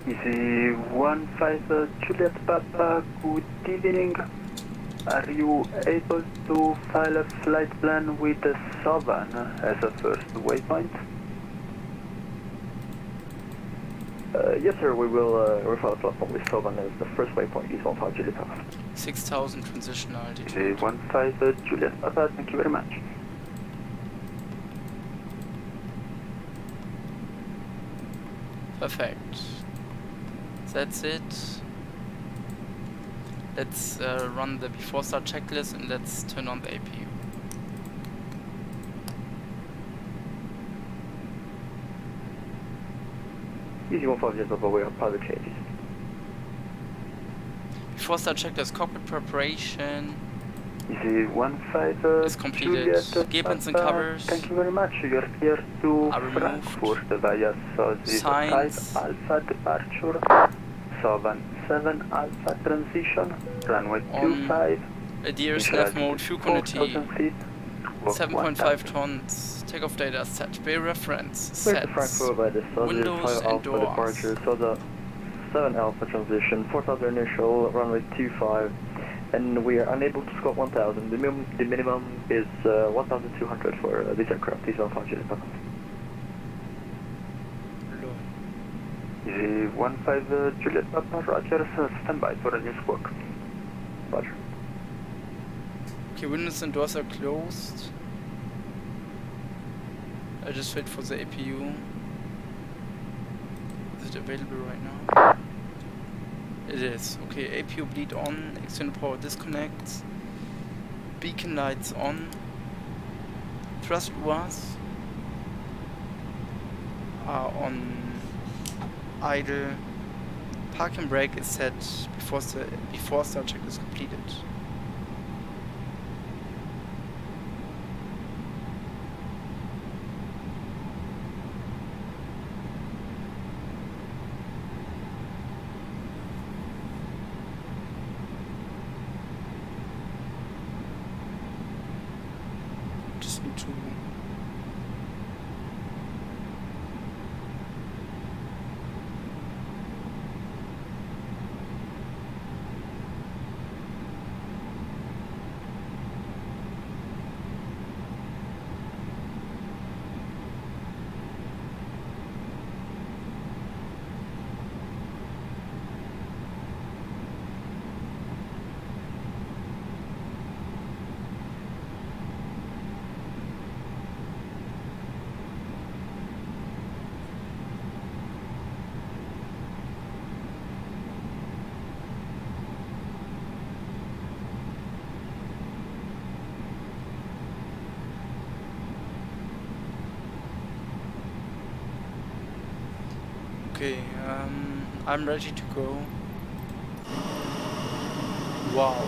Easy 15 Juliet Papa, good evening. Are you able to file a flight plan with the Sovan as a first waypoint? Yes sir, we will file a flight plan with Sovan as the first waypoint is 15 Juliet Papa. 6,000 transition altitude. Easy 15 Juliet Papa, thank you very much. Perfect. That's it. Let's run the before start checklist and let's turn on the APU. Easy 15 Papa, we have pilot changes. Before start checklist, cockpit preparation Easy 15 is completed. Gearpins and covers thank you very much. You're here to are removed. Frankfurt via Signs 5 Alpha departure, 7 Alpha transition, runway on 25. ADIRS nav mode, fuel quantity 4,000 feet. 7.5 tons. Takeoff data set. Bay reference set. Frankfurt by the Windows 5 and Alpha doors. departure, Soda 7 Alpha transition, 4,000 initial, runway 25, and we are unable to score 1,000. The minimum is 1,200 for this aircraft. Please don't function. Easy 15 Juliet Papa, Roger, standby for a new squawk. Roger. Okay, windows and doors are closed. I just wait for the APU. Is it available right now? It is. Okay, APU bleed on, external power disconnects, beacon lights on, thrust was are on idle, park and brake is set before start check is completed. Just need to Okay, I'm ready to go. Wow.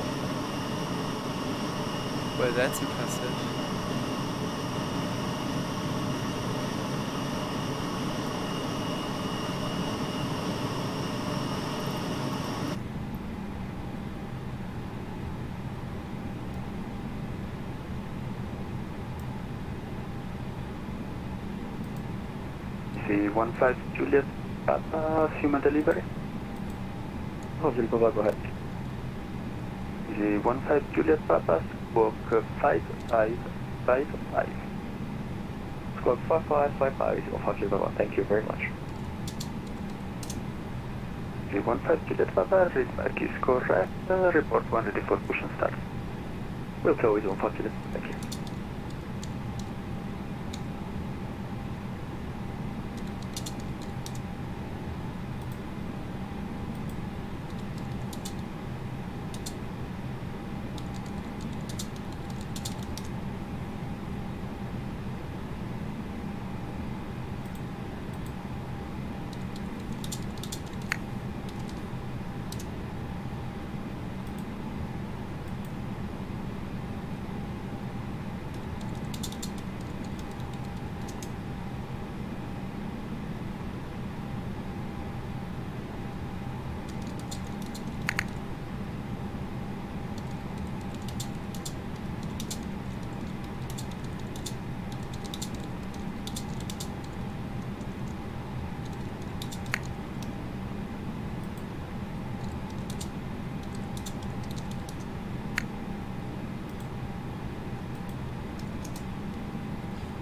Well, that's impressive. Easy 15 Juliet Papa, human delivery. Roger, Papa, go ahead. Easy 15 Juliet Papa, squawk 5555. Squawk 5555 is Roger, Papa. Thank you very much. Easy 15 Juliet Papa, readback is correct. Report 1 ready for push and start. We'll go with 15 Juliet. Thank you.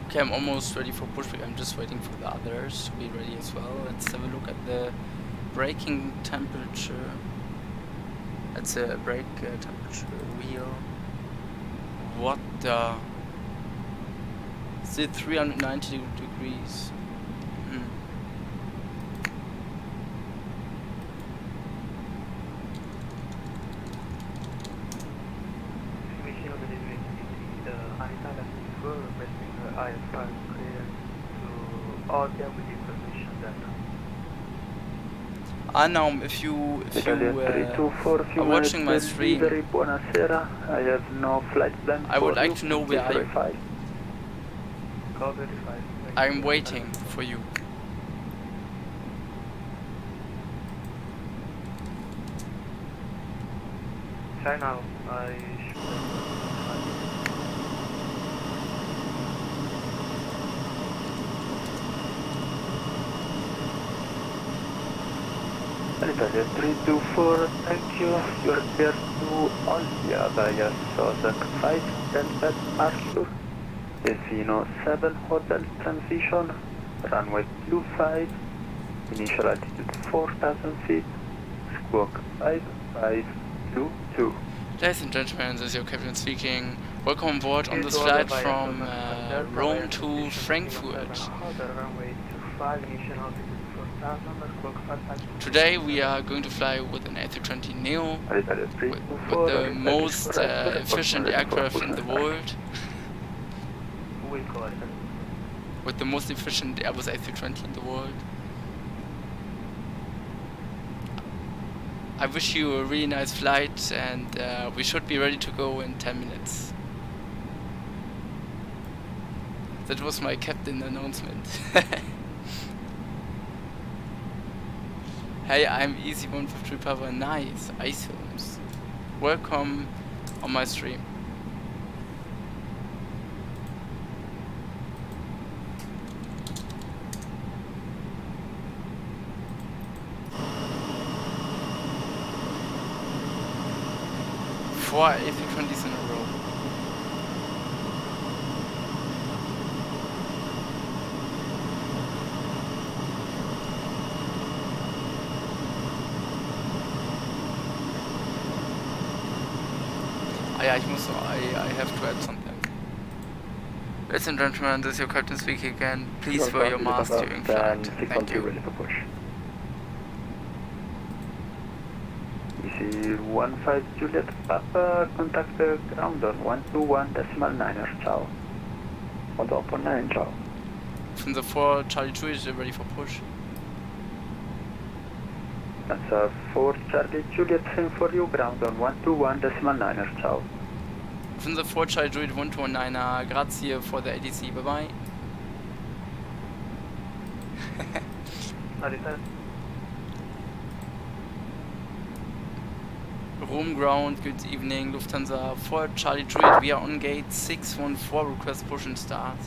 Okay, I'm almost ready for pushback. I'm just waiting for the others to be ready as well. Let's have a look at the braking temperature. That's a brake temperature wheel. What the? Is it 390 degrees? Okay, we give permission then. Now, if you are watching my stream, Buonasera. I have no flight plan. I would like to know where are you. Go verify. I'm waiting for you. China, I Italia 324, thank you. You're clear to Olbia via Southern 5, Delta Arthur. Delfino 7 Hotel transition, runway 25, initial altitude 4,000 feet, squawk 5522. Ladies and gentlemen, this is your captain speaking. Welcome on board on this flight from Rome to Frankfurt. Today we are going to fly with an A320Neo, with the most efficient aircraft in the world, with the most efficient Airbus A320 in the world. I wish you a really nice flight, and we should be ready to go in 10 minutes. That was my captain announcement. Hey, I'm Easy153 Papa. Nice, ice films. Welcome on my stream. Four A320s in a row. Ja, I have to add something. Ladies and gentlemen, this is your captain speaking again. Please wear your mask during flight. Thank you. Easy 15 Juliet Papa, contact the ground on 121.9, ciao. 1.9, ciao. From the 4 Charlie 2 is ready for push. That's a 4 Charlie Juliet, same for you, ground on 121.9, ciao. From the 4 Charlie Juliet 129, grazie for the ADC, bye bye. Rome ground, good evening, Lufthansa 4 Charlie Juliet, we are on gate 614, request push and start.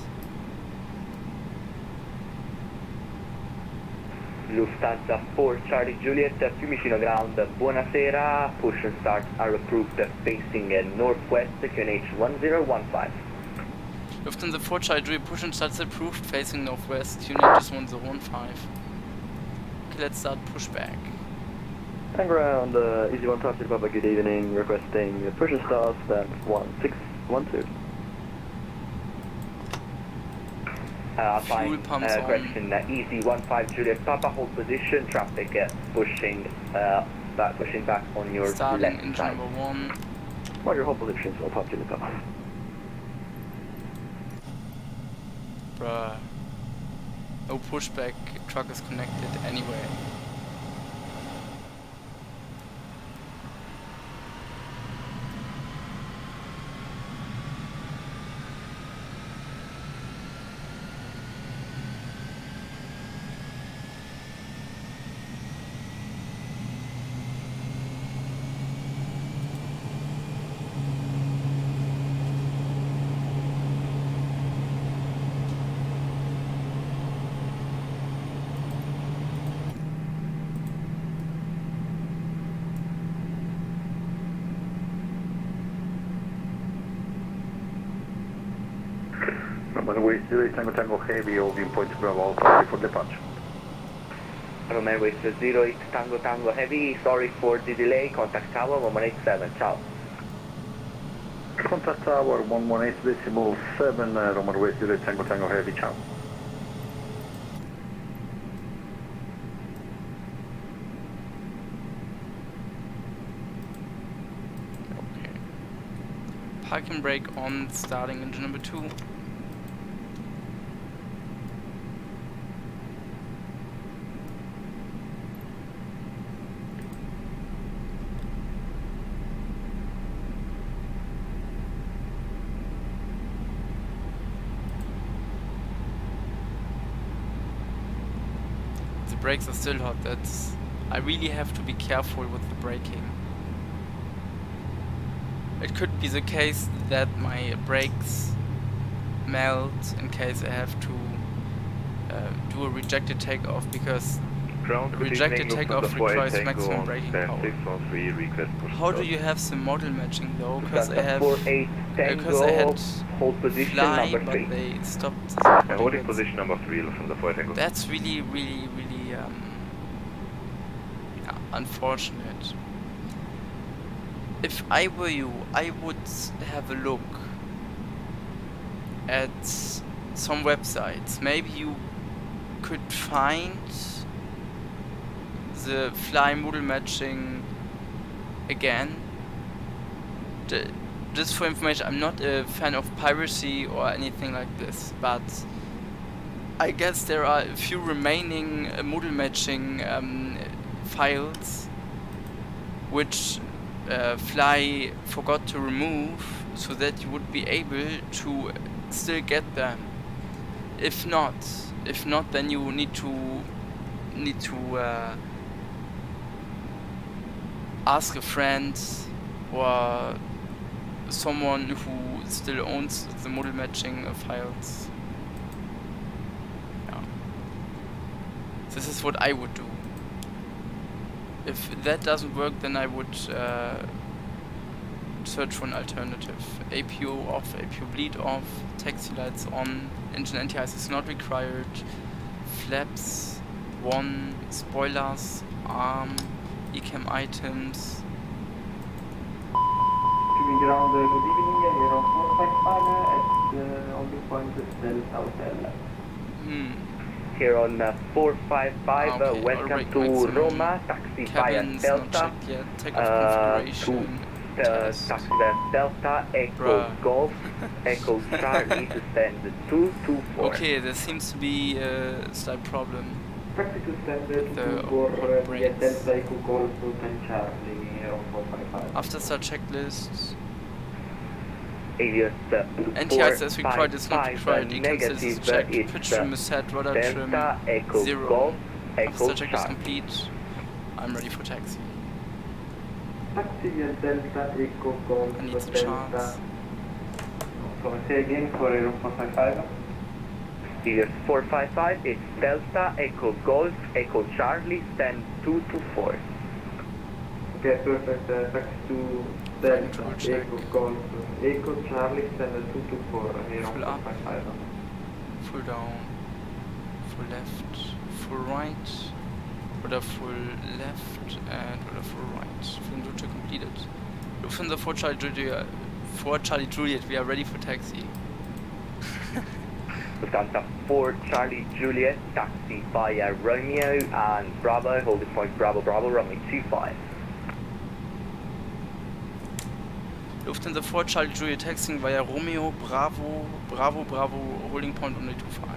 Lufthansa 4 Charlie Juliet, Fiumicino ground, buonasera, push and start are approved facing northwest, QNH 1015. Lufthansa 4 Charlie Juliet, push and starts approved facing northwest, QNH 1015. Okay, let's start pushback. Hang around, Easy 1 Top Papa, good evening, requesting push and start, stand 1612. Fuel pumps on. Correction, Easy 15 Juliet Papa, hold position, traffic pushing back on your starting left engine side. number 1. Roger, hold position, so Papa Juliet Papa. Bruh. No pushback, truck is connected anyway. Runway 0 Tango Heavy, holding point Bravo, sorry for departure. Runway 08 Tango Heavy, sorry for the delay, contact tower 1187, ciao. Contact tower 118.7, runway 0 Tango Heavy, ciao. Okay. Parking brake on, starting engine number 2. brakes are still hot. I really have to be careful with the braking. It could be the case that my brakes melt in case I have to do a rejected takeoff, because rejected takeoff requires maximum braking power. How do you have the model matching though? Because I had fly, but they stopped. Holding position number 3, Lufthansa 4 Tango. That's really unfortunate. If I were you, I would have a look at some websites. Maybe you could find the fly model matching again. Just for information, I'm not a fan of piracy or anything like this, but I guess there are a few remaining model matching files which Fly forgot to remove, so that you would be able to still get them. If not, then you need to ask a friend or someone who still owns the model matching files. Yeah. This is what I would do. If that doesn't work, then I would search for an alternative. APU off, APU bleed off, taxi lights on, engine anti-ice is not required, flaps 1, spoilers, arm, ECAM items. Ground, good evening, Aero 455 at on the point Delta Hotel. Here on 455, welcome to Roma, taxi via Delta, to taxi via Delta, Echo Golf, Echo Charlie to stand 224. Okay, there seems to be a slight problem. Taxi to stand 224 via Delta, Echo Golf, and Charlie, Aero 455. After start checklist. Alias anti-ice as required is not required. ECAM is checked. Pitch trim is set. Rudder trim 0. After check is complete, I'm ready for taxi. Taxi via Delta, Echo Golf, I need some chance. Say again for Aero 455. Alias 455, it's Delta, Echo Golf, Echo Charlie, stand 224. Okay, perfect. Taxi to Delta, Echo Golf, Echo Charlie, stand 224, full up, full down, full left, full right, rudder full left, and rudder full right. Full route completed. Lufthansa 4 Charlie Juliet, we are ready for taxi. Lufthansa 4 Charlie Juliet, taxi via Romeo and Bravo, holding point Bravo Bravo, runway 25. Lufthansa 4 Charlie Juliet taxiing via Romeo, Bravo, Bravo, Bravo, holding point on the 25.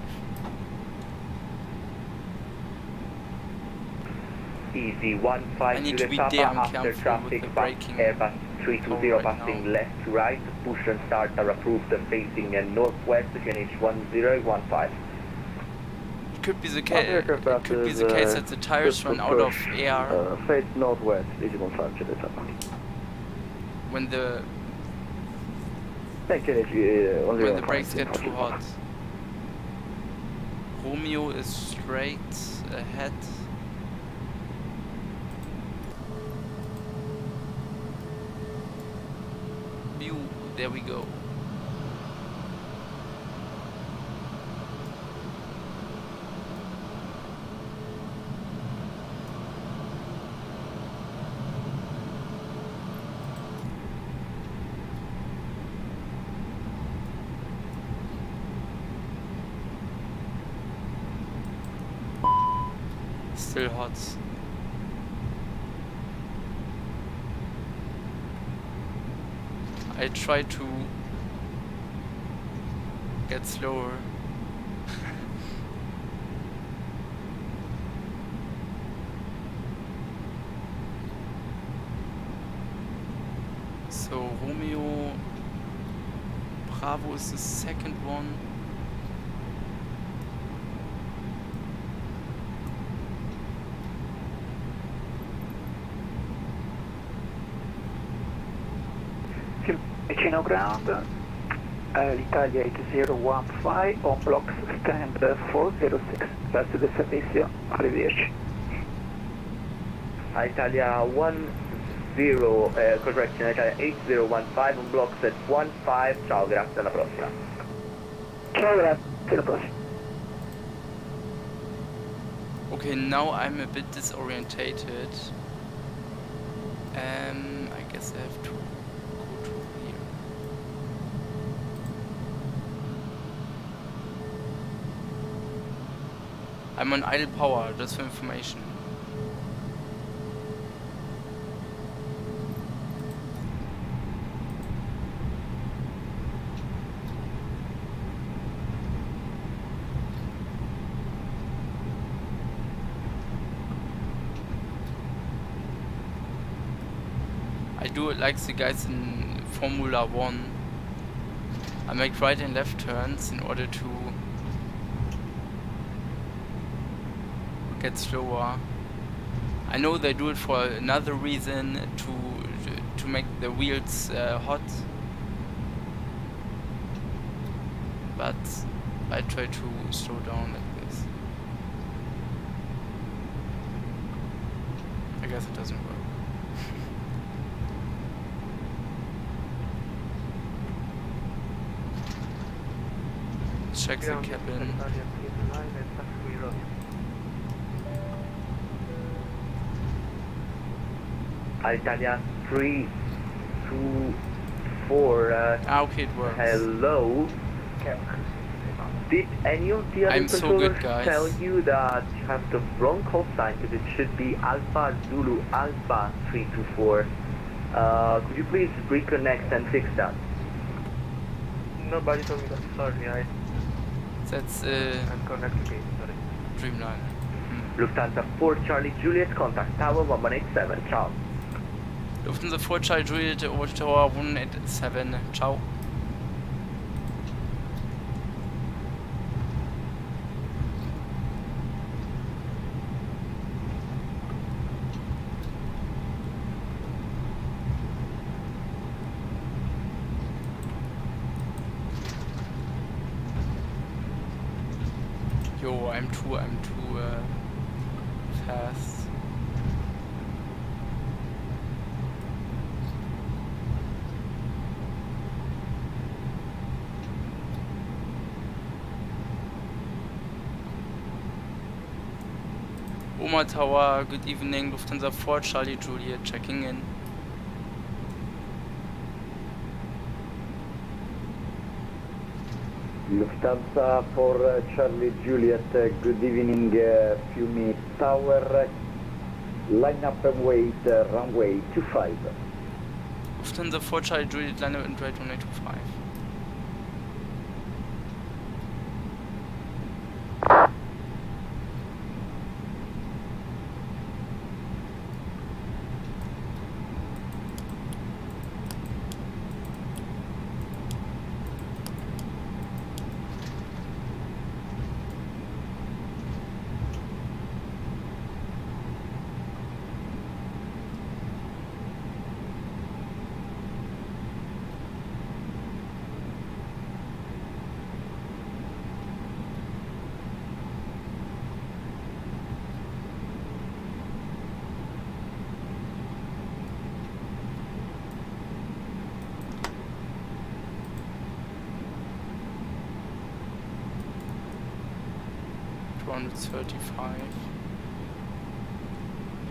Easy 15 to the Papa after traffic by Airbus 320 passing left to right, push and start are approved facing northwest, QNH 1015. It could be the case that the tires run out of air. Face northwest, easy 15 to the Papa. When the brakes get too hot. Romeo is straight ahead. View, there we go. Still hot. I try to get slower. So Romeo Bravo is the second one. Ticino ground, l'Italia 8015 on blocks stand 406, verso del servizio, arrivederci. Italia 10, correction, Italia 8015 on blocks at 15, ciao, grazie, alla prossima. Ciao, grazie, alla prossima. Okay, now I'm a bit disorientated. I guess I have to go to here. I'm on idle power, just for information. I do it like the guys in Formula 1. I make right and left turns in order to get slower. I know they do it for another reason, to make the wheels hot, but I try to slow down like this. I guess it doesn't work. Check the cabin. Italia 324. Okay, it works. Hello. Did any of the other controllers tell you that you have the wrong call sign? Because it should be Alpha Zulu Alpha 324. Could you please reconnect and fix that? Nobody told me that. Sorry, That's I'm connected. Sorry. Dreamliner. Lufthansa 4 Charlie Juliet, contact tower 1187. Ciao. Lufthansa 4 Charlie Juliet, over tower 187. Ciao. Yo, I'm too fast. Oma Tower, good evening, Lufthansa 4 Charlie Juliet checking in. Lufthansa for Charlie Juliet, good evening, Fiumi Tower, line up and wait, runway 25. Lufthansa 4 Charlie Juliet, line up and wait, runway 25.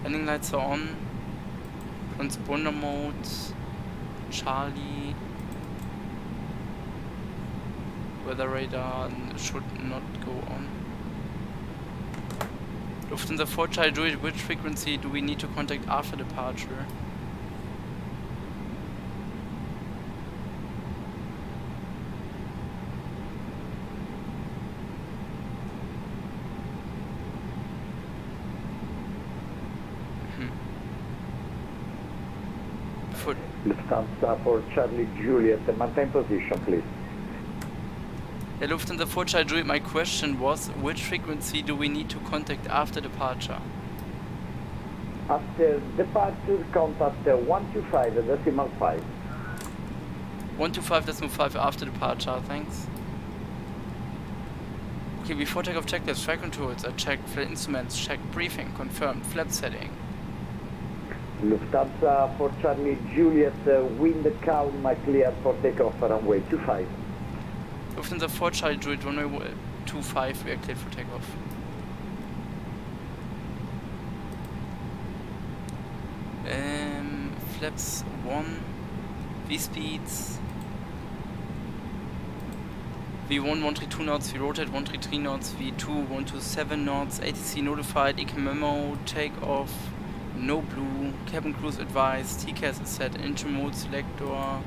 Landing lights are on. Transponder mode. Charlie. Weather radar should not go on. Lufthansa 4 Charlie Juliet, which frequency do we need to contact after departure? Lufthansa for Charlie Juliet, maintain position, please. Yeah, Lufthansa 4 Charlie Juliet, my question was, which frequency do we need to contact after departure? After departure, contact 125.5. 125.5 after departure, thanks. Okay, before takeoff checklist, flight controls, I checked flight instruments, checked briefing, confirmed, flap setting. Lufthansa for Charlie Juliet, wind calm, clear for takeoff, runway 25. Lufthansa for Charlie Juliet, runway 25, we are cleared for takeoff. Flaps 1, V-speeds, V1 132 knots, V rotate 133 knots, V2 127 knots, ATC notified, EK memo, takeoff, no blue, cabin cruise advised, TCAS is set, engine mode selector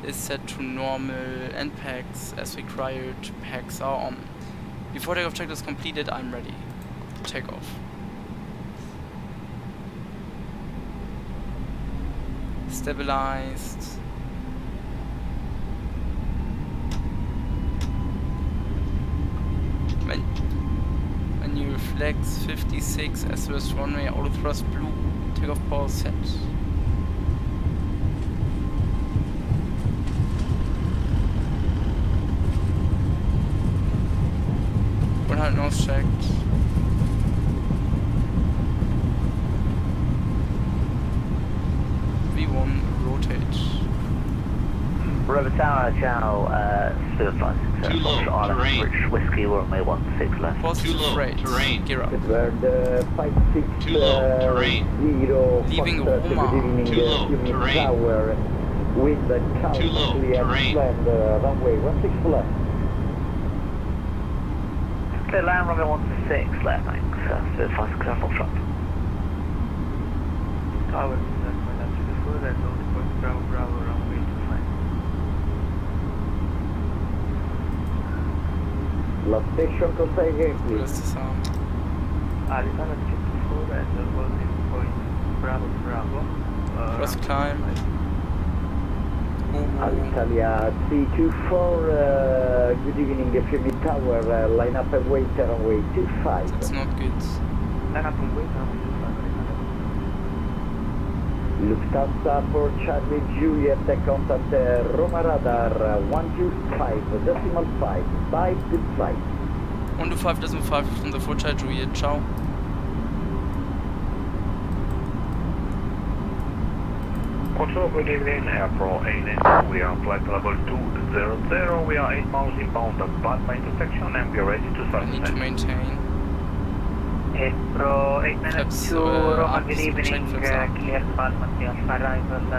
is set to normal, and packs as required, packs are on. Before takeoff checklist completed, I'm ready. Takeoff. Stabilized. Manual flex 56, SOS runway, auto thrust blue, takeoff power set. 100 knots checked. V1 rotate. Bravo Tower, ciao, Certified Success, Island, Rich Whiskey, runway 16 left. Positive rate, gear up. The 56 Leaving Roma. Tower with the calm clear land, runway 16 left. Clear land, runway 16 left, thanks. Certified Successful front. Tower, that's to the foot, and only point Bravo, Bravo, runway 25. Last station Copenhagen, please. Where's the sound? Alitalia 54 and holding point Bravo, Bravo. Cross climb. Alitalia C24, good evening, Fiume Tower, line up and wait, runway 25. That's not good. Line up and wait, runway 25. Lufthansa for Charlie Juliet, contact Roma radar 125.5, bye, good flight. 125.5 from the for Charlie Juliet, ciao. Control, good evening, April 8, we are on flight level 200, we are 8 miles inbound at Batma intersection and we are ready to start. I need to maintain. April 892, Roma, good evening, clear department, the Alpha arrival,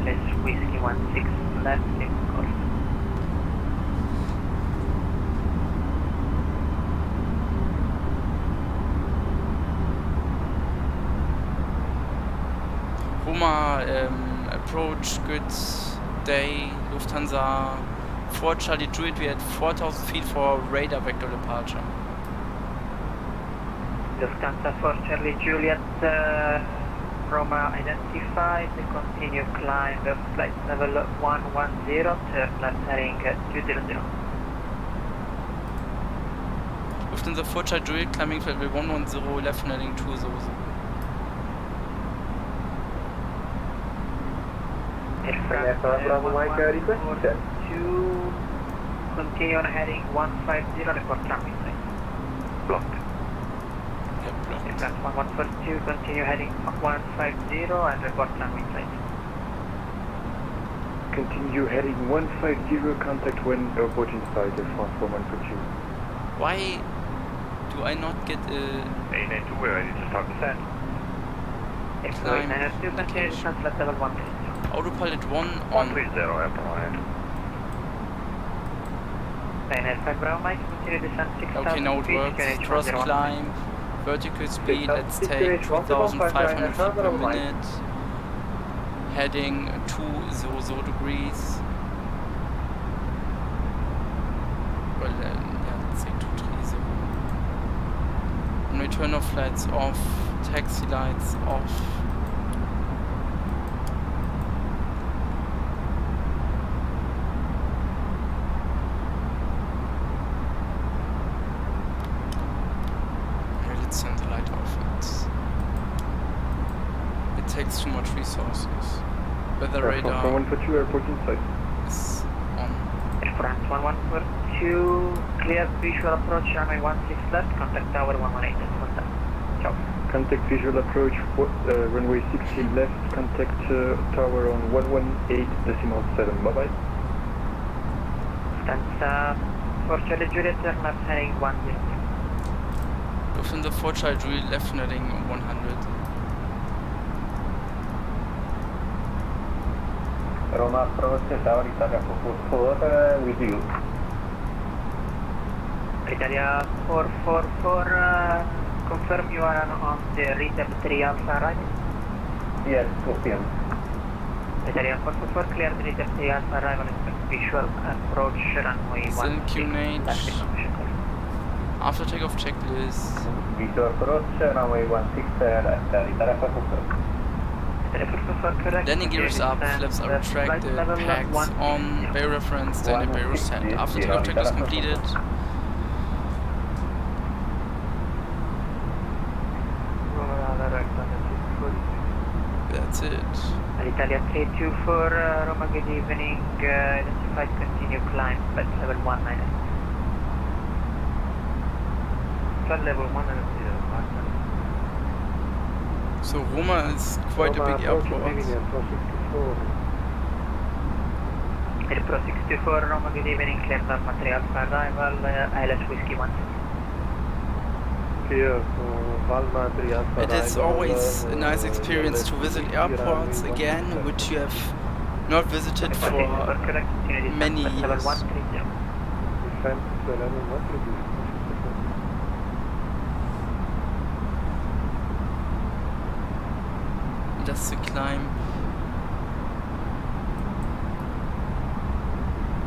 LS Whiskey 16 left, take course. Roma, approach, good day, Lufthansa. For Charlie Juliet, we had 4,000 feet for radar vector departure. Lufthansa for Charlie Juliet, Roma identified, continue climb flight level 110, turn left heading 200. Lufthansa for Charlie Juliet, climbing flight level 110, left heading 200. Bravo Mike, request 2, continue on heading 150, report traffic light. Blocked. Platform 142, continue heading 150 and report traffic light. Continue heading 150, contact when approaching site at platform 142. Why do I not get a... 892, we're ready to start descent. Climb 892, continue descent flight level 130. Autopilot 1 on... 130, April 8. 995 Bravo Mike, continue descent 6,000 okay, now it works. Cross climb, vertical speed, let's take 2,500 feet per minute. Heading 200 degrees. Well, yeah, let's say 230. And return of flights off, taxi lights off. Send the light off. It takes too much resources. Weather radar from 142 airport inside. is France 1142, clear visual approach, runway 16 left, contact tower 118, ciao. Contact visual approach, runway 16 left, contact tower on 118.7, bye bye. Lufthansa 4 Charlie Juliet, turn left heading 10. Lufthansa 4 Charlie Juliet, left heading 100. Roma approach, tower Italia 444, with you. Italia 444, confirm you are on the rhythm 3 Alpha right? Yes, confirm. Italia 444, clear the rhythm 3 Alpha arrival, expect visual approach, runway 16 left. After takeoff checklist. Visual approach, runway 16 left, Italia 444. Landing gear is up, flaps are retracted, packs on, bay reference, standard bay reset. After takeoff checklist completed. That's it. Italia 324, Roma, good evening. Identified, continue climb, flight level 19. Flight level 190. So Roma is quite a big airport. Pro 64, Roma, good evening. Clear Norma 3 Alpha arrival, ILS Whiskey 1. It is always a nice experience to visit airports again, which you have not visited for many years. Does the climb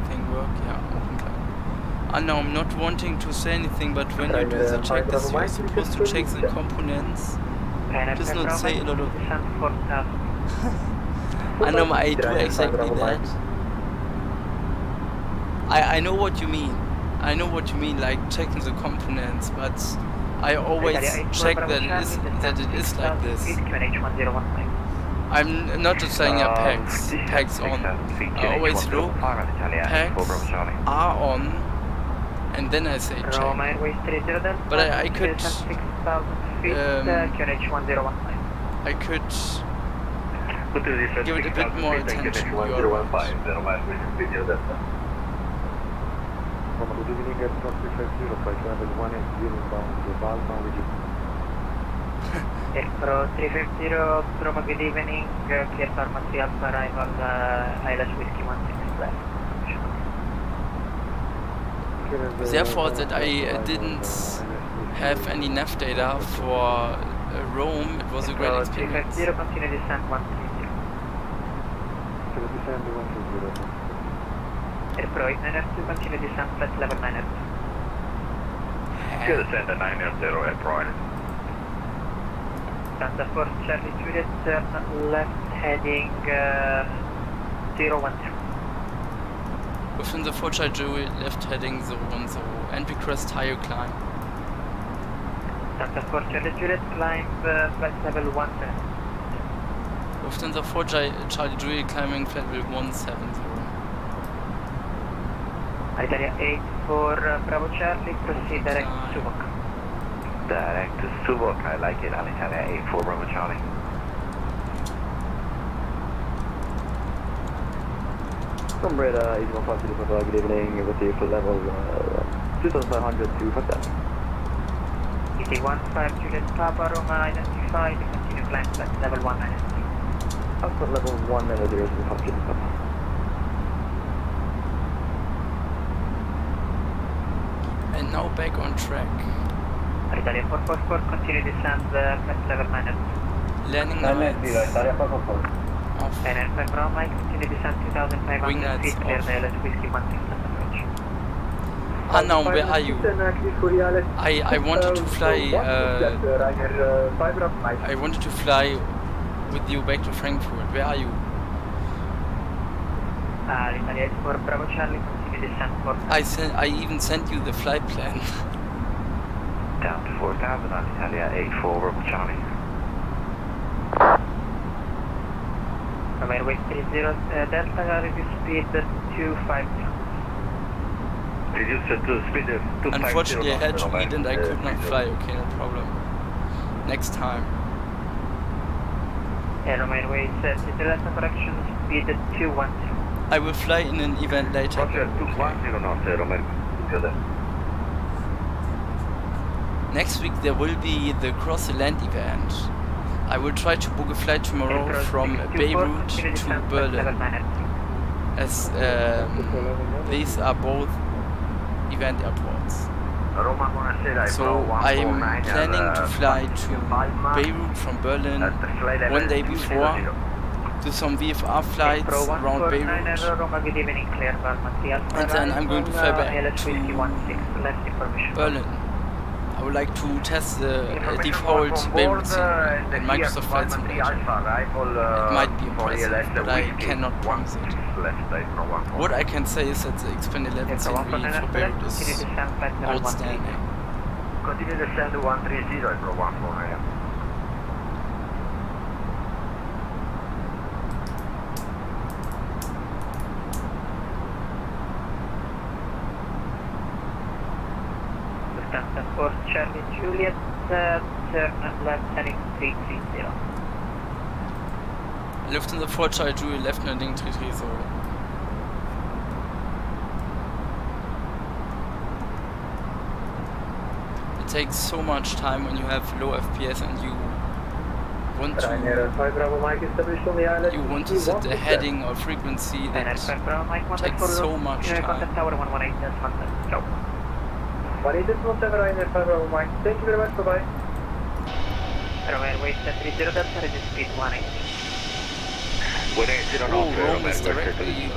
thing work? Yeah, open climb. Now I'm not wanting to say anything, but when you do the checklist, you're supposed to check the components. It does not say a lot of. I know I do exactly that. I know what you mean. I know what you mean, like checking the components, but I always check that it is like this. I'm not just saying packs on. I always look, packs are on, and then I say check. But I could give it a bit more attention. Good evening, Air 350, flight level 180 inbound to Palma with you. Pro 350, Roma, good evening, clear Norma 3 Alpha arrival, ILS Whiskey 16 left. Therefore, that I didn't have any nav data for Rome, it was a great experience. 350, continue descent 130. Descend 130. Pro 892, continue descent, flight level 902. Good descent at 900, Pro. Lufthansa 4 Charlie Juliet, turn left heading 010. Lufthansa 4 Charlie Juliet, left heading 010, and request higher climb. Lufthansa 4 Charlie Juliet, climb flight level 110. Lufthansa 4 Charlie Juliet, climbing flight level 170. Italia 8 for Bravo Charlie, proceed direct to Subok. Direct to Subok, I like it, Italia 8 for Bravo Charlie. Comrade, Easy 150, good evening, with you for level 2500 to Factor. ET 15 Juliet Papa, Roma identified, continue climb flight level 193. Output level 190 to Papa. And now back on track. Italia 444, continue descend flight level 902. Landing lights off. And F5 Roma, continue descend 2500 feet, clear the LS Whiskey 16 approach. Now where are you? I wanted to fly I wanted to fly with you back to Frankfurt. Where are you? Italia 4 Bravo Charlie, continue descent 4. I even sent you the flight plan. Down to 4000 on Italia 8 for Bravo Charlie. Airway 30 Delta, review speed 250. reduce to speed to Unfortunately, I had to eat and I could not fly. Okay, no problem. Next time. Romain Airways, international correction, speed 210. I will fly in an event later. Roger, 210 knots, Romain. Next week there will be the Cross the Land event. I will try to book a flight tomorrow from Beirut to Berlin, as these are both event airports. So I am planning to fly to Beirut from Berlin one day before, do some VFR flights around Beirut, and then I'm going to fly back to Berlin. I would like to test the default Beirut scene in Microsoft Flight Simulator. It might be impressive, but I cannot promise it. What I can say is that the expanded 11 scenery for Beirut is outstanding. Continue to descend to 130 for 14 AM. Lufthansa for Charlie Juliet, turn left heading 330. Lufthansa for Charlie Juliet, left heading 330. It takes so much time when you have low FPS and you want to set a heading or frequency that takes so much time. Thank you very much, bye-bye. Romain Airways 30 Delta, reduce speed 180. Rome is directly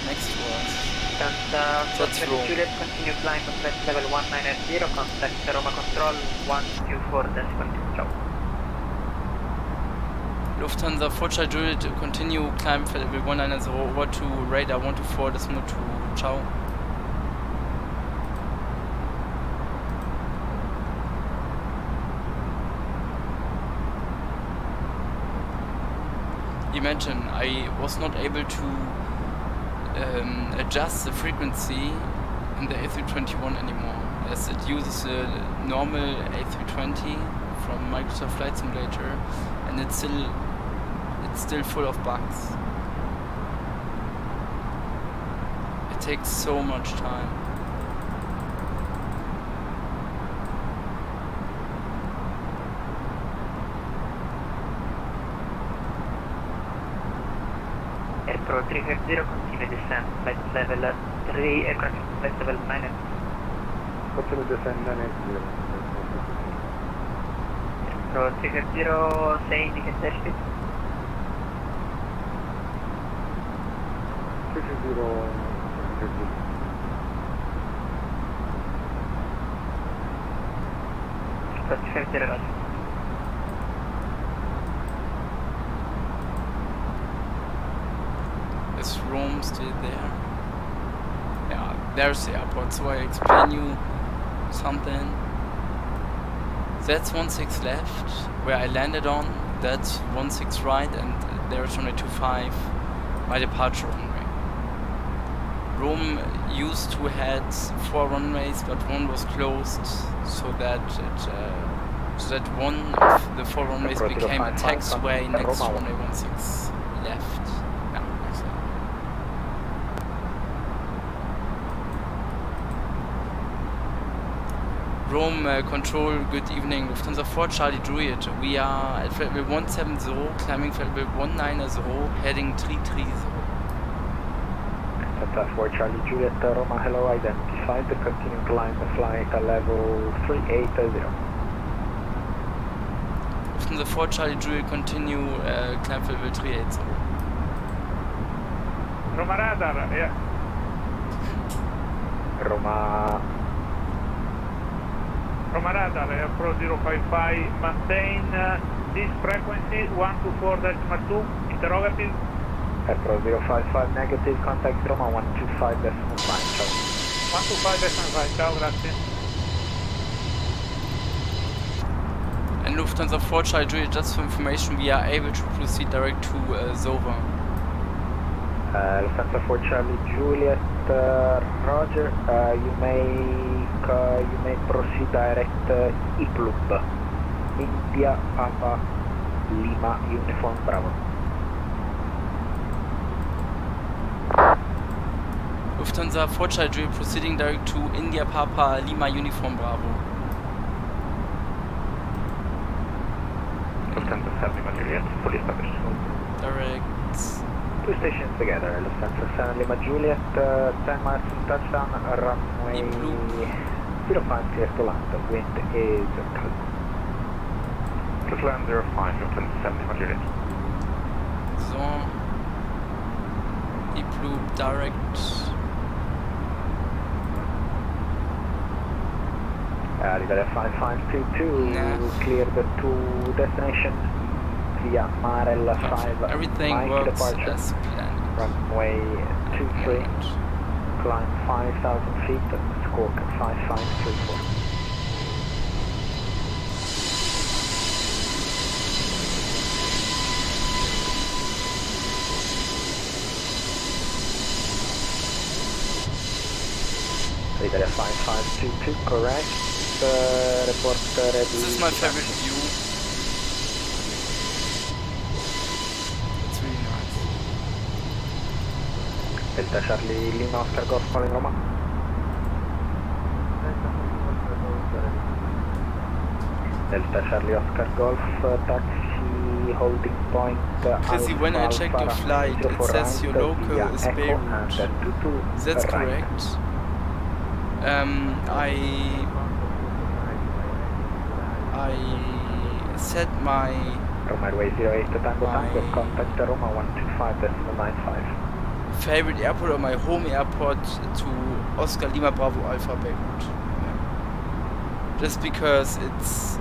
next to us. That's Rome. Juliet, continue climb to flight level 190, contact Roma control 124.2. Lufthansa for Charlie Juliet, continue climb flight level 190 over to radar 124.2. Ciao. Imagine I was not able to adjust the frequency in the A321 anymore, as it uses a normal A320 from Microsoft Flight Simulator, and it's still full of bugs. It takes so much time. Airport 350, continue descent, flight level 3, aircraft flight level 9. Continue descent 980. Airport 350, say indicate airspeed. 350. Airport 350, Is Rome still there? Yeah, there's the airport, so I explain you something. That's 16 left, where I landed on, that's 16 right, and there's runway 25, my departure runway. Rome used to have 4 runways, but one was closed, so that one of the 4 runways became a taxiway next to runway 16 left. Rome control, good evening, Lufthansa 4 Charlie Juliet. We are at flight level 170, climbing flight level 190, heading 330. Lufthansa 4 Charlie Juliet, Roma, hello, identified, continue climb the flight at level 380. Lufthansa 4 Charlie Juliet, continue climb flight level 380. Roma radar, yeah. Roma radar, Pro 055, maintain this frequency 124.2, interrogative. Pro 055 negative, contact Roma 125.5, ciao. 125.5, ciao, grazie. And Lufthansa 4 Charlie Juliet, just for information, we are able to proceed direct to Dover. Lufthansa 4 Charlie Juliet, Roger. You may proceed direct Iplub. India Papa Lima Uniform Bravo. Lufthansa 4 Charlie Juliet proceeding direct to India Papa Lima Uniform Bravo. Lufthansa 7 Lima Juliet, fully established. Direct. Two stations together, Lufthansa 7 Lima Juliet, 10 miles from touchdown, runway 05 clear to land, the wind is calm. Just land 05, Lufthansa 7 Lima Juliet. So, Iplub direct. Arrivare 5522, clear the two destinations via Marella 5. Everything Mike works departure. as planned. Runway 23, climb 5,000 feet, squawk 5534. Italia 5522, correct. Report ready. This is my favorite view. It's really nice. Delta Charlie Lima Oscar Golf calling Roma. Delta Charlie Oscar Golf taxi holding point. Chrissy, when I checked your flight, it says your local is Beirut. That's correct. I set my Runway 08 Tango Tango, contact Roma 125.95. favorite airport or my home airport to Oscar Lima Bravo Alpha Beirut. Yeah. Just because it's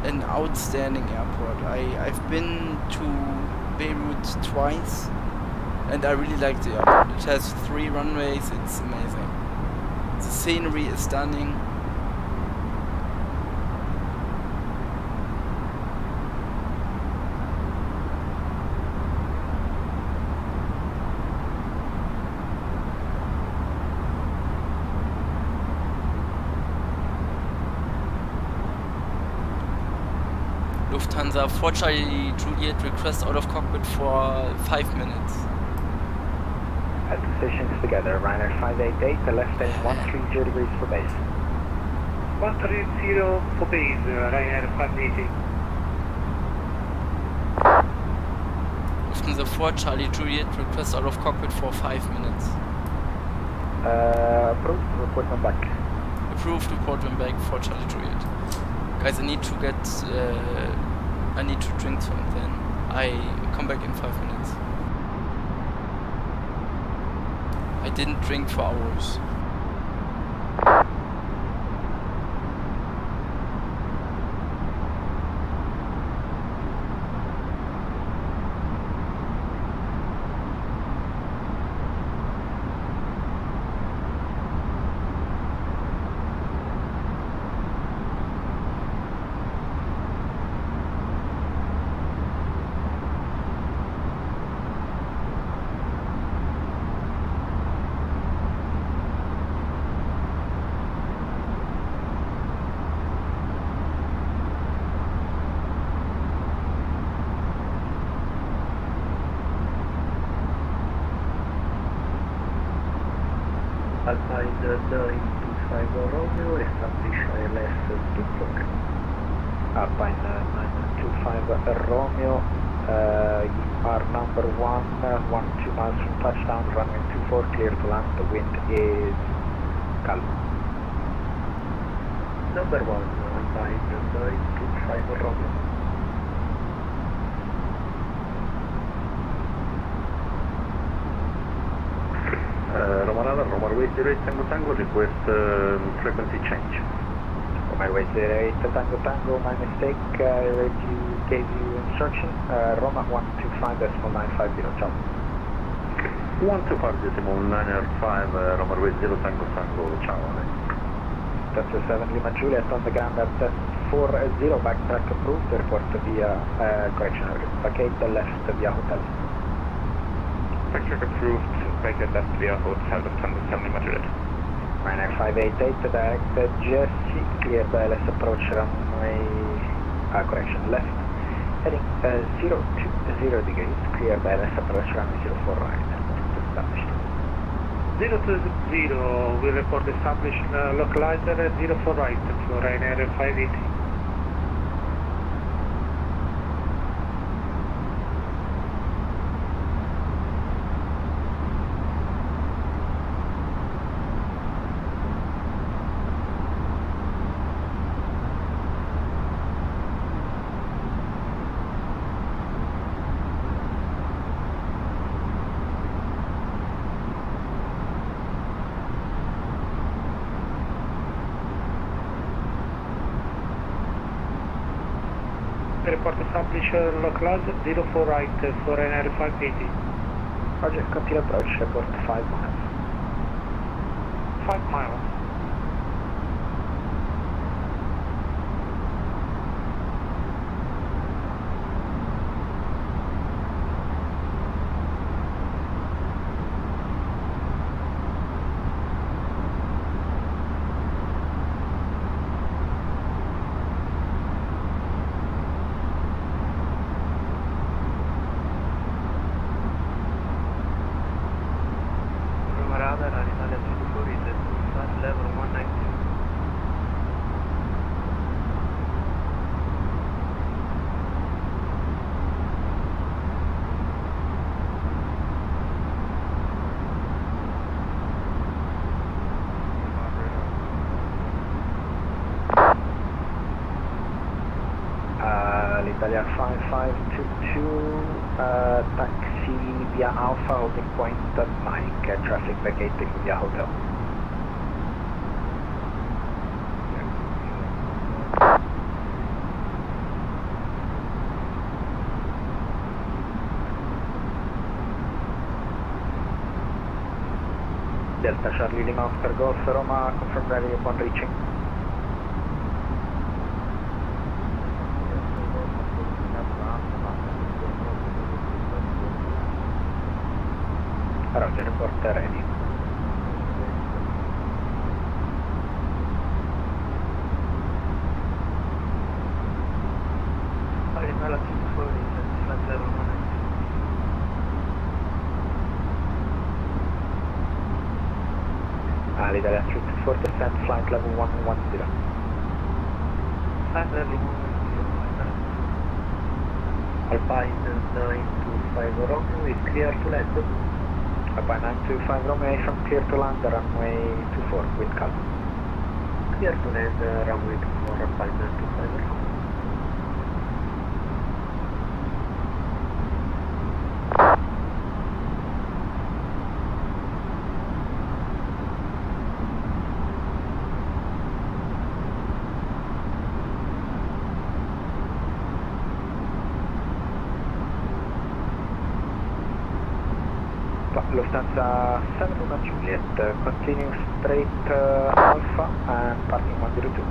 an outstanding airport. I've been to Beirut twice and I really like the airport. It has 3 runways, it's amazing. The scenery is stunning. Lufthansa 4 Charlie Juliet request out of cockpit for 5 minutes. At the stations together, Ryanair 588, the left end 130 degrees for base. 130 for base, Ryanair 588. Lufthansa 4 Charlie Juliet request out of cockpit for 5 minutes. Approved, report them back. Approved, report them back for Charlie Juliet. Guys, I need to drink something. I come back in 5 minutes. I didn't drink for hours. Alpine 925 Romeo, establish ILS Duplock. Alpine 925 Romeo, you are number 1, 12 miles from touchdown, runway 24, clear to land, the wind is calm. Number 1, Alpine 925 Romeo. Roma Airways 08 Tango Tango, request frequency change. Roma Airways 08 Tango Tango, my mistake, I gave you instruction, Roma 125.950, ciao. 125.905, Roma Airways 0 Tango Tango, ciao. That's 7 Lima Juliet on the ground at 40, backtrack approved, report via correction, vacate the left via hotel. Backtrack approved. break it left, we are outside Lufthansa 70 Madrid. Ryanair 588, direct Jersey, clear by LS approach runway, correction, left, heading 020 degrees, clear by LS approach runway 04 right, established. 020, we report established localizer 04 right for Ryanair 580. Report established localizer 04 right for Ryanair 580. Roger, continue approach, report 5 miles. 5 miles. Italia 5522, taxi via Alpha, holding point Mike, traffic vacating via hotel. Delta Charlie Lima Oscar Golf Roma, confirm ready upon reaching. Roger, report ready. Alitalia 324, descent, flight level 110. Flight level 110. Alpine 925 Romeo is clear to land. Alpine 925 Romeo from clear to land, runway 24 with calm. Clear to land, runway 24, Alpine 925 Romeo. Lufthansa 7 Juliet, continue straight Alpha and parking 102.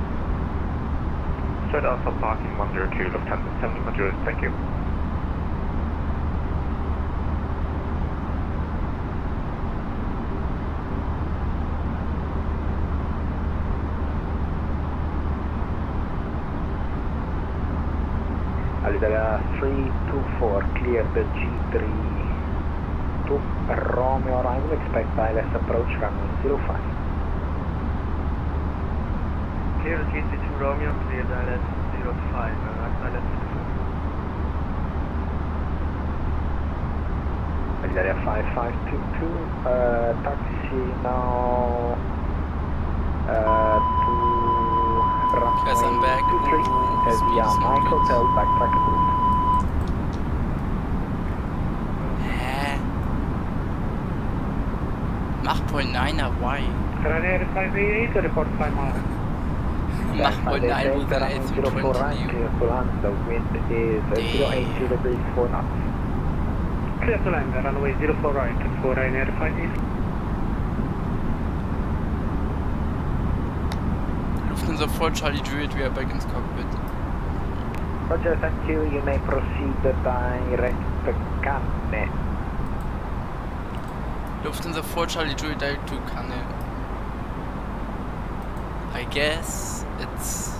Straight Alpha, parking 102, Lufthansa 70 Madrid, thank you. Alitalia 324, clear the G3 to Romeo arrival, expect ILS approach runway 05. Clear GT to Romeo, clear ILS 05, ILS 05. Alitalia 5522, taxi now to runway 23, via Mike Hotel, backtrack route. Mach point 9 why? Ryanair 588, report 5 miles. Mach point 9 with an A320Neo. Clear to land, the wind is 080 degrees 4 knots. Clear to land, runway 04 right for Ryanair 580. Lufthansa 4 Charlie Juliet, we are back in cockpit. Roger, thank you. You may proceed direct Cannes. Lufthansa 4 Charlie Julie direct to Cannes. I guess it's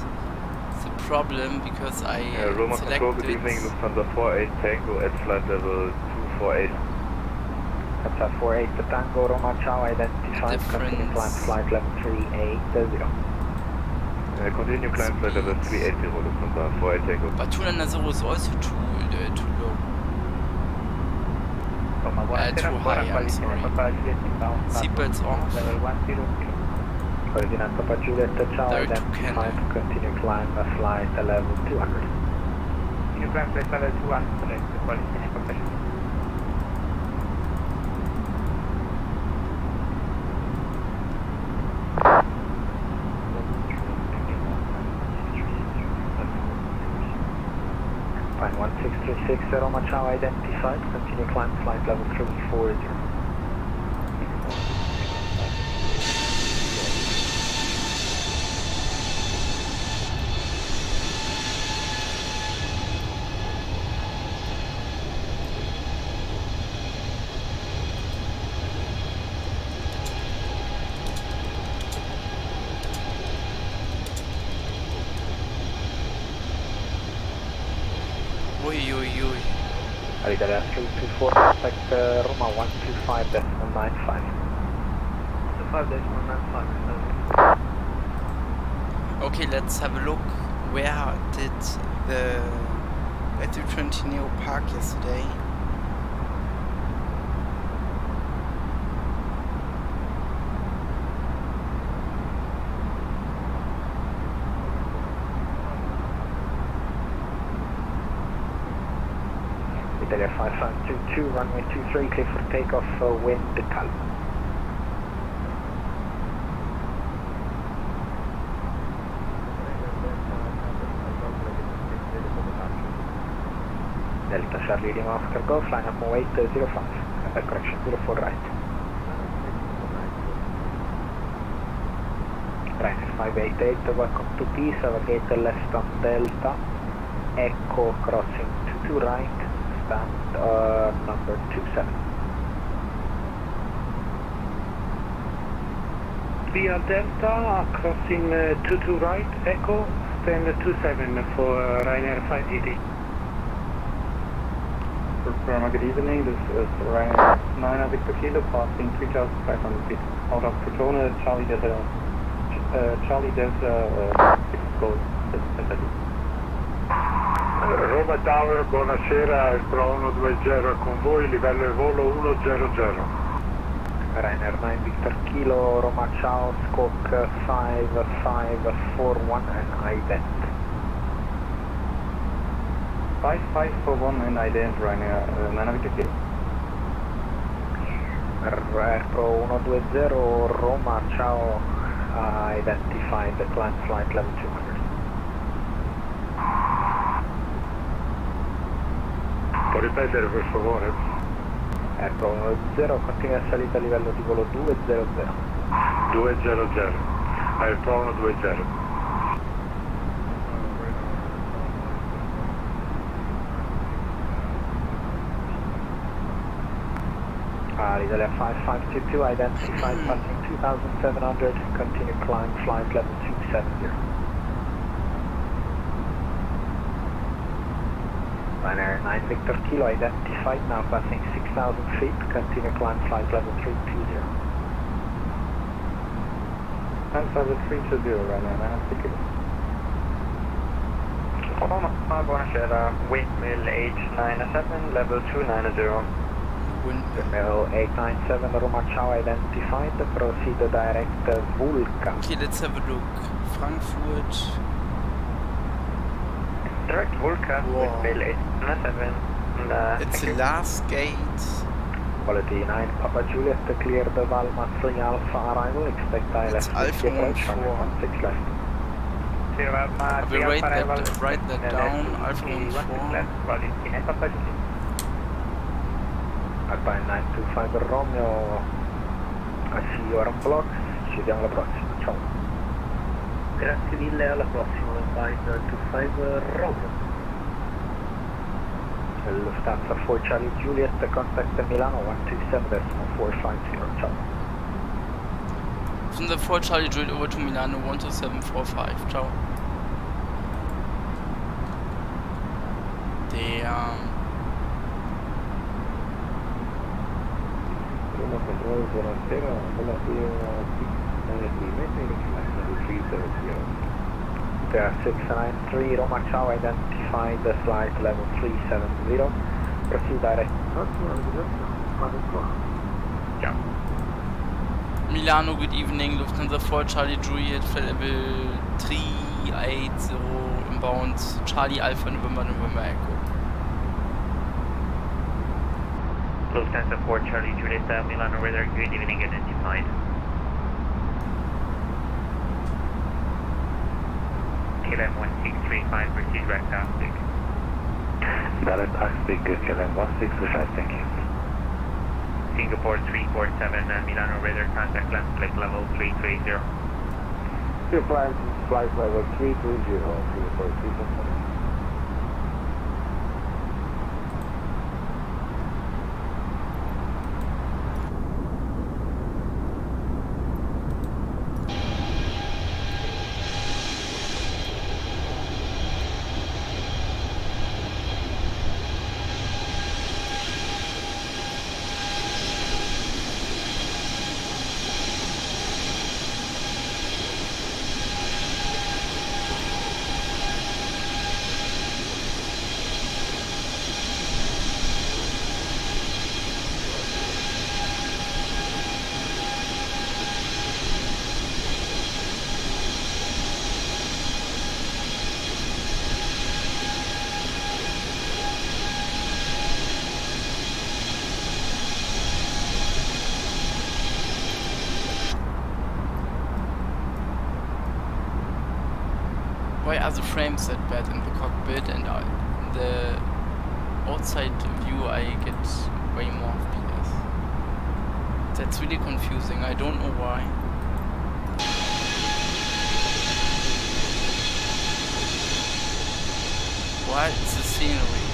the problem because I Roma Control, good selected evening, Lufthansa 48 Tango at flight level 248. That's 48 Tango, Roma Ciao, identified, continue climb flight level 380. Continue climb flight level 380, Lufthansa 48 Tango. But 290 is also too low. Too high, I'm sorry. Seatbelts off. Ferdinand Papa Juliet, ciao, identified, continue climb flight level 200. Continue climb flight level 200, quality professional. Fine, 1636 Roma Ciao, identified, continue climb flight level 340. Italia 324, contact Roma 125.95. 125.95. Okay, let's have a look. Where did the A320Neo park yesterday? Italia 5522, runway 23, clear for takeoff, wind calm. Delta Charlie Lima Oscar Golf, line up 0805, correction 04 right. Ryanair 588, welcome to Pisa, gate left on Delta, Echo crossing 22 right. Stand number 27. Via Delta, crossing 22 right, Echo, stand 27 for Ryanair 580. Good evening, this is Ryanair 9 Victor Kilo, passing 3,500 feet out of Crotone, Charlie Delta 6 Gold. Roma Tower, buonasera, il Pro 120 con voi, livello di volo 100. Ryanair 9 Victor Kilo, Roma Ciao, squawk 5541 and ident. 5541 and ident, Ryanair 9 Victor Kilo. Pro 120, Roma Ciao, identified the climb flight level 200. Può ripetere per favore? Pro 120, continua salita a livello di volo 200. 200, Pro 120. Italia 5522, identified passing 2700, continue climb flight level 270. Ryanair 9 Victor Kilo, identified, now passing 6,000 feet, continue climb flight level 320. Climb flight level 320, Ryanair 9 Victor Kilo. Buonasera, windmill H97, level 290. Windmill 897, Roma Ciao, identified, proceed direct Vulca. Okay, let's have a look. Frankfurt. Direct Vulca, windmill 897. It's the last gate. Quality 9 Papa Juliet, clear the Valma 3 Alpha arrival, expect ILS Alpha 14. 16 left. I will write that down, Alpha 14. Alpine 925 Romeo, I see you are on block, ci vediamo alla prossima, ciao. Grazie mille, alla prossima, Alpine 925 Romeo. Lufthansa 4 Charlie Juliet, contact Milano 127.450, ciao. From the 4 Charlie Juliet over to Milano 12745, ciao. Damn. Control 40, volatil 693 meters, maximum 370. There 693 Roma, ciao, identify the flight level 370, proceed direct. Ciao. Milano, good evening, Lufthansa 4 Charlie Juliet, flight level 380, inbound Charlie Alpha November Echo. Lufthansa 4 Charlie Juliet, Milano radar, good evening, identified. KLM 1635, proceed direct Arctic. Direct Arctic, KLM 1635, thank you. Singapore 347, Milano radar, contact land flight level 330. Flight level 330, Singapore 347. Why are the frames that bad in the cockpit, and in the outside view I get way more FPS? That's really confusing, I don't know why. What's the scenery?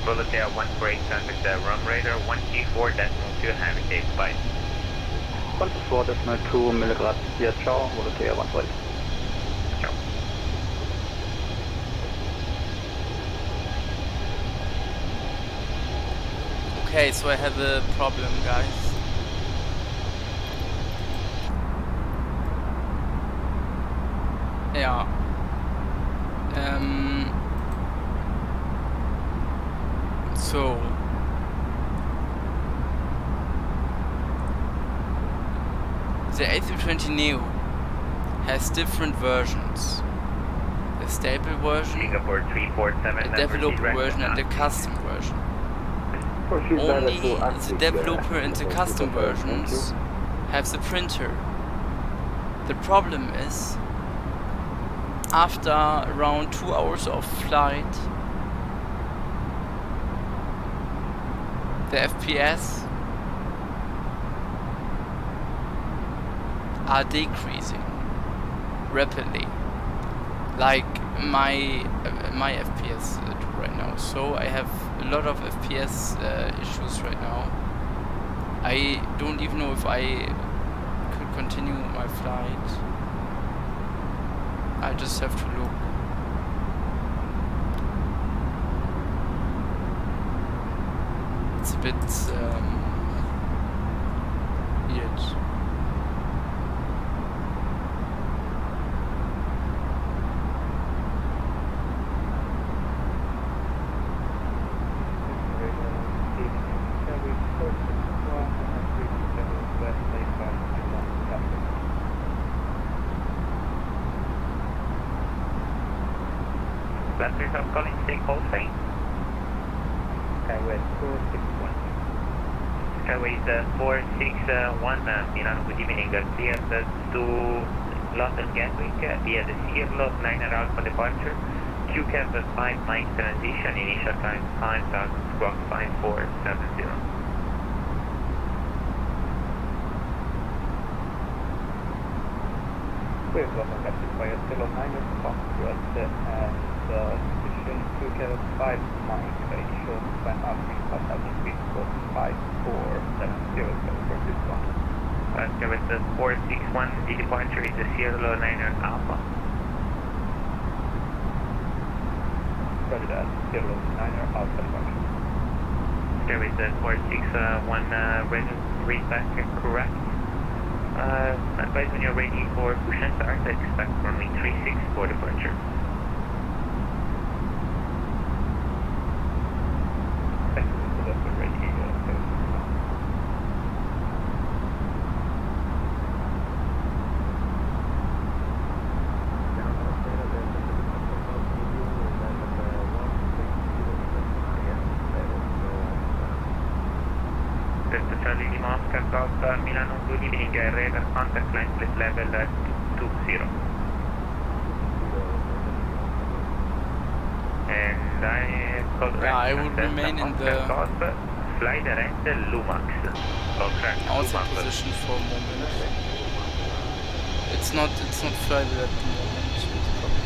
Volatil 148, contact the Rum radar 1T4.2, have a safe flight. 124.2 milligrad, hier, ciao, Volatil 148. Ciao. Okay, so I have a problem, guys. Yeah. So the A320Neo has different versions. A stable version, Singapore 347, a developer version, and a custom version. Only the developer and the custom versions have the printer. The problem is, after around 2 hours of flight, the FPS are decreasing rapidly, like my FPS right now. So I have a lot of FPS issues right now. I don't even know if I could continue my flight. I just have to look. It's a bit weird. Platforms of calling, stay call sign. Skyway 461. Skyway 461, Milano, good evening. Clear to London Gatwick via the Sierra 9 Alpha departure. QCAP 5 mic transition, initial time 5000 squawk 5470. With London Gatwick via Sierra 9 Foxtrot and position QCAP 5 mic, initial time asking 5000 feet squawk 5470 for this one. Skyway 461, the departure is the Sierra 9 Alpha. Roger that, Sierra 9 Alpha departure. Skyway 461, read back correct. Advise when you're ready for push and start, expect runway 36 for departure. Thank you for that, we're ready. Charlie Lima Oscar Golf Milano, good evening, radar contact line split level 220. And I called I would remain in the fly direct Lumax. outside position for a moment. It's not flight at the moment. It's probably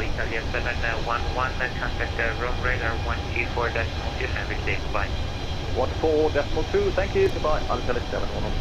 Italia 711, contact room radar 1G4.2, have a safe flight. 14.2, thank you, goodbye, Italia 711.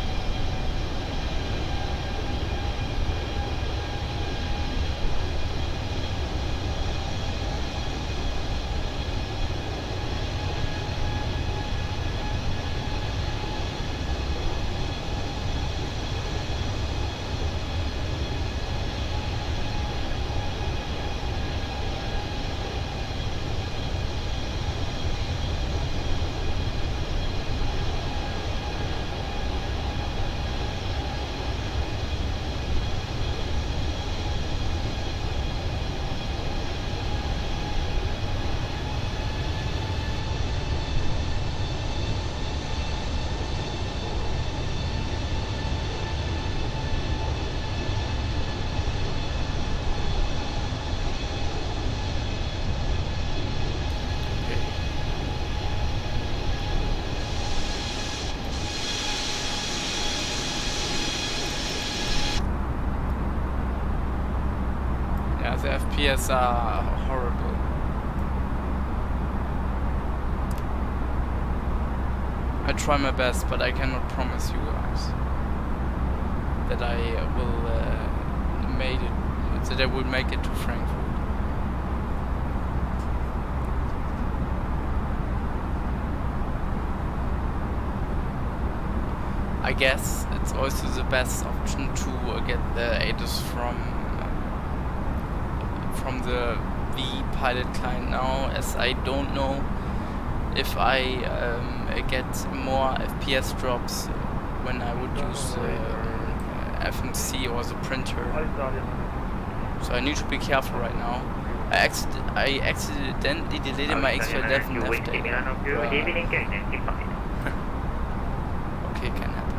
the FPS are horrible. I try my best, but I cannot promise you guys that I will make it to Frankfurt. I guess it's also the best option to get the Airbus from the V pilot client now, as I don't know if I get more FPS drops when I would use FMC or the printer. So I need to be careful right now. I accidentally deleted my XY11 nav data. Good evening, identified. Okay, can happen.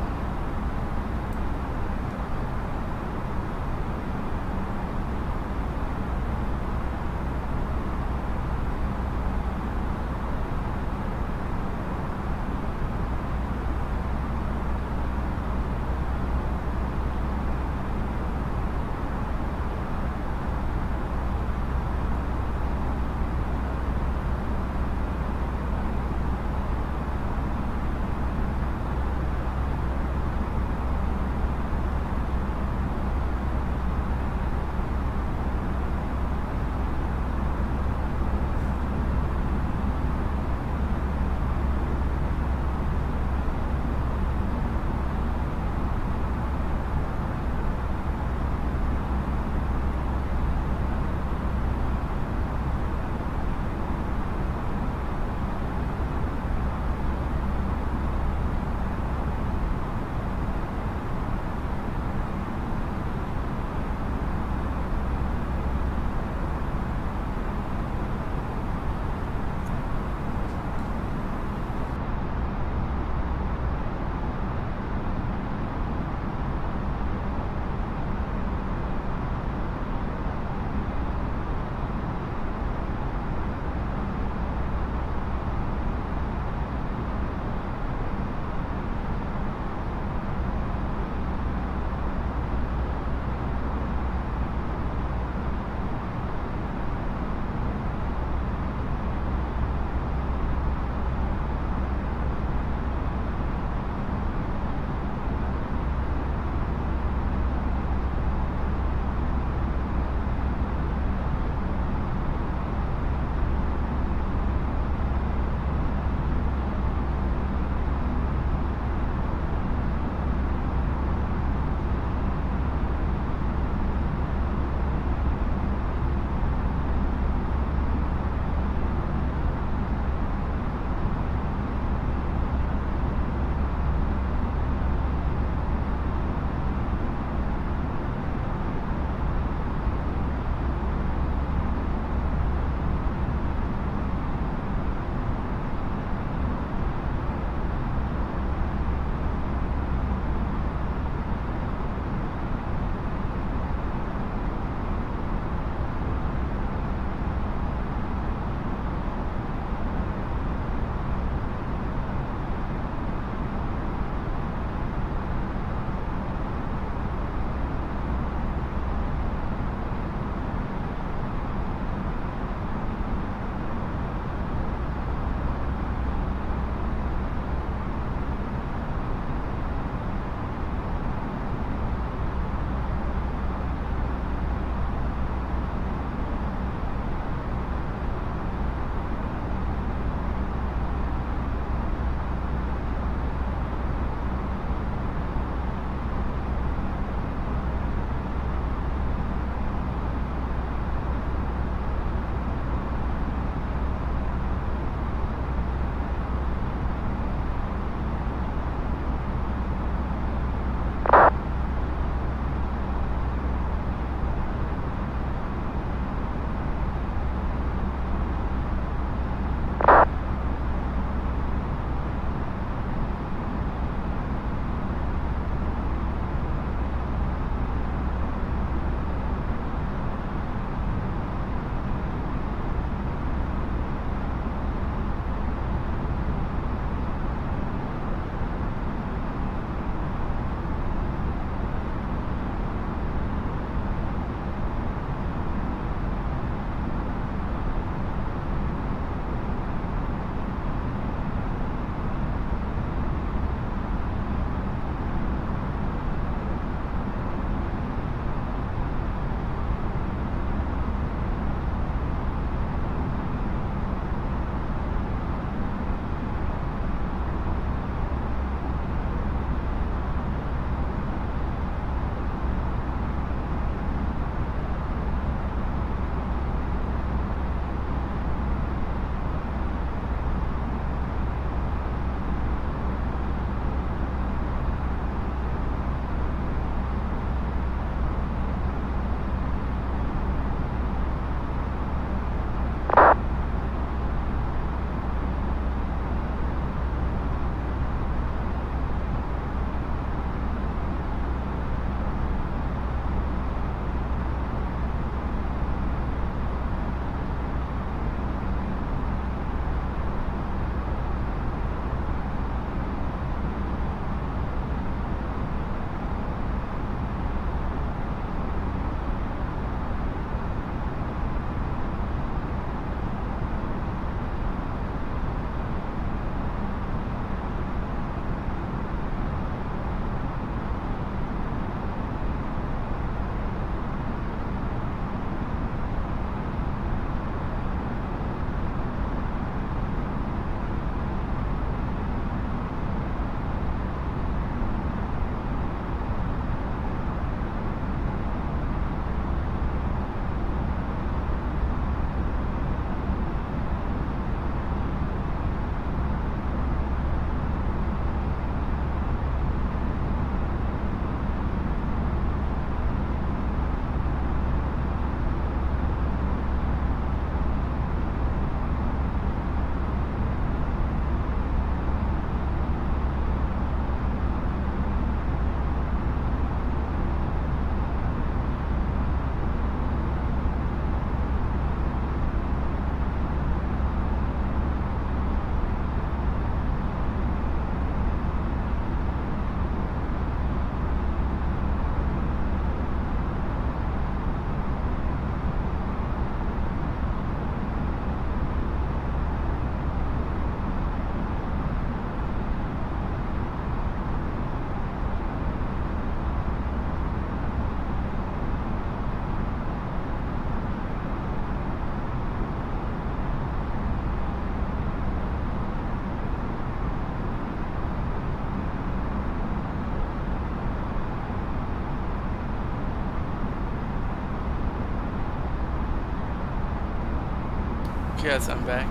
Okay, yes, I'm back.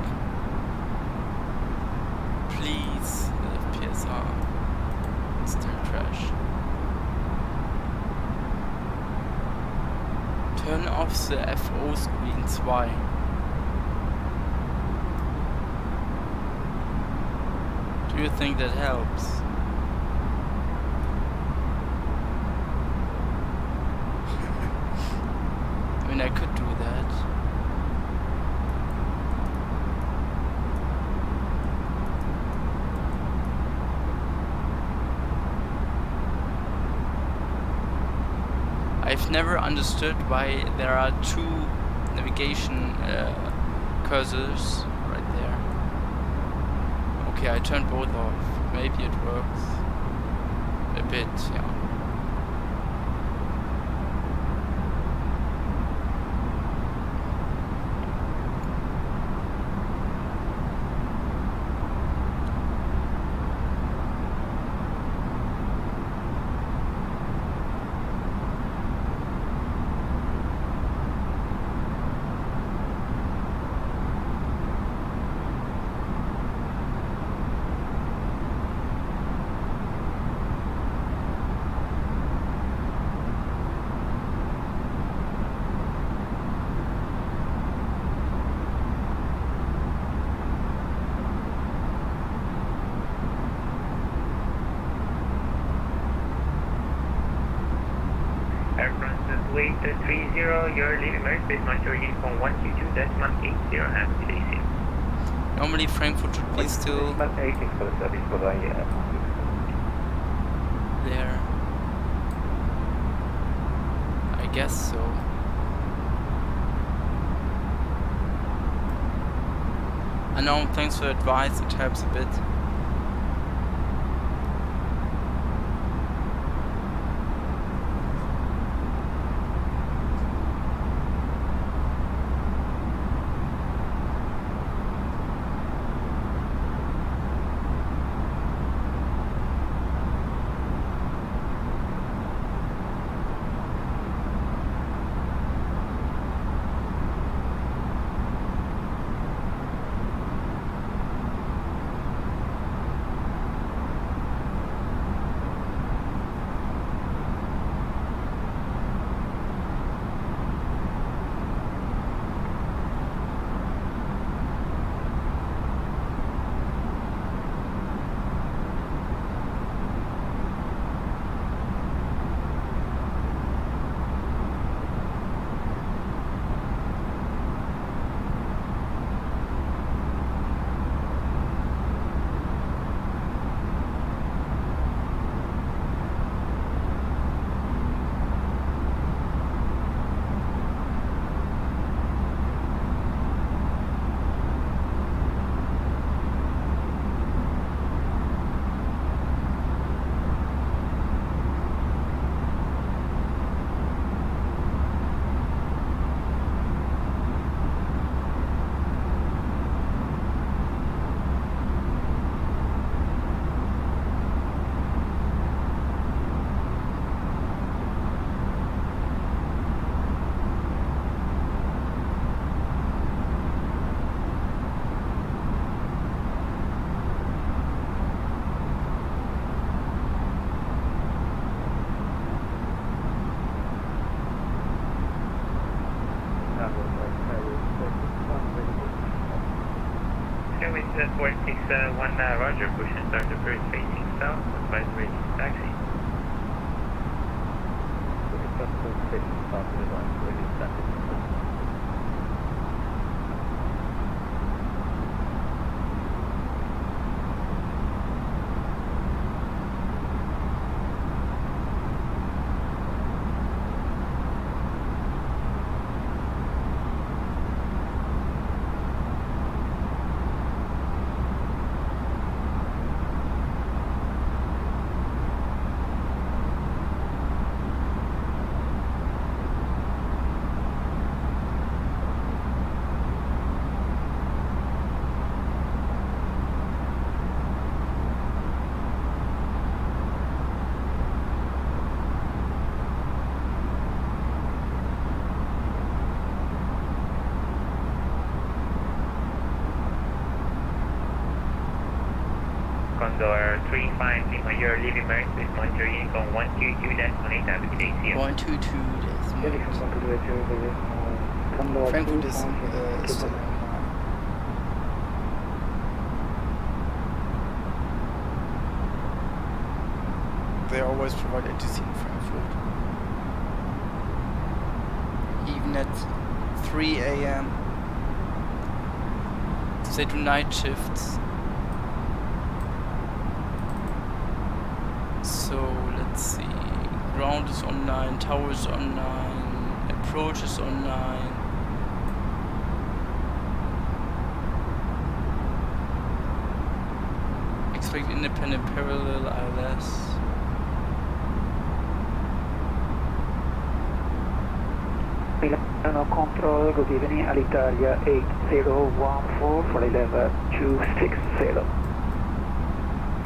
Please, PSR. Still crash. Turn off the FO screens. Why? Do you think that helps? I mean, I could do that. I've never understood why there are two navigation cursors right there. Okay, I turned both off. Maybe it works. A bit, yeah. Wait 30, you're leaving airspace monitor uniform 122.80, have to day. Normally Frankfurt should be still there. I guess so. I know, thanks for the advice, it helps a bit. With 461 Roger, push and start the first facing south, advise ready taxi. Condor 35 Lima, you're leaving Maryland, monitor Unicorn 122.18, have a good day, see you. 122.18. Frankfurt is still online. They always provide ATC in Frankfurt. Even at 3 AM. They do night shifts. So let's see. Ground is on 9, tower is on 9, approach is on 9. Expect independent parallel ILS. Milano Control, good evening, Alitalia 8014 for 11260.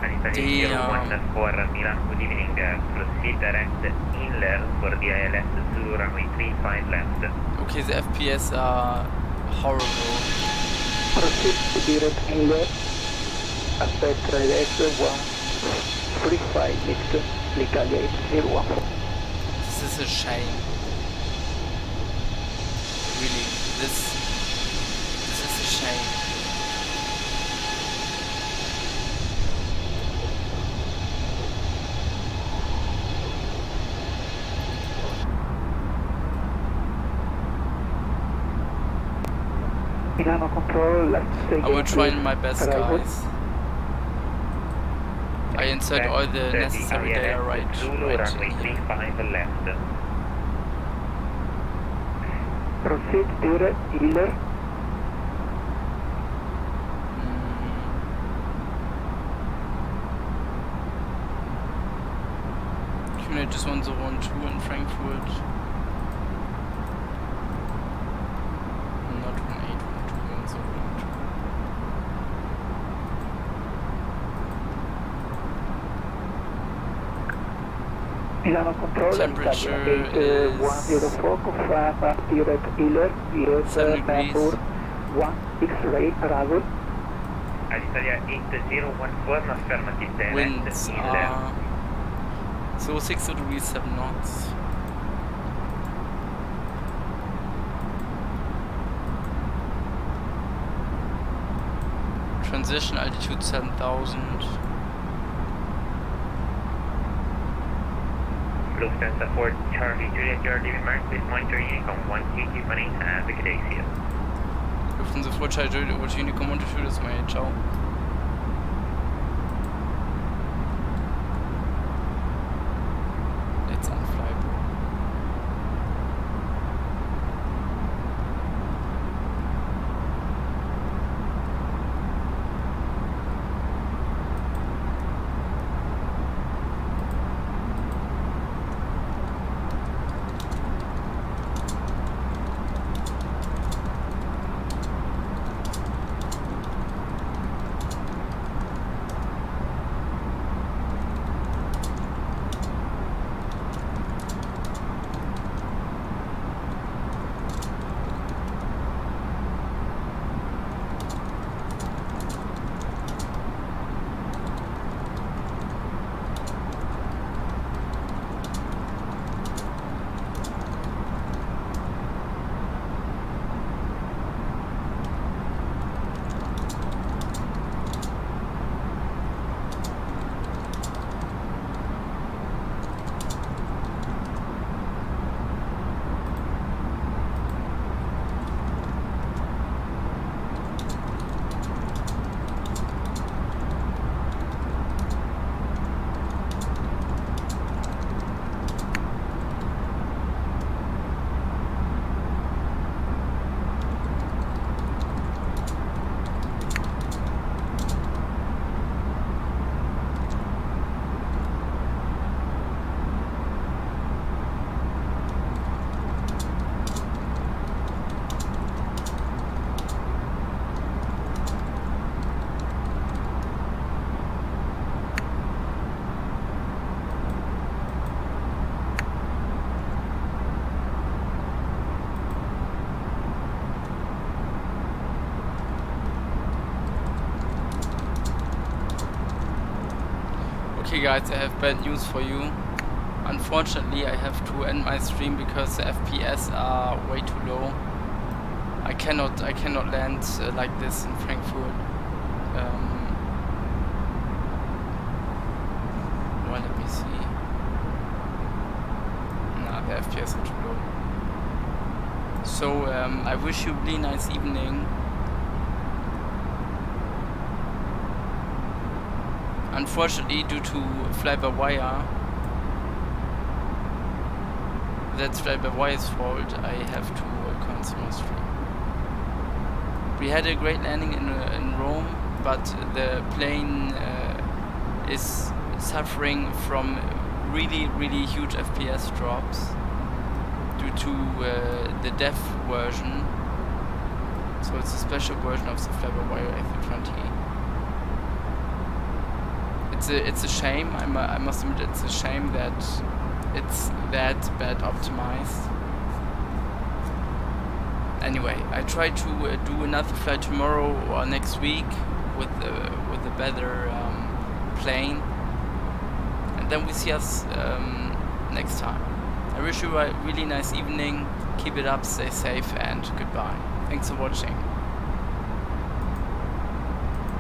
Alitalia 014 Milan, good evening, proceed direct inland for the ILS to runway 35 left. Okay, the FPS are horrible. Proceed direct inland, aspect ILS 135 next, Alitalia 8014. This is a shame. Really, this is a shame. Milano Control, last I will try my best, guys. I insert all the necessary data right runway 35 left. Proceed direct inland. Unit is 1012 in Frankfurt. Not 1812, 1012. Milano Control, temperature is 104, confirm direct inland, yes, Hamburg 1 X-ray arrival. Alitalia 8014, affirmative direct Winds inland. are 60 degrees 7 knots. Transition altitude 7000. Lufthansa 4 Charlie Juliet, you're leaving Maryland, monitor Unicorn 122.8, have a good day, see you. Lufthansa 4 Charlie Juliet, Unicorn 122, das ist mein Ciao. It's unflyable. Okay guys, I have bad news for you. Unfortunately, I have to end my stream because the FPS are way too low. I cannot land like this in Frankfurt. Well, let me see. Nah, the FPS are too low. So I wish you a really nice evening. Unfortunately, due to fly-by-wire, that's fly-by-wire's fault, I have to cancel my stream. We had a great landing in Rome, but the plane is suffering from really huge FPS drops due to the dev version. So it's a special version of the fly-by-wire A320. It's a shame. I must admit, it's a shame that it's that bad optimized. Anyway, I try to do another flight tomorrow or next week with a better plane, and then we see us next time. I wish you a really nice evening. Keep it up, stay safe, and goodbye. Thanks for watching.